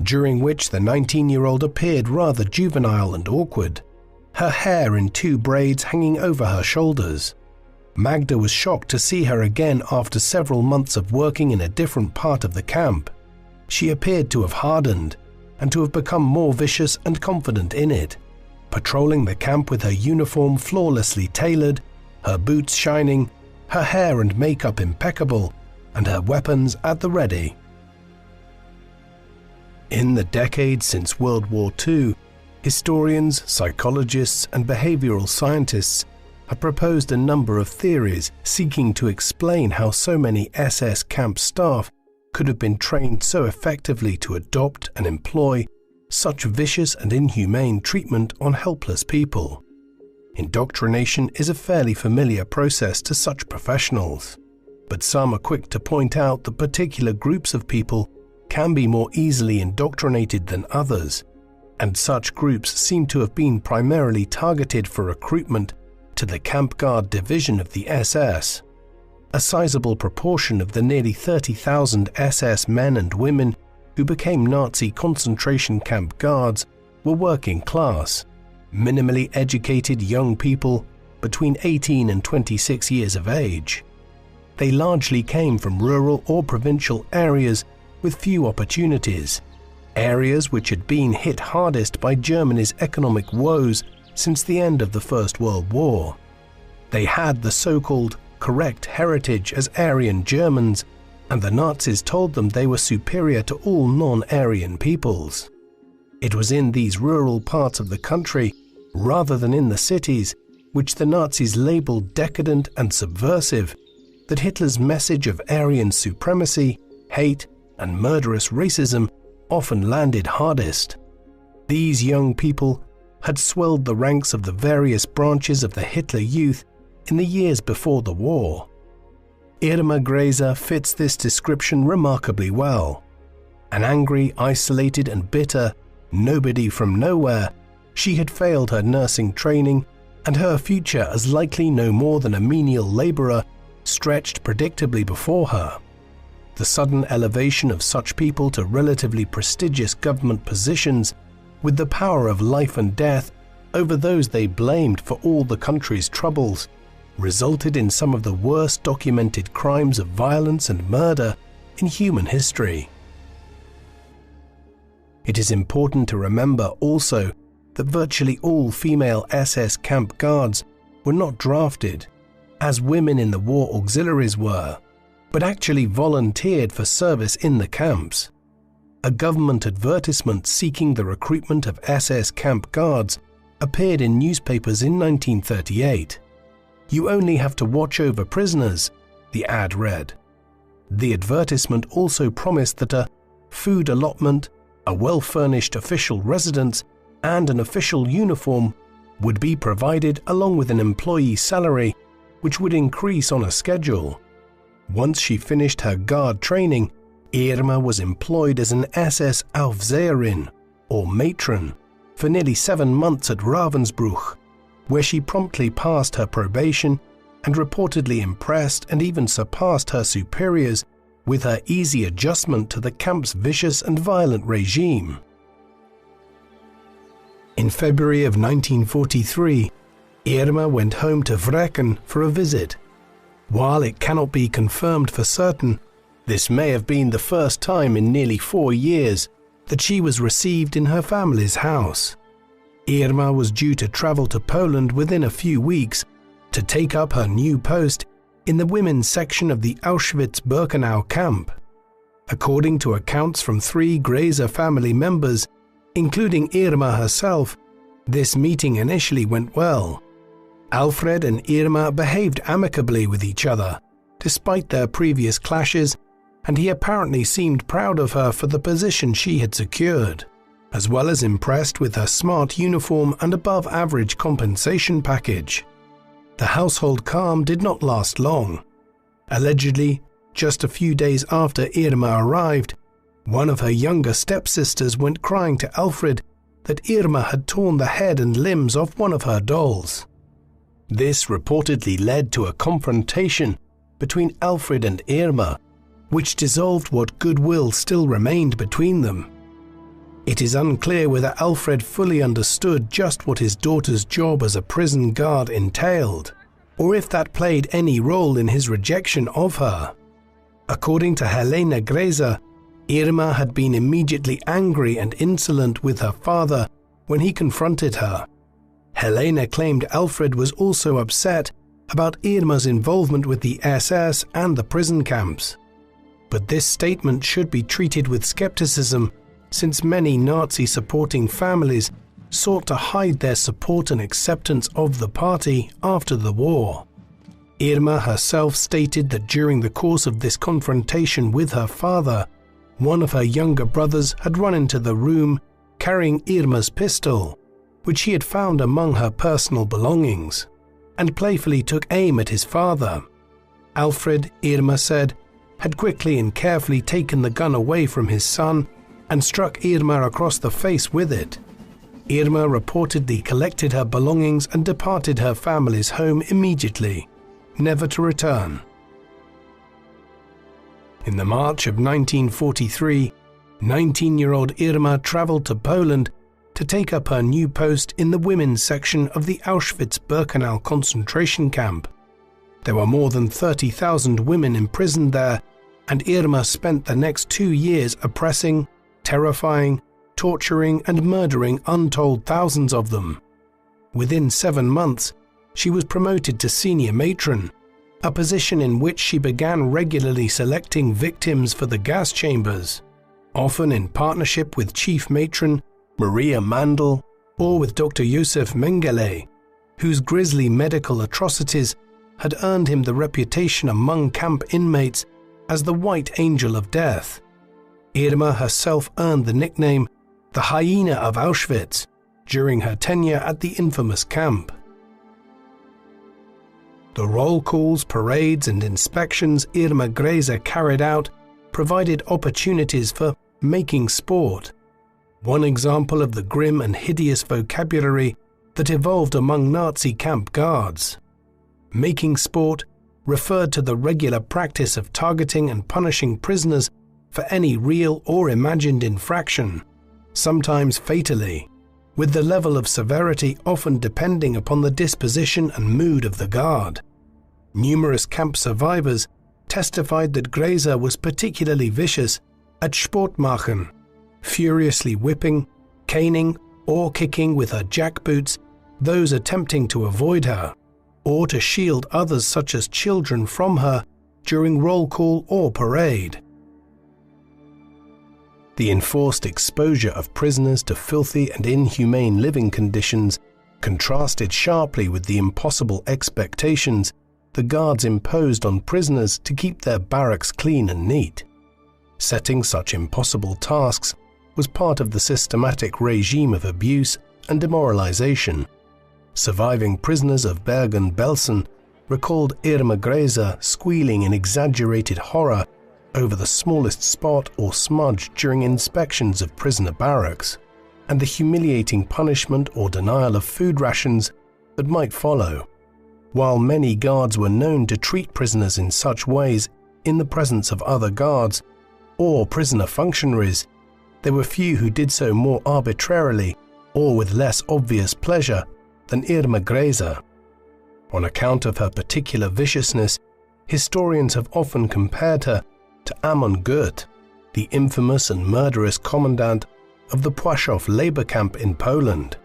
during which the 19-year-old appeared rather juvenile and awkward, her hair in 2 braids hanging over her shoulders. Magda was shocked to see her again after several months of working in a different part of the camp. She appeared to have hardened and to have become more vicious and confident in it, patrolling the camp with her uniform flawlessly tailored, her boots shining, her hair and makeup impeccable, and her weapons at the ready. In the decades since World War II, historians, psychologists, and behavioral scientists have proposed a number of theories seeking to explain how so many SS camp staff could have been trained so effectively to adopt and employ such vicious and inhumane treatment on helpless people. Indoctrination is a fairly familiar process to such professionals, but some are quick to point out that particular groups of people can be more easily indoctrinated than others, and such groups seem to have been primarily targeted for recruitment to the Camp Guard division of the SS. A sizable proportion of the nearly 30,000 SS men and women who became Nazi concentration camp guards were working class, minimally educated young people between 18 and 26 years of age. They largely came from rural or provincial areas with few opportunities, areas which had been hit hardest by Germany's economic woes since the end of the First World War. They had the so-called correct heritage as Aryan Germans, and the Nazis told them they were superior to all non-Aryan peoples. It was in these rural parts of the country, rather than in the cities, which the Nazis labeled decadent and subversive, that Hitler's message of Aryan supremacy, hate, and murderous racism often landed hardest. These young people had swelled the ranks of the various branches of the Hitler Youth in the years before the war. Irma Grese fits this description remarkably well. An angry, isolated, and bitter nobody from nowhere, she had failed her nursing training, and her future as likely no more than a menial laborer stretched predictably before her. The sudden elevation of such people to relatively prestigious government positions, with the power of life and death over those they blamed for all the country's troubles, resulted in some of the worst documented crimes of violence and murder in human history. It is important to remember also that virtually all female SS camp guards were not drafted, as women in the war auxiliaries were, but actually volunteered for service in the camps. A government advertisement seeking the recruitment of SS camp guards appeared in newspapers in 1938. "You only have to watch over prisoners," the ad read. The advertisement also promised that a food allotment, a well-furnished official residence, and an official uniform would be provided along with an employee salary, which would increase on a schedule. Once she finished her guard training, Irma was employed as an SS Aufseherin, or matron, for nearly 7 months at Ravensbrück, where she promptly passed her probation and reportedly impressed and even surpassed her superiors with her easy adjustment to the camp's vicious and violent regime. In February of 1943, Irma went home to Vrecken for a visit. While it cannot be confirmed for certain, this may have been the first time in nearly 4 years that she was received in her family's house. Irma was due to travel to Poland within a few weeks to take up her new post in the women's section of the Auschwitz-Birkenau camp. According to accounts from 3 Grese family members, including Irma herself, this meeting initially went well. Alfred and Irma behaved amicably with each other, despite their previous clashes, and he apparently seemed proud of her for the position she had secured, as well as impressed with her smart uniform and above-average compensation package. The household calm did not last long. Allegedly, just a few days after Irma arrived, one of her younger stepsisters went crying to Alfred that Irma had torn the head and limbs off one of her dolls. This reportedly led to a confrontation between Alfred and Irma, which dissolved what goodwill still remained between them. It is unclear whether Alfred fully understood just what his daughter's job as a prison guard entailed, or if that played any role in his rejection of her. According to Helena Grese, Irma had been immediately angry and insolent with her father when he confronted her. Helena claimed Alfred was also upset about Irma's involvement with the SS and the prison camps. But this statement should be treated with skepticism, since many Nazi-supporting families sought to hide their support and acceptance of the party after the war. Irma herself stated that during the course of this confrontation with her father, one of her younger brothers had run into the room carrying Irma's pistol, which he had found among her personal belongings, and playfully took aim at his father. Alfred, Irma said, had quickly and carefully taken the gun away from his son and struck Irma across the face with it. Irma reportedly collected her belongings and departed her family's home immediately, never to return. In the March of 1943, 19-year-old Irma traveled to Poland to take up her new post in the women's section of the Auschwitz-Birkenau concentration camp. There were more than 30,000 women imprisoned there, and Irma spent the next 2 years oppressing, terrifying, torturing and murdering untold thousands of them. Within 7 months, she was promoted to senior matron, a position in which she began regularly selecting victims for the gas chambers, often in partnership with chief matron Maria Mandel or with Dr. Josef Mengele, whose grisly medical atrocities had earned him the reputation among camp inmates as the White Angel of Death. Irma herself earned the nickname the Hyena of Auschwitz during her tenure at the infamous camp. The roll calls, parades and inspections Irma Grese carried out provided opportunities for making sport, one example of the grim and hideous vocabulary that evolved among Nazi camp guards. Making sport referred to the regular practice of targeting and punishing prisoners for any real or imagined infraction, sometimes fatally, with the level of severity often depending upon the disposition and mood of the guard. Numerous camp survivors testified that Grese was particularly vicious at Sportmachen, furiously whipping, caning or kicking with her jackboots those attempting to avoid her, or to shield others such as children from her during roll call or parade. The enforced exposure of prisoners to filthy and inhumane living conditions contrasted sharply with the impossible expectations the guards imposed on prisoners to keep their barracks clean and neat. Setting such impossible tasks was part of the systematic regime of abuse and demoralization. Surviving prisoners of Bergen-Belsen recalled Irma Grese squealing in exaggerated horror over the smallest spot or smudge during inspections of prisoner barracks, and the humiliating punishment or denial of food rations that might follow. While many guards were known to treat prisoners in such ways in the presence of other guards or prisoner functionaries, there were few who did so more arbitrarily or with less obvious pleasure than Irma Grese. On account of her particular viciousness, historians have often compared her to Amon Goeth, the infamous and murderous commandant of the Płaszów labor camp in Poland.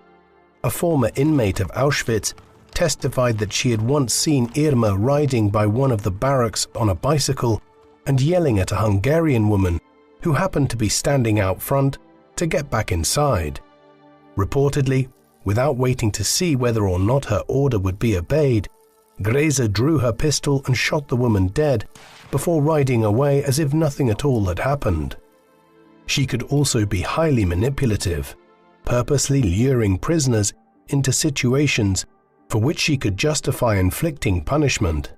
A former inmate of Auschwitz testified that she had once seen Irma riding by one of the barracks on a bicycle and yelling at a Hungarian woman who happened to be standing out front to get back inside. Reportedly, without waiting to see whether or not her order would be obeyed, Grese drew her pistol and shot the woman dead before riding away as if nothing at all had happened. She could also be highly manipulative, purposely luring prisoners into situations for which she could justify inflicting punishment.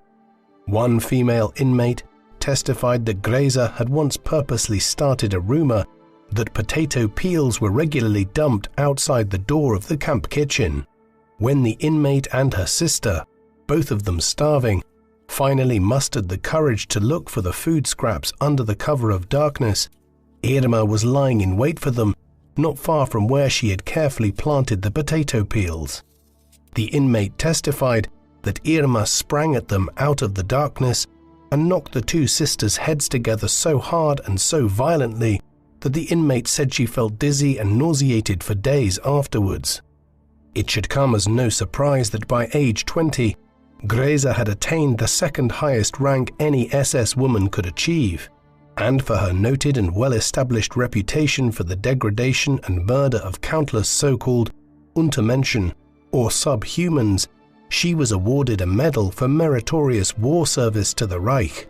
One female inmate testified that Grese had once purposely started a rumor that potato peels were regularly dumped outside the door of the camp kitchen. When the inmate and her sister, both of them starving, finally mustered the courage to look for the food scraps under the cover of darkness, Irma was lying in wait for them not far from where she had carefully planted the potato peels. The inmate testified that Irma sprang at them out of the darkness and knocked the two sisters' heads together so hard and so violently that the inmate said she felt dizzy and nauseated for days afterwards. It should come as no surprise that by age 20, Grese had attained the second highest rank any SS woman could achieve, and for her noted and well-established reputation for the degradation and murder of countless so-called Untermenschen or subhumans, she was awarded a medal for meritorious war service to the Reich.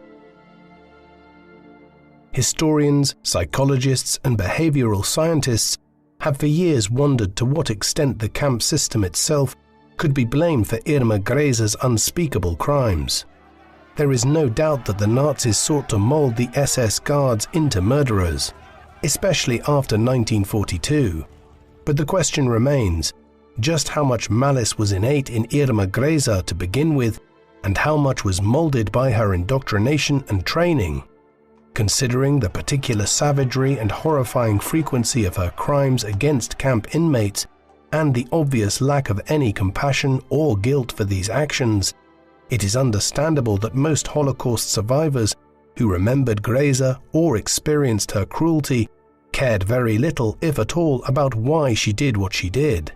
Historians, psychologists, and behavioral scientists have for years wondered to what extent the camp system itself could be blamed for Irma Grese's unspeakable crimes. There is no doubt that the Nazis sought to mold the SS guards into murderers, especially after 1942. But the question remains, just how much malice was innate in Irma Grese to begin with, and how much was molded by her indoctrination and training? Considering the particular savagery and horrifying frequency of her crimes against camp inmates, and the obvious lack of any compassion or guilt for these actions, it is understandable that most Holocaust survivors who remembered Grese or experienced her cruelty cared very little, if at all, about why she did what she did.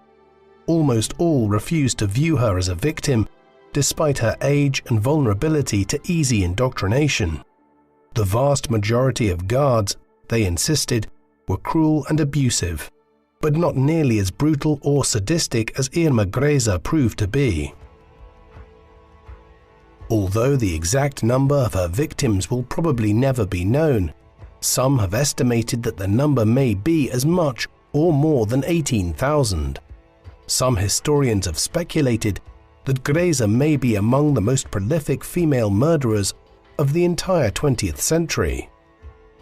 Almost all refused to view her as a victim, despite her age and vulnerability to easy indoctrination. The vast majority of guards, they insisted, were cruel and abusive, but not nearly as brutal or sadistic as Irma Grese proved to be. Although the exact number of her victims will probably never be known, some have estimated that the number may be as much or more than 18,000. Some historians have speculated that Grese may be among the most prolific female murderers of the entire 20th century.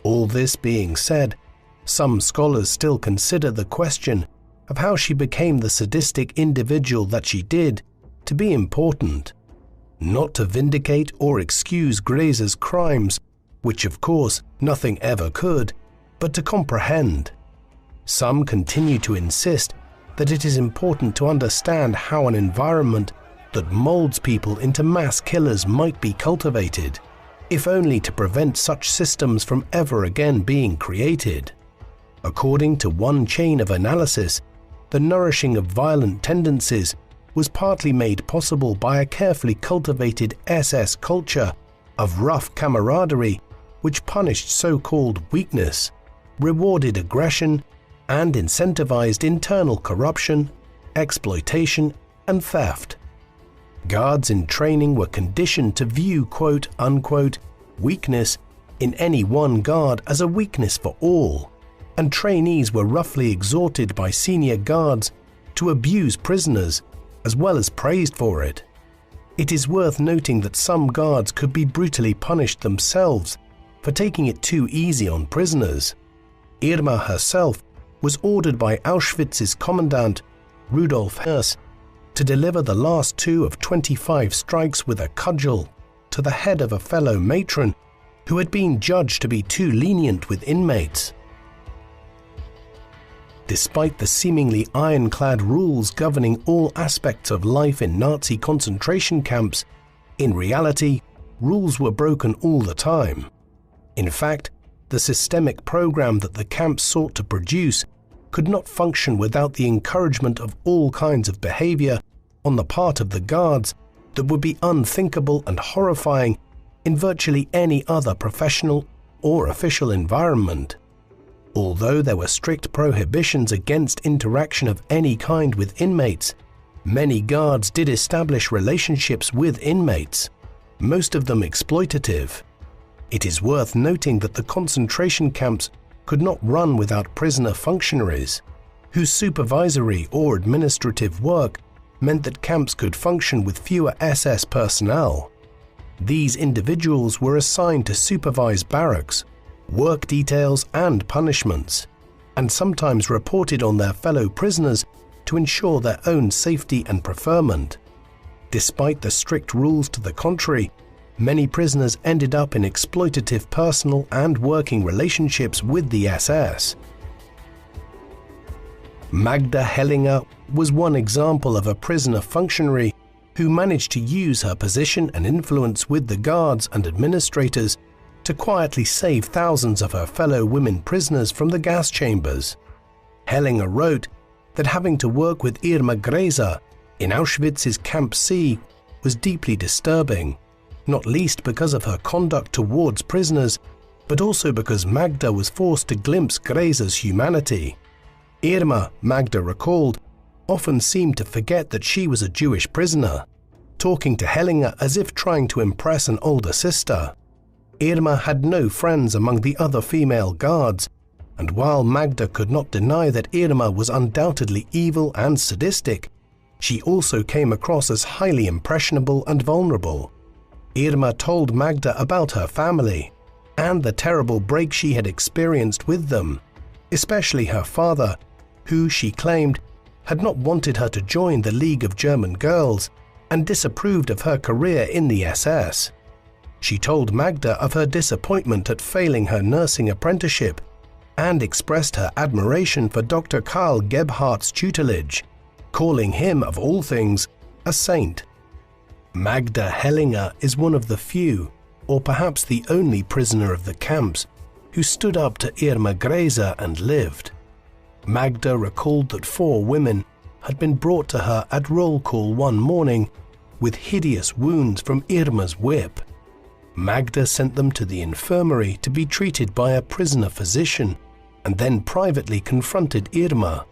All this being said, some scholars still consider the question of how she became the sadistic individual that she did to be important, not to vindicate or excuse Grese's crimes, which of course nothing ever could, but to comprehend. Some continue to insist that it is important to understand how an environment that molds people into mass killers might be cultivated, if only to prevent such systems from ever again being created. According to one chain of analysis, the nourishing of violent tendencies was partly made possible by a carefully cultivated SS culture of rough camaraderie which punished so-called weakness, rewarded aggression, and incentivized internal corruption, exploitation, and theft. Guards in training were conditioned to view quote-unquote weakness in any one guard as a weakness for all, and trainees were roughly exhorted by senior guards to abuse prisoners, as well as praised for it. It is worth noting that some guards could be brutally punished themselves for taking it too easy on prisoners. Irma herself was ordered by Auschwitz's commandant, Rudolf Höss, to deliver the last 2 of 25 strikes with a cudgel to the head of a fellow matron who had been judged to be too lenient with inmates. Despite the seemingly ironclad rules governing all aspects of life in Nazi concentration camps, in reality, rules were broken all the time. In fact, the systemic program that the camps sought to produce could not function without the encouragement of all kinds of behavior on the part of the guards that would be unthinkable and horrifying in virtually any other professional or official environment. Although there were strict prohibitions against interaction of any kind with inmates, many guards did establish relationships with inmates, most of them exploitative. It is worth noting that the concentration camps could not run without prisoner functionaries, whose supervisory or administrative work meant that camps could function with fewer SS personnel. These individuals were assigned to supervise barracks, work details and punishments, and sometimes reported on their fellow prisoners to ensure their own safety and preferment. Despite the strict rules to the contrary, many prisoners ended up in exploitative personal and working relationships with the SS. Magda Hellinger was one example of a prisoner functionary who managed to use her position and influence with the guards and administrators to quietly save thousands of her fellow women prisoners from the gas chambers. Hellinger wrote that having to work with Irma Grese in Auschwitz's Camp C was deeply disturbing, not least because of her conduct towards prisoners, but also because Magda was forced to glimpse Grese's humanity. Irma, Magda recalled, often seemed to forget that she was a Jewish prisoner, talking to Hellinger as if trying to impress an older sister. Irma had no friends among the other female guards, and while Magda could not deny that Irma was undoubtedly evil and sadistic, she also came across as highly impressionable and vulnerable. Irma told Magda about her family and the terrible break she had experienced with them, especially her father, who, she claimed, had not wanted her to join the League of German Girls and disapproved of her career in the SS. She told Magda of her disappointment at failing her nursing apprenticeship and expressed her admiration for Dr. Karl Gebhardt's tutelage, calling him, of all things, a saint. Magda Hellinger is one of the few, or perhaps the only prisoner of the camps, who stood up to Irma Grese and lived. Magda recalled that 4 women had been brought to her at roll call one morning with hideous wounds from Irma's whip. Magda sent them to the infirmary to be treated by a prisoner physician and then privately confronted Irma.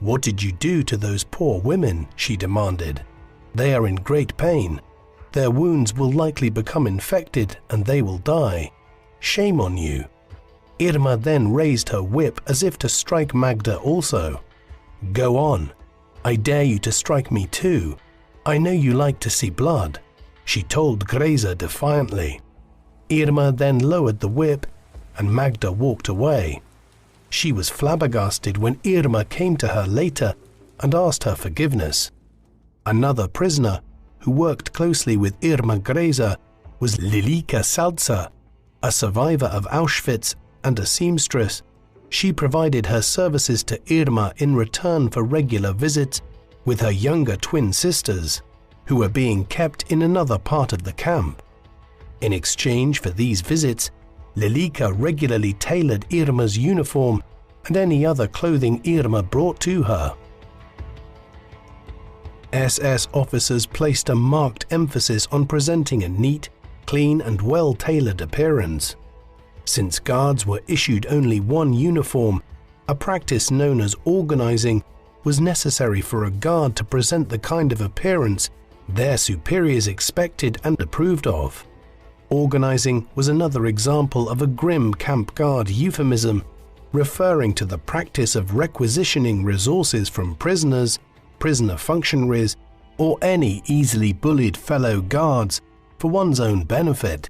"What did you do to those poor women?" she demanded. "They are in great pain. Their wounds will likely become infected and they will die. Shame on you." Irma then raised her whip as if to strike Magda also. "Go on. I dare you to strike me too. I know you like to see blood," she told Grese defiantly. Irma then lowered the whip and Magda walked away. She was flabbergasted when Irma came to her later and asked her forgiveness. Another prisoner who worked closely with Irma Grese was Lilika Salzer, a survivor of Auschwitz and a seamstress. She provided her services to Irma in return for regular visits with her younger twin sisters, who were being kept in another part of the camp. In exchange for these visits, Lilika regularly tailored Irma's uniform and any other clothing Irma brought to her. SS officers placed a marked emphasis on presenting a neat, clean and well-tailored appearance. Since guards were issued only one uniform, a practice known as organizing was necessary for a guard to present the kind of appearance their superiors expected and approved of. Organizing was another example of a grim camp guard euphemism referring to the practice of requisitioning resources from prisoners, prisoner functionaries, or any easily bullied fellow guards for one's own benefit.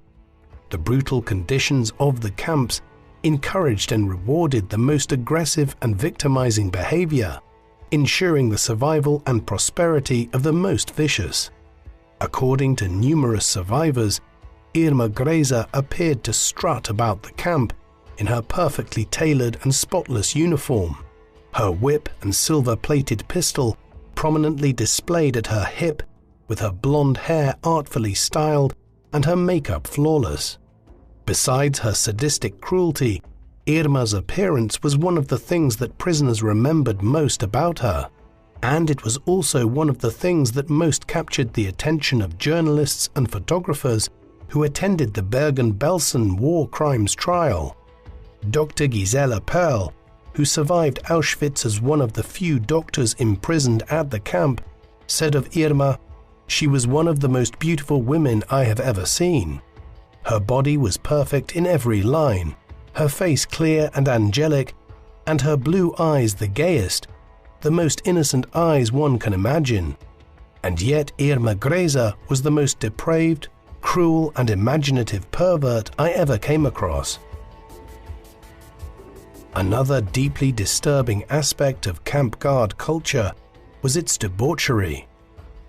The brutal conditions of the camps encouraged and rewarded the most aggressive and victimizing behavior, ensuring the survival and prosperity of the most vicious. According to numerous survivors, Irma Grese appeared to strut about the camp in her perfectly tailored and spotless uniform, her whip and silver-plated pistol prominently displayed at her hip, with her blonde hair artfully styled and her makeup flawless. Besides her sadistic cruelty, Irma's appearance was one of the things that prisoners remembered most about her, and it was also one of the things that most captured the attention of journalists and photographers who attended the Bergen-Belsen war crimes trial. Dr. Gisela Perl, who survived Auschwitz as one of the few doctors imprisoned at the camp, said of Irma, "She was one of the most beautiful women I have ever seen. Her body was perfect in every line, her face clear and angelic, and her blue eyes the gayest, the most innocent eyes one can imagine. And yet Irma Grese was the most depraved, cruel and imaginative pervert I ever came across." Another deeply disturbing aspect of camp guard culture was its debauchery.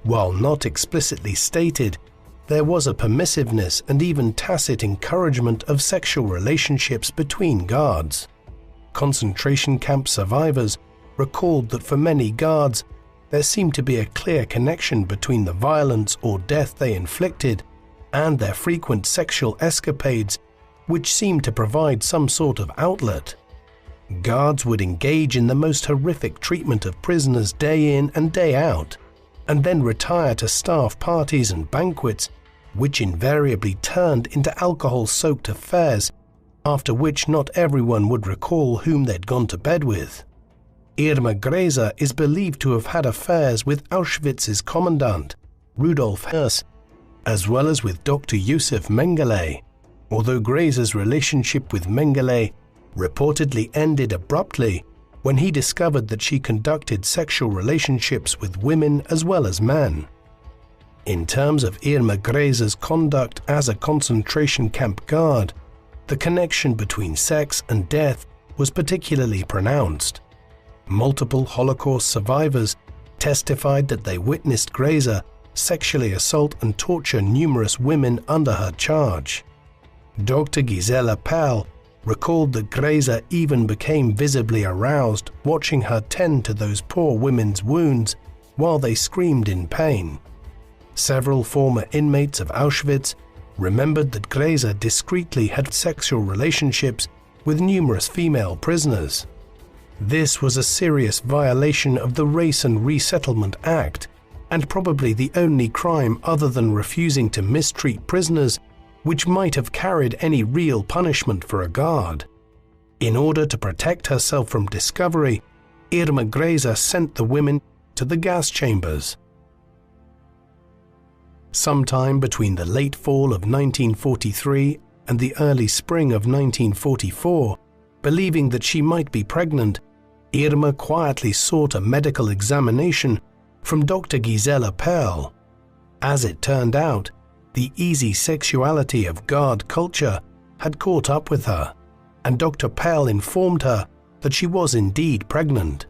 While not explicitly stated, there was a permissiveness and even tacit encouragement of sexual relationships between guards. Concentration camp survivors recalled that for many guards, there seemed to be a clear connection between the violence or death they inflicted and their frequent sexual escapades, which seemed to provide some sort of outlet. Guards would engage in the most horrific treatment of prisoners day in and day out, and then retire to staff parties and banquets, which invariably turned into alcohol-soaked affairs, after which not everyone would recall whom they'd gone to bed with. Irma Grese is believed to have had affairs with Auschwitz's commandant, Rudolf Höss, as well as with Dr. Josef Mengele, although Grese's relationship with Mengele reportedly ended abruptly when he discovered that she conducted sexual relationships with women as well as men. In terms of Irma Grese's conduct as a concentration camp guard, the connection between sex and death was particularly pronounced. Multiple Holocaust survivors testified that they witnessed Grese sexually assault and torture numerous women under her charge. Dr. Gisela Perl recalled that Grese even became visibly aroused watching her tend to those poor women's wounds while they screamed in pain. Several former inmates of Auschwitz remembered that Grese discreetly had sexual relationships with numerous female prisoners. This was a serious violation of the Race and Resettlement Act, and probably the only crime other than refusing to mistreat prisoners which might have carried any real punishment for a guard. In order to protect herself from discovery, Irma Grese sent the women to the gas chambers. Sometime between the late fall of 1943 and the early spring of 1944, believing that she might be pregnant, Irma quietly sought a medical examination from Dr. Gisela Perl. As it turned out, the easy sexuality of guard culture had caught up with her, and Dr. Perl informed her that she was indeed pregnant.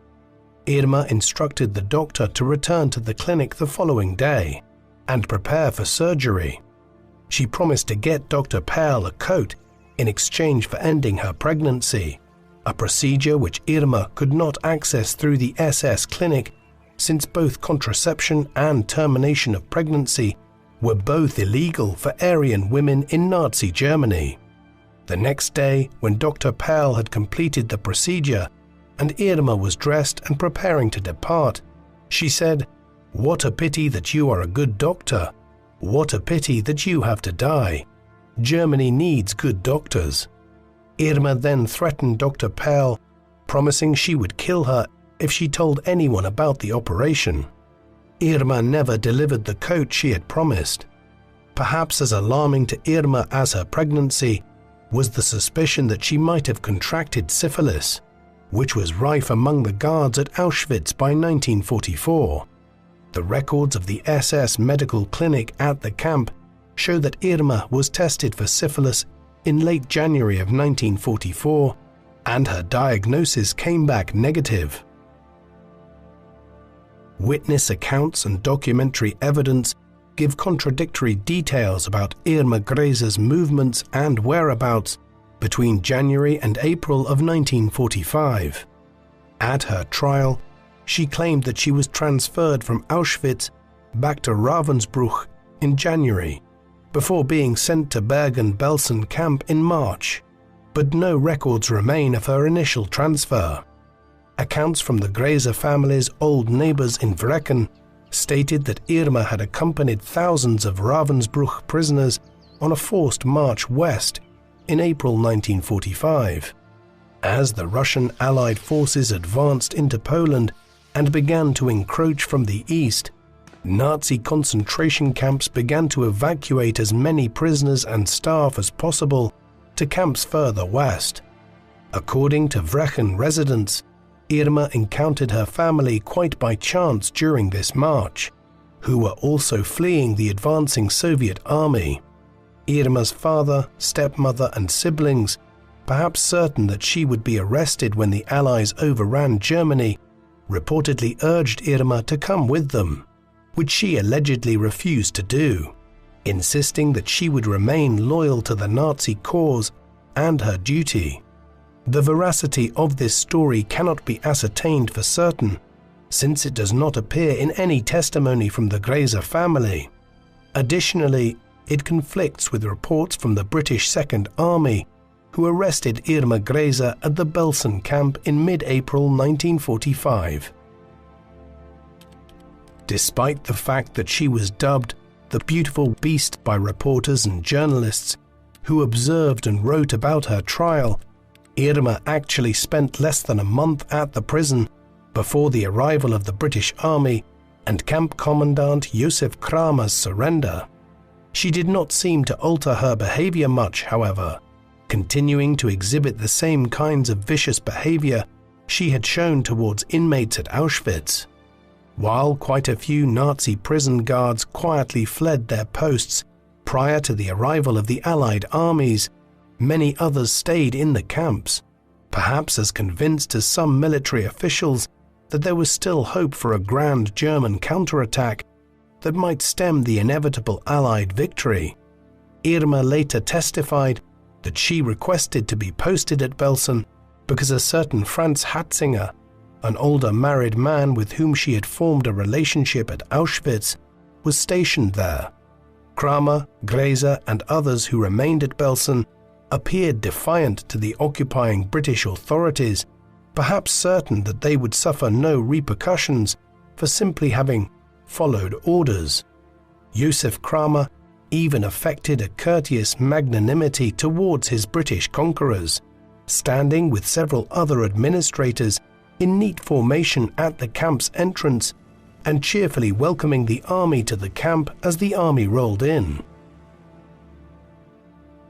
Irma instructed the doctor to return to the clinic the following day and prepare for surgery. She promised to get Dr. Perl a coat in exchange for ending her pregnancy, a procedure which Irma could not access through the SS clinic since both contraception and termination of pregnancy were both illegal for Aryan women in Nazi Germany. The next day, when Dr. Perl had completed the procedure and Irma was dressed and preparing to depart, she said, "What a pity that you are a good doctor. What a pity that you have to die. Germany needs good doctors." Irma then threatened Dr. Perl, promising she would kill her if she told anyone about the operation. Irma never delivered the coat she had promised. Perhaps as alarming to Irma as her pregnancy was the suspicion that she might have contracted syphilis, which was rife among the guards at Auschwitz by 1944. The records of the SS medical clinic at the camp show that Irma was tested for syphilis in late January of 1944, and her diagnosis came back negative. Witness accounts and documentary evidence give contradictory details about Irma Grese's movements and whereabouts between January and April of 1945. At her trial, she claimed that she was transferred from Auschwitz back to Ravensbrück in January, before being sent to Bergen-Belsen camp in March, but no records remain of her initial transfer. Accounts from the Grese family's old neighbors in Vrecken stated that Irma had accompanied thousands of Ravensbrück prisoners on a forced march west in April 1945. As the Russian Allied forces advanced into Poland and began to encroach from the east, Nazi concentration camps began to evacuate as many prisoners and staff as possible to camps further west. According to Vrecken residents, Irma encountered her family quite by chance during this march, who were also fleeing the advancing Soviet army. Irma's father, stepmother, and siblings, perhaps certain that she would be arrested when the Allies overran Germany, reportedly urged Irma to come with them, which she allegedly refused to do, insisting that she would remain loyal to the Nazi cause and her duty. The veracity of this story cannot be ascertained for certain, since it does not appear in any testimony from the Grese family. Additionally, it conflicts with reports from the British Second Army, who arrested Irma Grese at the Belsen camp in mid-April 1945. Despite the fact that she was dubbed the beautiful beast by reporters and journalists who observed and wrote about her trial, Irma actually spent less than a month at the prison before the arrival of the British Army and Camp Commandant Josef Kramer's surrender. She did not seem to alter her behavior much, however, continuing to exhibit the same kinds of vicious behavior she had shown towards inmates at Auschwitz. While quite a few Nazi prison guards quietly fled their posts prior to the arrival of the Allied armies, many others stayed in the camps, perhaps as convinced as some military officials that there was still hope for a grand German counterattack that might stem the inevitable Allied victory. Irma later testified that she requested to be posted at Belsen because a certain Franz Hatzinger, an older married man with whom she had formed a relationship at Auschwitz, was stationed there. Kramer, Grese, and others who remained at Belsen appeared defiant to the occupying British authorities, perhaps certain that they would suffer no repercussions for simply having followed orders. Josef Kramer even affected a courteous magnanimity towards his British conquerors, standing with several other administrators in neat formation at the camp's entrance and cheerfully welcoming the army to the camp as the army rolled in.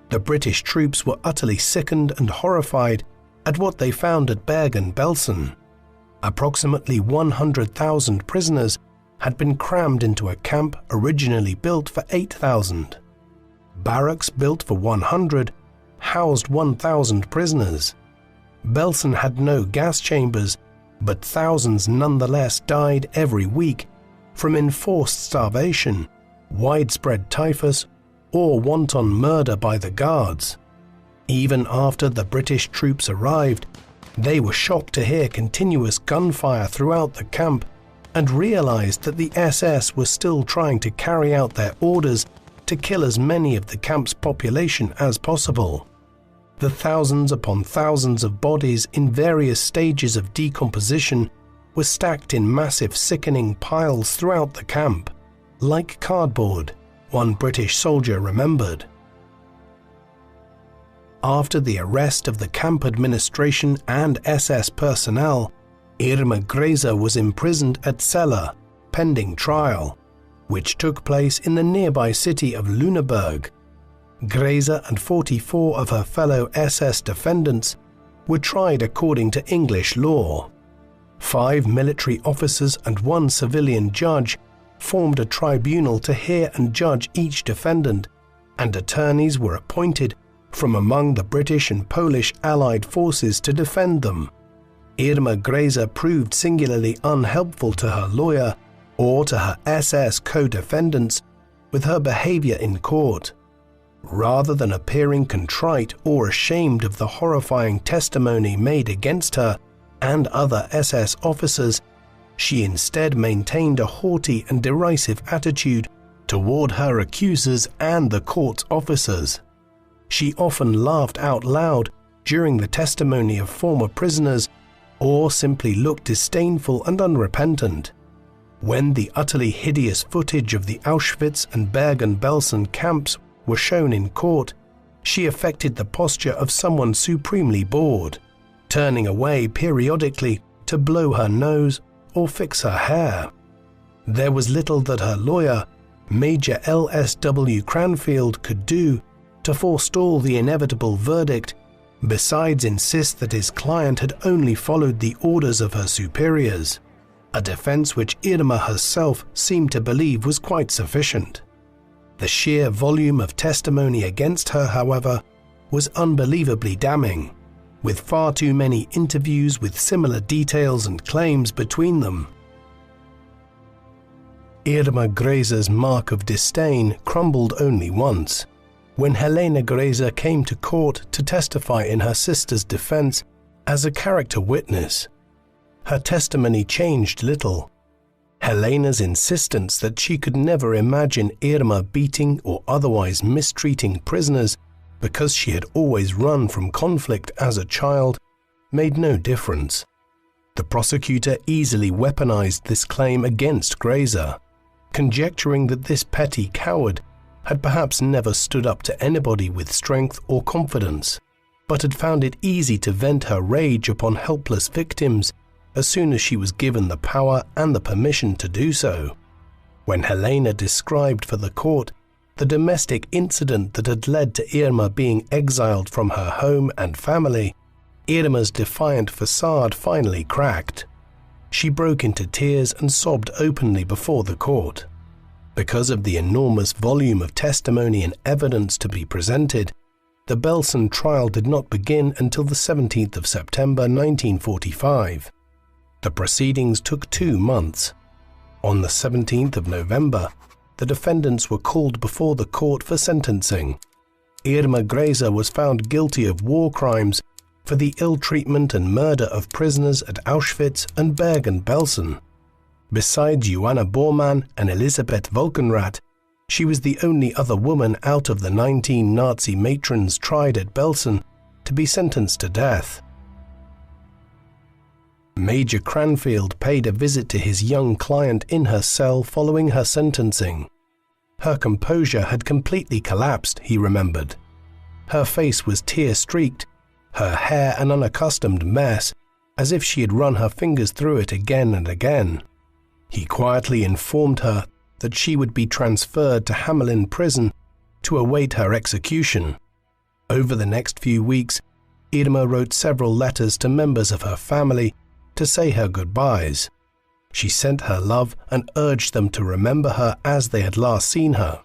The British troops were utterly sickened and horrified at what they found at Bergen-Belsen. Approximately 100,000 prisoners had been crammed into a camp originally built for 8,000. Barracks built for 100 housed 1,000 prisoners. Belsen had no gas chambers, but thousands nonetheless died every week from enforced starvation, widespread typhus, or wanton murder by the guards. Even after the British troops arrived, they were shocked to hear continuous gunfire throughout the camp and realized that the SS was still trying to carry out their orders to kill as many of the camp's population as possible. The thousands upon thousands of bodies in various stages of decomposition were stacked in massive sickening piles throughout the camp, like cardboard, one British soldier remembered. After the arrest of the camp administration and SS personnel, Irma Grese was imprisoned at Celle, pending trial, which took place in the nearby city of Lüneburg. Grese and 44 of her fellow SS defendants were tried according to English law. 5 military officers and 1 civilian judge formed a tribunal to hear and judge each defendant, and attorneys were appointed from among the British and Polish Allied forces to defend them. Irma Grese proved singularly unhelpful to her lawyer or to her SS co-defendants with her behavior in court. Rather than appearing contrite or ashamed of the horrifying testimony made against her and other SS officers, she instead maintained a haughty and derisive attitude toward her accusers and the court's officers. She often laughed out loud during the testimony of former prisoners or simply looked disdainful and unrepentant. When the utterly hideous footage of the Auschwitz and Bergen-Belsen camps were shown in court, she affected the posture of someone supremely bored, turning away periodically to blow her nose or fix her hair. There was little that her lawyer, Major L.S.W. Cranfield, could do to forestall the inevitable verdict, besides insist that his client had only followed the orders of her superiors, a defense which Irma herself seemed to believe was quite sufficient. The sheer volume of testimony against her, however, was unbelievably damning, with far too many interviews with similar details and claims between them. Irma Grese's mark of disdain crumbled only once, when Helena Grese came to court to testify in her sister's defense as a character witness. Her testimony changed little. Helena's insistence that she could never imagine Irma beating or otherwise mistreating prisoners because she had always run from conflict as a child made no difference. The prosecutor easily weaponized this claim against Grese, conjecturing that this petty coward had perhaps never stood up to anybody with strength or confidence, but had found it easy to vent her rage upon helpless victims as soon as she was given the power and the permission to do so. When Helena described for the court the domestic incident that had led to Irma being exiled from her home and family, Irma's defiant facade finally cracked. She broke into tears and sobbed openly before the court. Because of the enormous volume of testimony and evidence to be presented, the Belsen trial did not begin until the 17th of September 1945. The proceedings took 2 months. On the 17th of November, the defendants were called before the court for sentencing. Irma Grese was found guilty of war crimes for the ill treatment and murder of prisoners at Auschwitz and Bergen-Belsen. Besides Johanna Bormann and Elisabeth Volkenrath, she was the only other woman out of the 19 Nazi matrons tried at Belsen to be sentenced to death. Major Cranfield paid a visit to his young client in her cell following her sentencing. Her composure had completely collapsed, he remembered. Her face was tear-streaked, her hair an unaccustomed mess, as if she had run her fingers through it again and again. He quietly informed her that she would be transferred to Hamelin prison to await her execution. Over the next few weeks, Irma wrote several letters to members of her family to say her goodbyes. She sent her love and urged them to remember her as they had last seen her.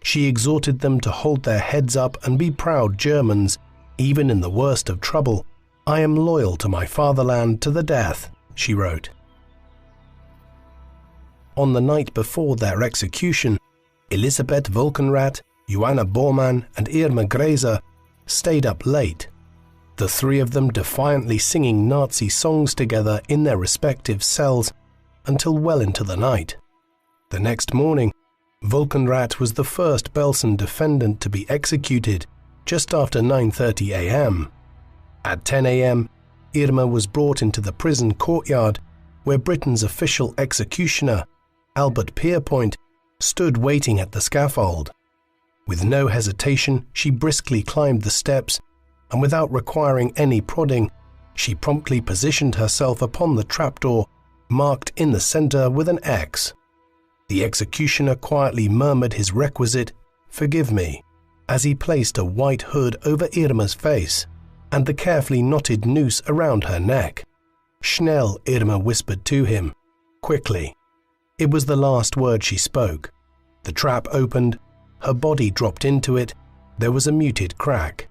She exhorted them to hold their heads up and be proud Germans, even in the worst of trouble. "I am loyal to my fatherland to the death," she wrote. On the night before their execution, Elisabeth Volkenrath, Johanna Bormann and Irma Grese stayed up late, the 3 of them defiantly singing Nazi songs together in their respective cells until well into the night. The next morning, Volkenrath was the first Belsen defendant to be executed just after 9:30 a.m. At 10 a.m., Irma was brought into the prison courtyard where Britain's official executioner, Albert Pierpoint, stood waiting at the scaffold. With no hesitation, she briskly climbed the steps, and without requiring any prodding, she promptly positioned herself upon the trapdoor, marked in the center with an X. The executioner quietly murmured his requisite, "Forgive me," as he placed a white hood over Irma's face and the carefully knotted noose around her neck. "Schnell," Irma whispered to him. "Quickly." It was the last word she spoke. The trap opened, her body dropped into it, there was a muted crack.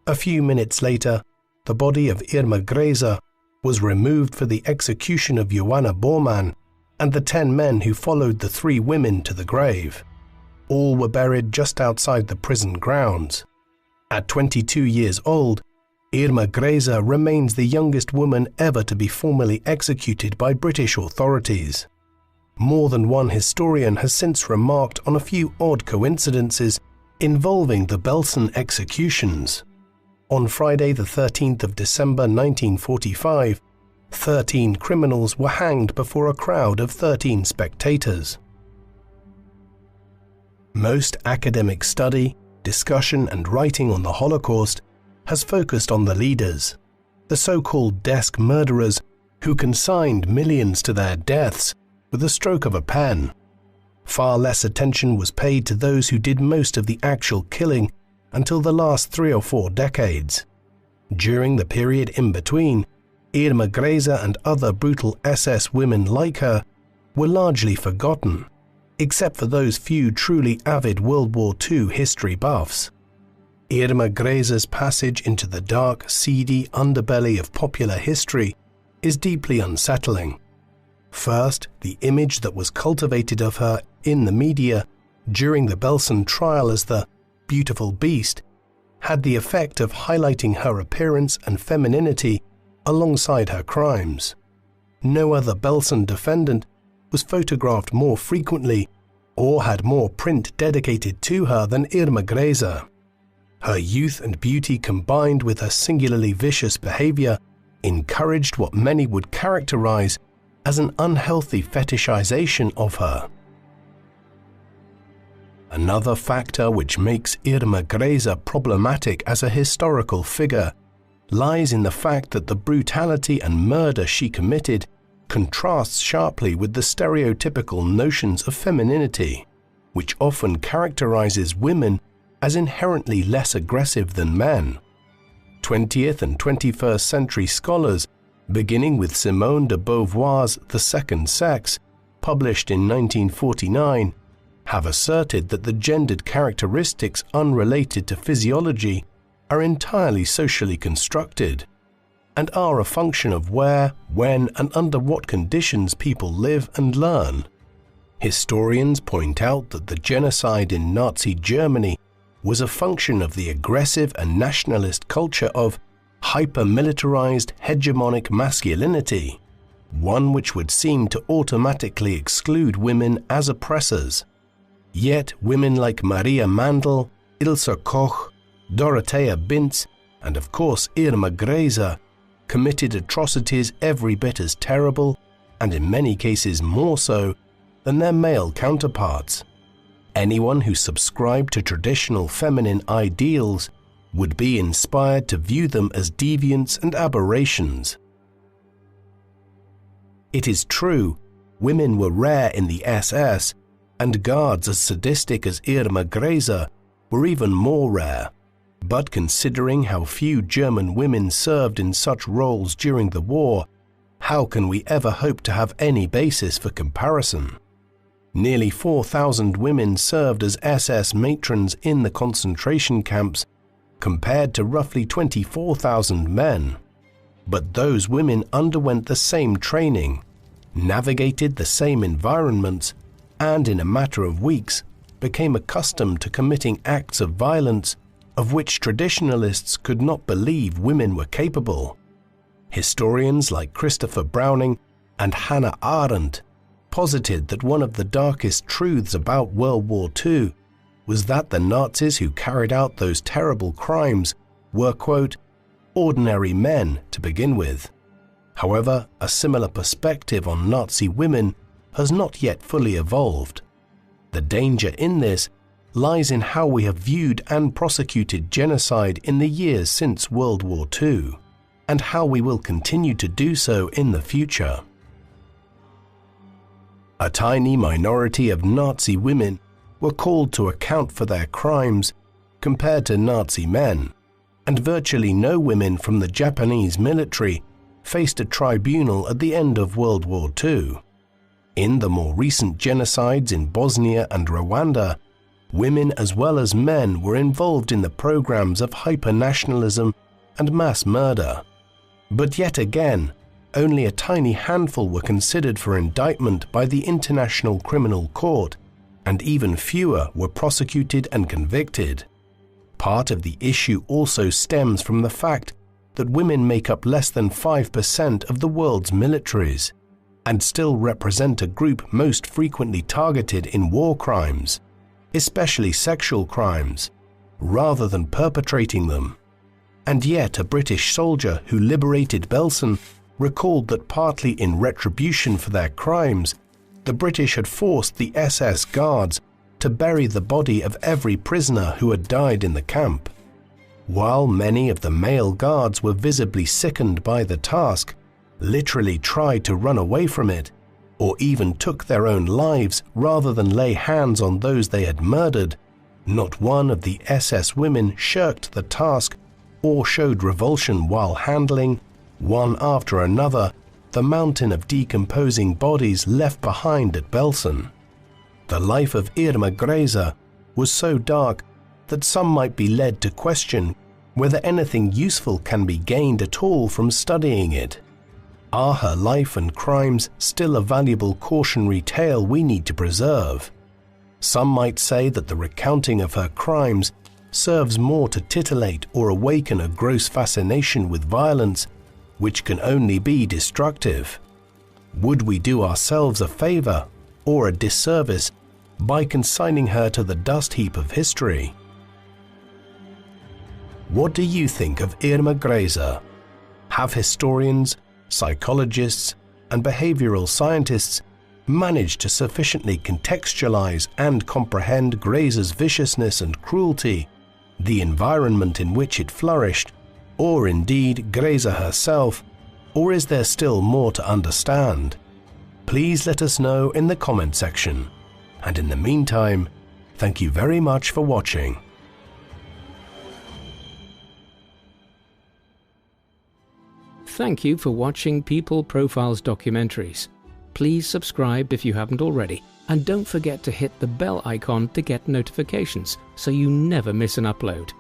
A few minutes later, the body of Irma Grese was removed for the execution of Johanna Bormann and the 10 men who followed the 3 women to the grave. All were buried just outside the prison grounds. At 22 years old, Irma Grese remains the youngest woman ever to be formally executed by British authorities. More than one historian has since remarked on a few odd coincidences involving the Belsen executions. On Friday the 13th of December 1945, 13 criminals were hanged before a crowd of 13 spectators. Most academic study, discussion and writing on the Holocaust has focused on the leaders, the so-called desk murderers who consigned millions to their deaths with a stroke of a pen. Far less attention was paid to those who did most of the actual killing until the last 3 or 4 decades. During the period in between, Irma Grese and other brutal SS women like her were largely forgotten, except for those few truly avid World War II history buffs. Irma Grese's passage into the dark, seedy underbelly of popular history is deeply unsettling. First, the image that was cultivated of her in the media during the Belsen trial as the beautiful beast had the effect of highlighting her appearance and femininity alongside her crimes. No other Belsen defendant was photographed more frequently or had more print dedicated to her than Irma Grese. Her youth and beauty combined with her singularly vicious behavior encouraged what many would characterize as an unhealthy fetishization of her. Another factor which makes Irma Grese problematic as a historical figure lies in the fact that the brutality and murder she committed contrasts sharply with the stereotypical notions of femininity, which often characterizes women as inherently less aggressive than men. 20th and 21st century scholars, beginning with Simone de Beauvoir's The Second Sex, published in 1949, have asserted that the gendered characteristics unrelated to physiology are entirely socially constructed and are a function of where, when, and under what conditions people live and learn. Historians point out that the genocide in Nazi Germany was a function of the aggressive and nationalist culture of hyper-militarized hegemonic masculinity, one which would seem to automatically exclude women as oppressors. Yet women like Maria Mandl, Ilse Koch, Dorothea Binz, and of course Irma Grese committed atrocities every bit as terrible, and in many cases more so, than their male counterparts. Anyone who subscribed to traditional feminine ideals would be inspired to view them as deviants and aberrations. It is true, women were rare in the SS, and guards as sadistic as Irma Grese were even more rare. But considering how few German women served in such roles during the war, how can we ever hope to have any basis for comparison? Nearly 4,000 women served as SS matrons in the concentration camps, compared to roughly 24,000 men. But those women underwent the same training, navigated the same environments, and in a matter of weeks became accustomed to committing acts of violence of which traditionalists could not believe women were capable. Historians like Christopher Browning and Hannah Arendt posited that one of the darkest truths about World War II was that the Nazis who carried out those terrible crimes were, quote, ordinary men to begin with. However, a similar perspective on Nazi women has not yet fully evolved. The danger in this lies in how we have viewed and prosecuted genocide in the years since World War II, and how we will continue to do so in the future. A tiny minority of Nazi women were called to account for their crimes compared to Nazi men, and virtually no women from the Japanese military faced a tribunal at the end of World War II. In the more recent genocides in Bosnia and Rwanda, women as well as men were involved in the programs of hyper-nationalism and mass murder. But yet again, only a tiny handful were considered for indictment by the International Criminal Court, and even fewer were prosecuted and convicted. Part of the issue also stems from the fact that women make up less than 5% of the world's militaries, and still represent a group most frequently targeted in war crimes, especially sexual crimes, rather than perpetrating them. And yet a British soldier who liberated Belsen recalled that partly in retribution for their crimes, the British had forced the SS guards to bury the body of every prisoner who had died in the camp. While many of the male guards were visibly sickened by the task, literally tried to run away from it, or even took their own lives rather than lay hands on those they had murdered, not one of the SS women shirked the task or showed revulsion while handling, one after another, the mountain of decomposing bodies left behind at Belsen. The life of Irma Grese was so dark that some might be led to question whether anything useful can be gained at all from studying it. Are her life and crimes still a valuable cautionary tale we need to preserve? Some might say that the recounting of her crimes serves more to titillate or awaken a gross fascination with violence, which can only be destructive. Would we do ourselves a favor or a disservice by consigning her to the dust heap of history? What do you think of Irma Grese? Have historians, psychologists, and behavioral scientists managed to sufficiently contextualize and comprehend Grese's viciousness and cruelty, the environment in which it flourished, or indeed Grese herself, or is there still more to understand? Please let us know in the comment section. And in the meantime, thank you very much for watching. Thank you for watching People Profiles documentaries. Please subscribe if you haven't already, and don't forget to hit the bell icon to get notifications so you never miss an upload.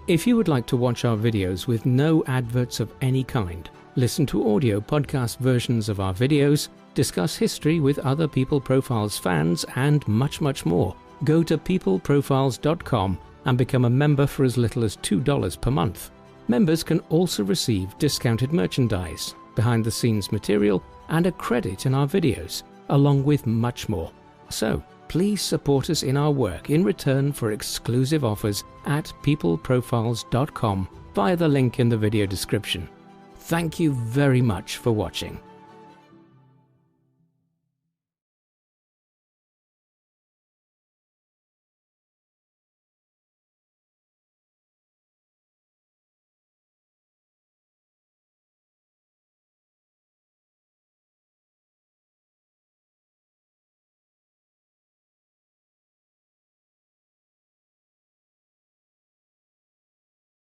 If you would like to watch our videos with no adverts of any kind, listen to audio podcast versions of our videos, discuss history with other People Profiles fans, and much, much more, go to peopleprofiles.com and become a member for as little as $2 per month. Members can also receive discounted merchandise, behind-the-scenes material, and a credit in our videos, along with much more. So, please support us in our work in return for exclusive offers at peopleprofiles.com via the link in the video description. Thank you very much for watching.